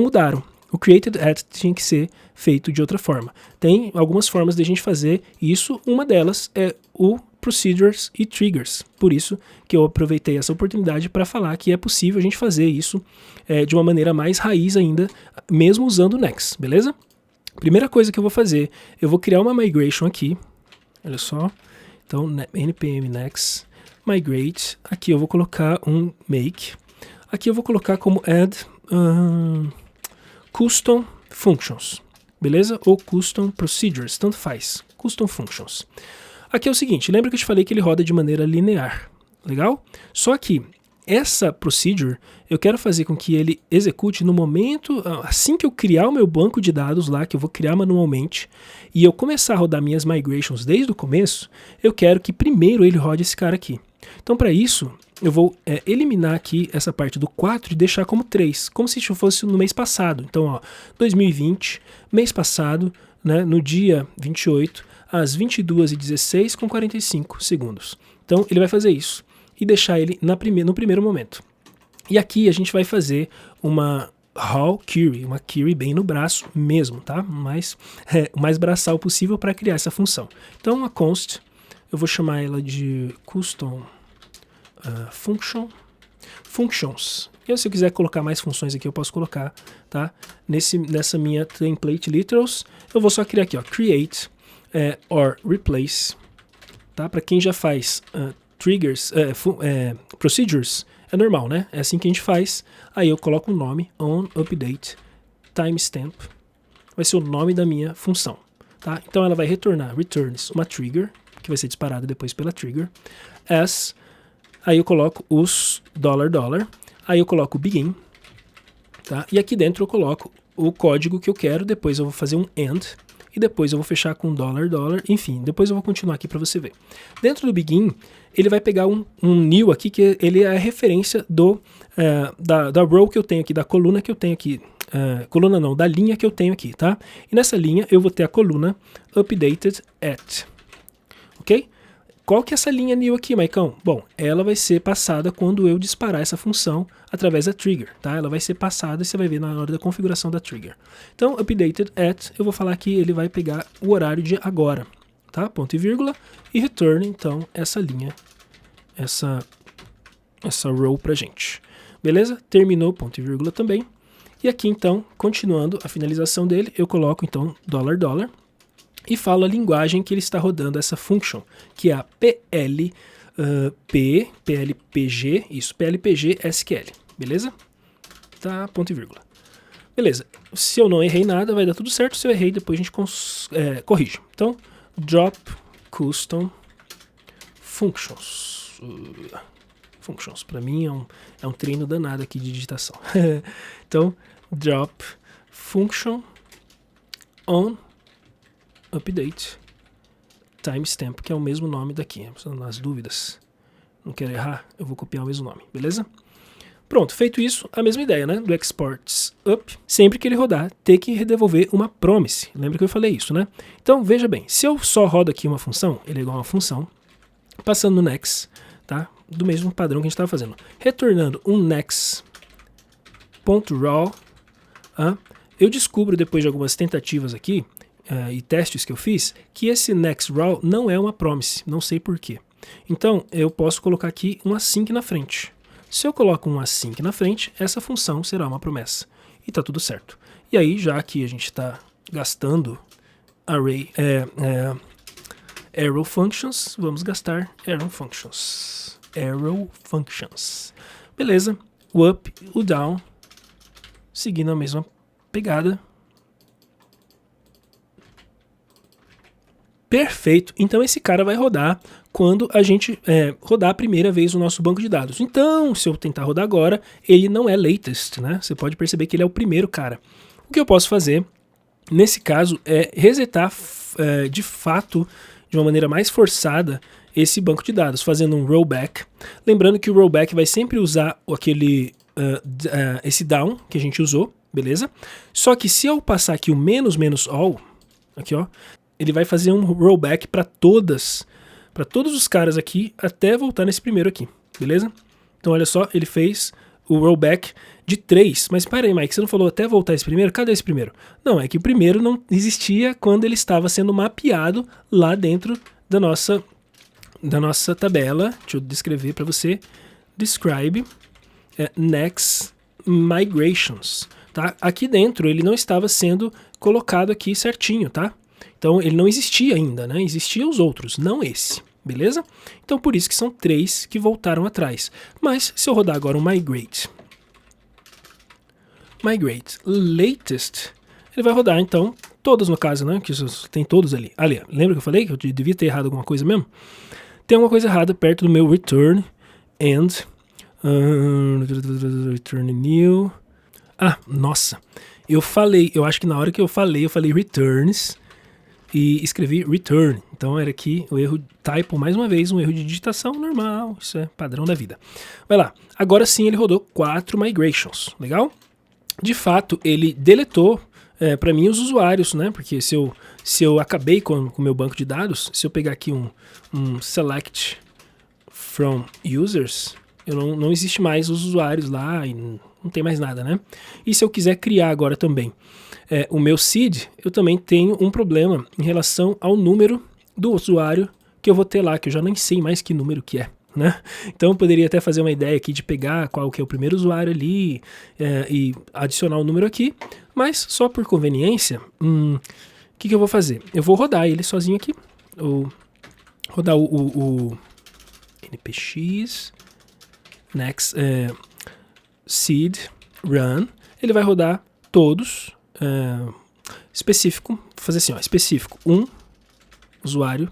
mudaram. O created at tinha que ser feito de outra forma. Tem algumas formas de a gente fazer isso, uma delas é o procedures e triggers. Por isso que eu aproveitei essa oportunidade para falar que é possível a gente fazer isso de uma maneira mais raiz ainda, mesmo usando o Next, beleza? Primeira coisa que eu vou fazer, eu vou criar uma migration aqui, olha só, então npm next migrate, aqui eu vou colocar um make, aqui eu vou colocar como add custom functions, beleza? Ou custom procedures, tanto faz, custom functions. Aqui é o seguinte, lembra que eu te falei que ele roda de maneira linear, legal? Só que essa procedure, eu quero fazer com que ele execute no momento, assim que eu criar o meu banco de dados lá, que eu vou criar manualmente, e eu começar a rodar minhas migrations desde o começo, eu quero que primeiro ele rode esse cara aqui. Então, para isso, eu vou eliminar aqui essa parte do 4 e deixar como 3, como se fosse no mês passado. Então, ó, 2020, mês passado, né, no dia 28, às 22h16 com 45 segundos. Então, ele vai fazer isso e deixar ele no primeiro momento. E aqui a gente vai fazer uma raw query, uma query bem no braço mesmo, tá? O mais braçal possível para criar essa função. Então a const, eu vou chamar ela de custom functions. E se eu quiser colocar mais funções aqui, eu posso colocar, tá? Nessa minha template literals, eu vou só criar aqui, ó, create or replace, tá? Para quem já faz triggers, procedures, é normal, né? É assim que a gente faz. Aí eu coloco o nome on update timestamp, vai ser o nome da minha função, tá? Então ela vai returns uma trigger, que vai ser disparada depois pela trigger, as, aí eu coloco os $, aí eu coloco o begin, tá? E aqui dentro eu coloco o código que eu quero, depois eu vou fazer um end, e depois eu vou fechar com $, enfim, depois eu vou continuar aqui para você ver. Dentro do begin, ele vai pegar um new aqui, que ele é a referência da row que eu tenho aqui, da coluna que eu tenho aqui, coluna não, da linha que eu tenho aqui, tá? E nessa linha eu vou ter a coluna updated at, ok? Qual que é essa linha new aqui, Maicão? Bom, ela vai ser passada quando eu disparar essa função através da trigger, tá? Ela vai ser passada e você vai ver na hora da configuração da trigger. Então, updated at, eu vou falar que ele vai pegar o horário de agora, tá? Ponto e vírgula, e return, então, essa linha, essa row pra gente. Beleza? Terminou ponto e vírgula também. E aqui, então, continuando a finalização dele, eu coloco, então, $, e falo a linguagem que ele está rodando essa function, que é a PLPG, isso, PLPG SQL, beleza? Tá, ponto e vírgula. Beleza, se eu não errei nada, vai dar tudo certo, se eu errei, depois a gente corrige. Então, drop custom functions. Functions, para mim é um treino danado aqui de digitação. Então, drop function on update timestamp, que é o mesmo nome daqui, nas dúvidas, não quero errar, eu vou copiar o mesmo nome, beleza? Pronto, feito isso, a mesma ideia, né, do exports up, sempre que ele rodar, ter que devolver uma promise, lembra que eu falei isso, né? Então, veja bem, se eu só rodo aqui uma função, ele é igual a uma função, passando no next, tá? Do mesmo padrão que a gente estava fazendo, retornando um next.raw, eu descubro depois de algumas tentativas aqui, e testes que eu fiz, que esse next raw não é uma promise, não sei porquê. Então, eu posso colocar aqui um async na frente. Se eu coloco um async na frente, essa função será uma promessa. E tá tudo certo. E aí, já que a gente está gastando array, arrow functions, vamos gastar arrow functions. Arrow functions. Beleza. O up, o down, seguindo a mesma pegada. Perfeito, então esse cara vai rodar quando a gente rodar a primeira vez o nosso banco de dados. Então, se eu tentar rodar agora, ele não é latest, né? Você pode perceber que ele é o primeiro cara. O que eu posso fazer, nesse caso, é resetar de fato, de uma maneira mais forçada, esse banco de dados, fazendo um rollback. Lembrando que o rollback vai sempre usar esse down que a gente usou, beleza? Só que se eu passar aqui o menos all, aqui ó, ele vai fazer um rollback para todos os caras aqui, até voltar nesse primeiro aqui, beleza? Então olha só, ele fez o rollback de 3, mas para aí, Mike, você não falou até voltar esse primeiro? Cadê esse primeiro? Não, é que o primeiro não existia quando ele estava sendo mapeado lá dentro da nossa tabela. Deixa eu descrever para você. Describe next migrations. Tá? Aqui dentro ele não estava sendo colocado aqui certinho, tá? Então ele não existia ainda, né? Existiam os outros, não esse, beleza? Então por isso que são 3 que voltaram atrás. Mas se eu rodar agora um migrate latest, ele vai rodar então todas no caso, né? Que tem todos ali. Ali, lembra que eu falei que eu devia ter errado alguma coisa mesmo? Tem alguma coisa errada perto do meu return and return new. Ah, nossa. Eu acho que na hora que eu falei returns e escrevi return. Então era aqui o erro typo, mais uma vez, um erro de digitação normal. Isso é padrão da vida. Vai lá. Agora sim ele rodou 4 migrations. Legal? De fato, ele deletou para mim os usuários, né? Porque se eu acabei com o meu banco de dados, se eu pegar aqui um select from users, não existe mais os usuários lá e não tem mais nada, né? E se eu quiser criar agora também o meu seed, eu também tenho um problema em relação ao número do usuário que eu vou ter lá, que eu já nem sei mais que número que é. Né? Então eu poderia até fazer uma ideia aqui de pegar qual que é o primeiro usuário ali e adicionar o número aqui, mas só por conveniência, o que eu vou fazer? Eu vou rodar ele sozinho aqui, rodar o npx next seed run, ele vai rodar todos, específico, vou fazer assim, ó, específico, usuário,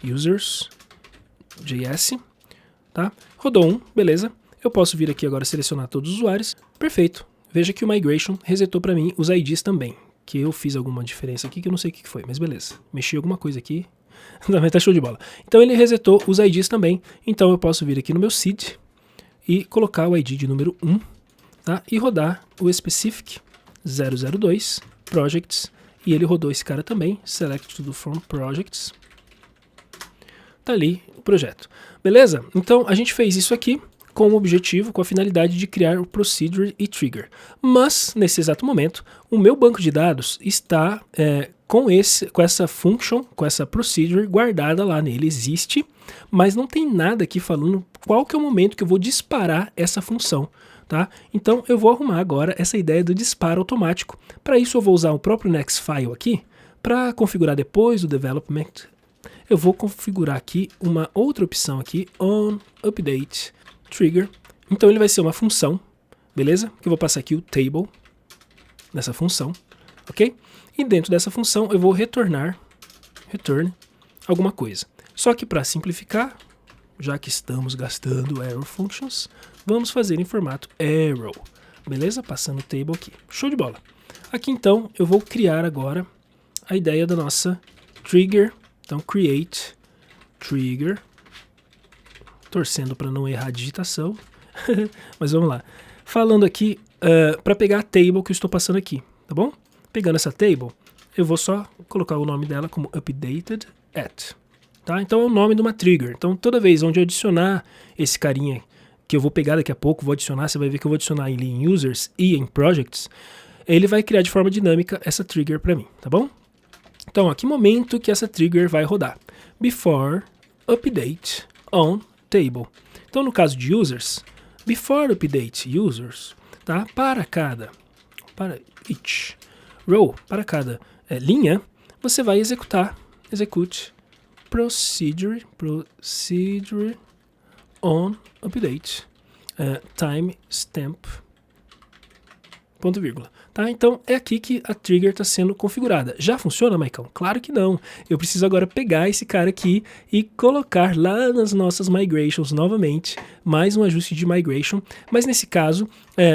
users, JS, tá? Rodou beleza. Eu posso vir aqui agora selecionar todos os usuários. Perfeito. Veja que o migration resetou para mim os IDs também. Que eu fiz alguma diferença aqui que eu não sei o que foi, mas beleza. Mexi alguma coisa aqui. Também tá show de bola. Então ele resetou os IDs também. Então eu posso vir aqui no meu seed e colocar o ID de número 1, tá? E rodar o specific 002 projects. E ele rodou esse cara também. Select to from projects. Tá ali o projeto. Beleza? Então a gente fez isso aqui com o objetivo, com a finalidade de criar o procedure e trigger. Mas, nesse exato momento, o meu banco de dados está com essa function, com essa procedure guardada lá nele. Existe, mas não tem nada aqui falando qual que é o momento que eu vou disparar essa função. Tá? Então eu vou arrumar agora essa ideia do disparo automático. Para isso eu vou usar o próprio Nextfile aqui, para configurar depois o development. Eu vou configurar aqui uma outra opção aqui, on update trigger. Então ele vai ser uma função, beleza? Que eu vou passar aqui o table nessa função, ok? E dentro dessa função eu vou return alguma coisa. Só que para simplificar, já que estamos gastando arrow functions, vamos fazer em formato arrow, beleza? Passando o table aqui. Show de bola. Aqui então eu vou criar agora a ideia da nossa trigger. Então, create trigger, torcendo para não errar a digitação, mas vamos lá. Falando aqui, para pegar a table que eu estou passando aqui, tá bom? Pegando essa table, eu vou só colocar o nome dela como updated at, tá? Então é o nome de uma trigger. Então toda vez onde eu adicionar esse carinha, que eu vou pegar daqui a pouco, vou adicionar, você vai ver que eu vou adicionar ele em users e em projects, ele vai criar de forma dinâmica essa trigger para mim, tá bom? Então, a que momento que essa trigger vai rodar? Before update on table. Então, no caso de users, before update users, tá? Para each row, para cada linha, você vai execute procedure on update timestamp ponto vírgula. Tá? Então é aqui que a trigger está sendo configurada. Já funciona, Maicão? Claro que não. Eu preciso agora pegar esse cara aqui e colocar lá nas nossas migrations novamente, mais um ajuste de migration, mas nesse caso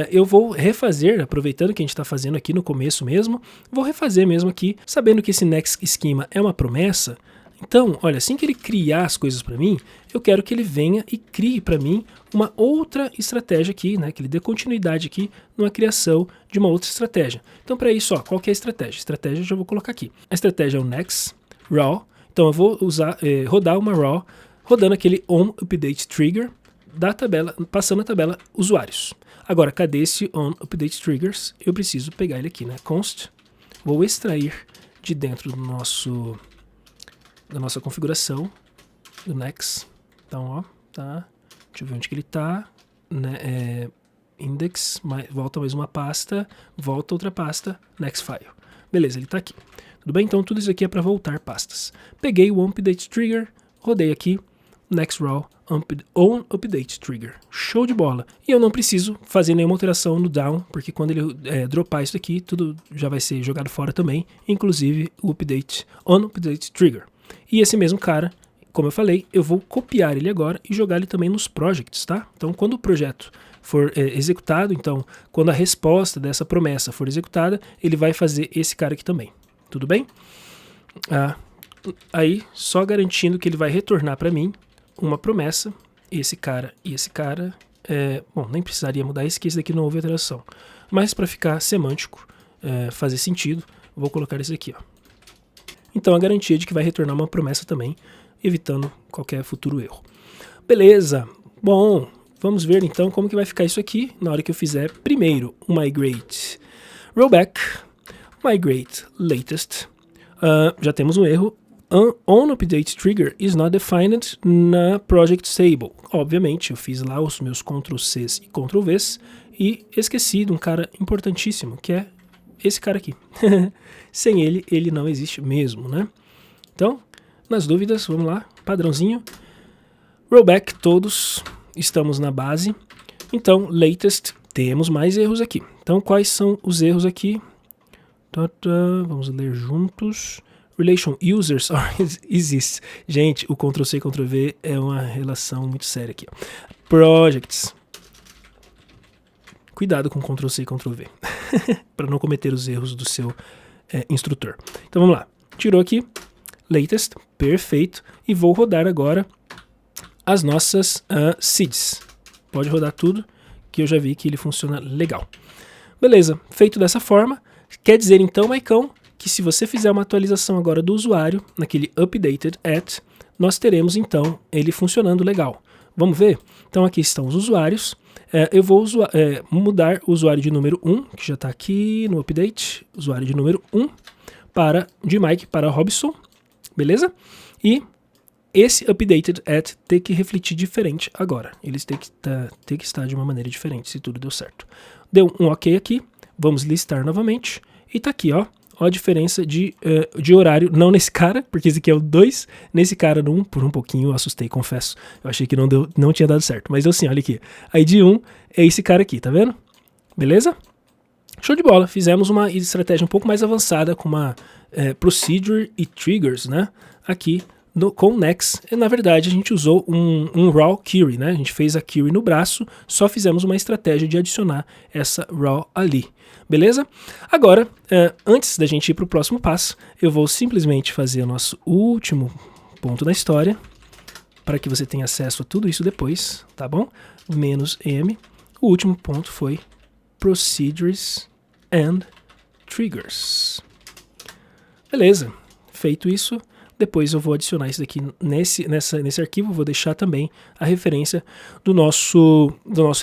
eu vou refazer, aproveitando que a gente está fazendo aqui no começo mesmo, vou refazer mesmo aqui, sabendo que esse next schema é uma promessa. Então, olha, assim que ele criar as coisas para mim, eu quero que ele venha e crie para mim uma outra estratégia aqui, né? Que ele dê continuidade aqui numa criação de uma outra estratégia. Então, para isso, ó, qual que é a estratégia? Estratégia eu já vou colocar aqui. A estratégia é o next raw. Então, eu vou rodar uma raw, rodando aquele on update trigger da tabela, passando a tabela usuários. Agora, cadê esse on update triggers? Eu preciso pegar ele aqui, né? Const, vou extrair de dentro do da nossa configuração do next. Então, ó, tá. Deixa eu ver onde que ele tá, né? Index, volta mais uma pasta, volta outra pasta, next file. Beleza, ele está aqui. Tudo bem? Então tudo isso aqui é para voltar pastas. Peguei o update trigger, rodei aqui, next raw on update trigger. Show de bola. E eu não preciso fazer nenhuma alteração no down, porque quando ele dropar isso aqui, tudo já vai ser jogado fora também, inclusive o update on update trigger. E esse mesmo cara, como eu falei, eu vou copiar ele agora e jogar ele também nos projects, tá? Então quando o projeto for executado, então quando a resposta dessa promessa for executada, ele vai fazer esse cara aqui também. Tudo bem? Aí, só garantindo que ele vai retornar para mim uma promessa, esse cara e esse cara. Bom, nem precisaria mudar esse, que esse daqui não houve alteração. Mas para ficar semântico, fazer sentido, vou colocar esse aqui, ó. Então a garantia de que vai retornar uma promessa também, evitando qualquer futuro erro. Beleza, bom, vamos ver então como que vai ficar isso aqui na hora que eu fizer primeiro o migrate rollback, migrate latest. Já temos um erro. On update trigger is not defined na project stable. Obviamente, eu fiz lá os meus Ctrl+Cs e Ctrl+Vs e esqueci de um cara importantíssimo, que é esse cara aqui. Sem ele, ele não existe mesmo, né? Então, nas dúvidas, vamos lá, padrãozinho. Rollback, todos estamos na base. Então, latest, temos mais erros aqui. Então, quais são os erros aqui? Vamos ler juntos. Relation users exists. Gente, o Ctrl+C e Ctrl+V é uma relação muito séria aqui. Projects. Cuidado com Ctrl+C e Ctrl+V. para não cometer os erros do seu instrutor. Então vamos lá. Tirou aqui. Latest. Perfeito. E vou rodar agora as nossas seeds. Pode rodar tudo, que eu já vi que ele funciona legal. Beleza. Feito dessa forma. Quer dizer então, Maicão, que se você fizer uma atualização agora do usuário, naquele updated at, nós teremos então ele funcionando legal. Vamos ver? Então aqui estão os usuários. Eu vou mudar o usuário de número 1, que já está aqui no update, usuário de número 1, de Mike para Robson, beleza? E esse updated at tem que refletir diferente agora. Eles têm que estar de uma maneira diferente, se tudo deu certo. Deu um ok aqui, vamos listar novamente, e está aqui, ó. Olha a diferença de horário, não nesse cara, porque esse aqui é o 2, nesse cara no 1, por um pouquinho eu assustei, confesso. Eu achei que não tinha dado certo, mas deu sim, olha aqui. Aí de 1 é esse cara aqui, tá vendo? Beleza? Show de bola, fizemos uma estratégia um pouco mais avançada com uma procedure e triggers, né? Aqui com o Next. Na verdade, a gente usou um raw query, né? A gente fez a query no braço, só fizemos uma estratégia de adicionar essa raw ali. Beleza? Agora, antes da gente ir para o próximo passo, eu vou simplesmente fazer o nosso último ponto da história, para que você tenha acesso a tudo isso depois, tá bom? -m. O último ponto foi Procedures and Triggers. Beleza. Feito isso, depois eu vou adicionar isso daqui nesse arquivo, vou deixar também a referência do nosso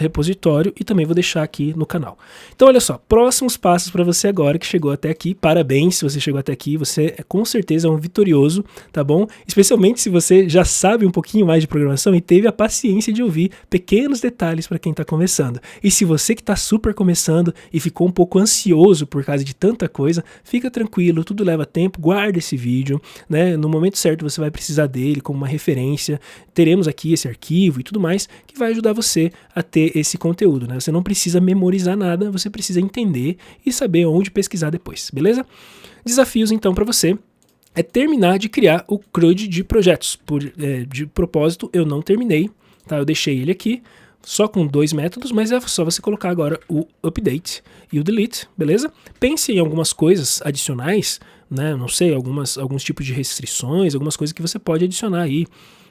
repositório e também vou deixar aqui no canal. Então olha só, próximos passos para você agora que chegou até aqui, parabéns se você chegou até aqui, você com certeza é um vitorioso, tá bom? Especialmente se você já sabe um pouquinho mais de programação e teve a paciência de ouvir pequenos detalhes para quem está começando. E se você que está super começando e ficou um pouco ansioso por causa de tanta coisa, fica tranquilo, tudo leva tempo, guarda esse vídeo, né? No momento certo você vai precisar dele como uma referência, teremos aqui esse arquivo e tudo mais, que vai ajudar você a ter esse conteúdo, né? Você não precisa memorizar nada, você precisa entender e saber onde pesquisar depois, beleza? Desafios então para você é terminar de criar o CRUD de projetos. De propósito eu não terminei, tá? Eu deixei ele aqui, só com 2 métodos, mas é só você colocar agora o update e o delete, beleza? Pense em algumas coisas adicionais, né? Não sei, alguns tipos de restrições, algumas coisas que você pode adicionar aí,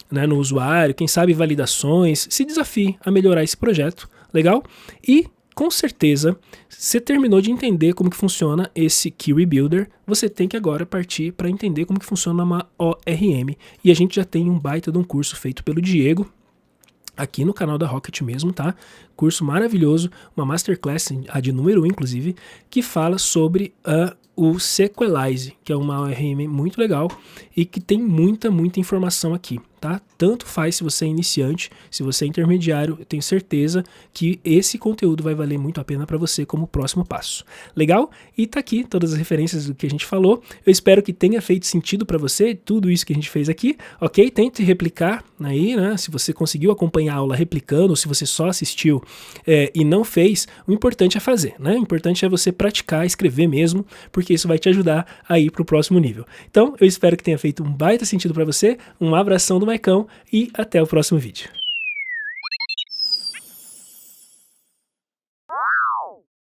né, no usuário, quem sabe validações, se desafie a melhorar esse projeto, legal? E com certeza, você terminou de entender como que funciona esse Query Builder, você tem que agora partir para entender como que funciona uma ORM, e a gente já tem um baita de um curso feito pelo Diego, aqui no canal da Rocket mesmo, tá? Curso maravilhoso, uma masterclass, a de número 1 inclusive, que fala sobre o Sequelize, que é uma ORM muito legal e que tem muita informação aqui, tá? Tanto faz se você é iniciante, se você é intermediário, eu tenho certeza que esse conteúdo vai valer muito a pena para você como próximo passo. Legal? E tá aqui todas as referências do que a gente falou. Eu espero que tenha feito sentido para você tudo isso que a gente fez aqui, ok? Tente replicar aí, né? Se você conseguiu acompanhar a aula replicando, ou se você só assistiu e não fez, o importante é fazer, né? O importante é você praticar, escrever mesmo, porque isso vai te ajudar a ir para o próximo nível. Então, eu espero que tenha feito um baita sentido para você, um abração do Maicão e até o próximo vídeo.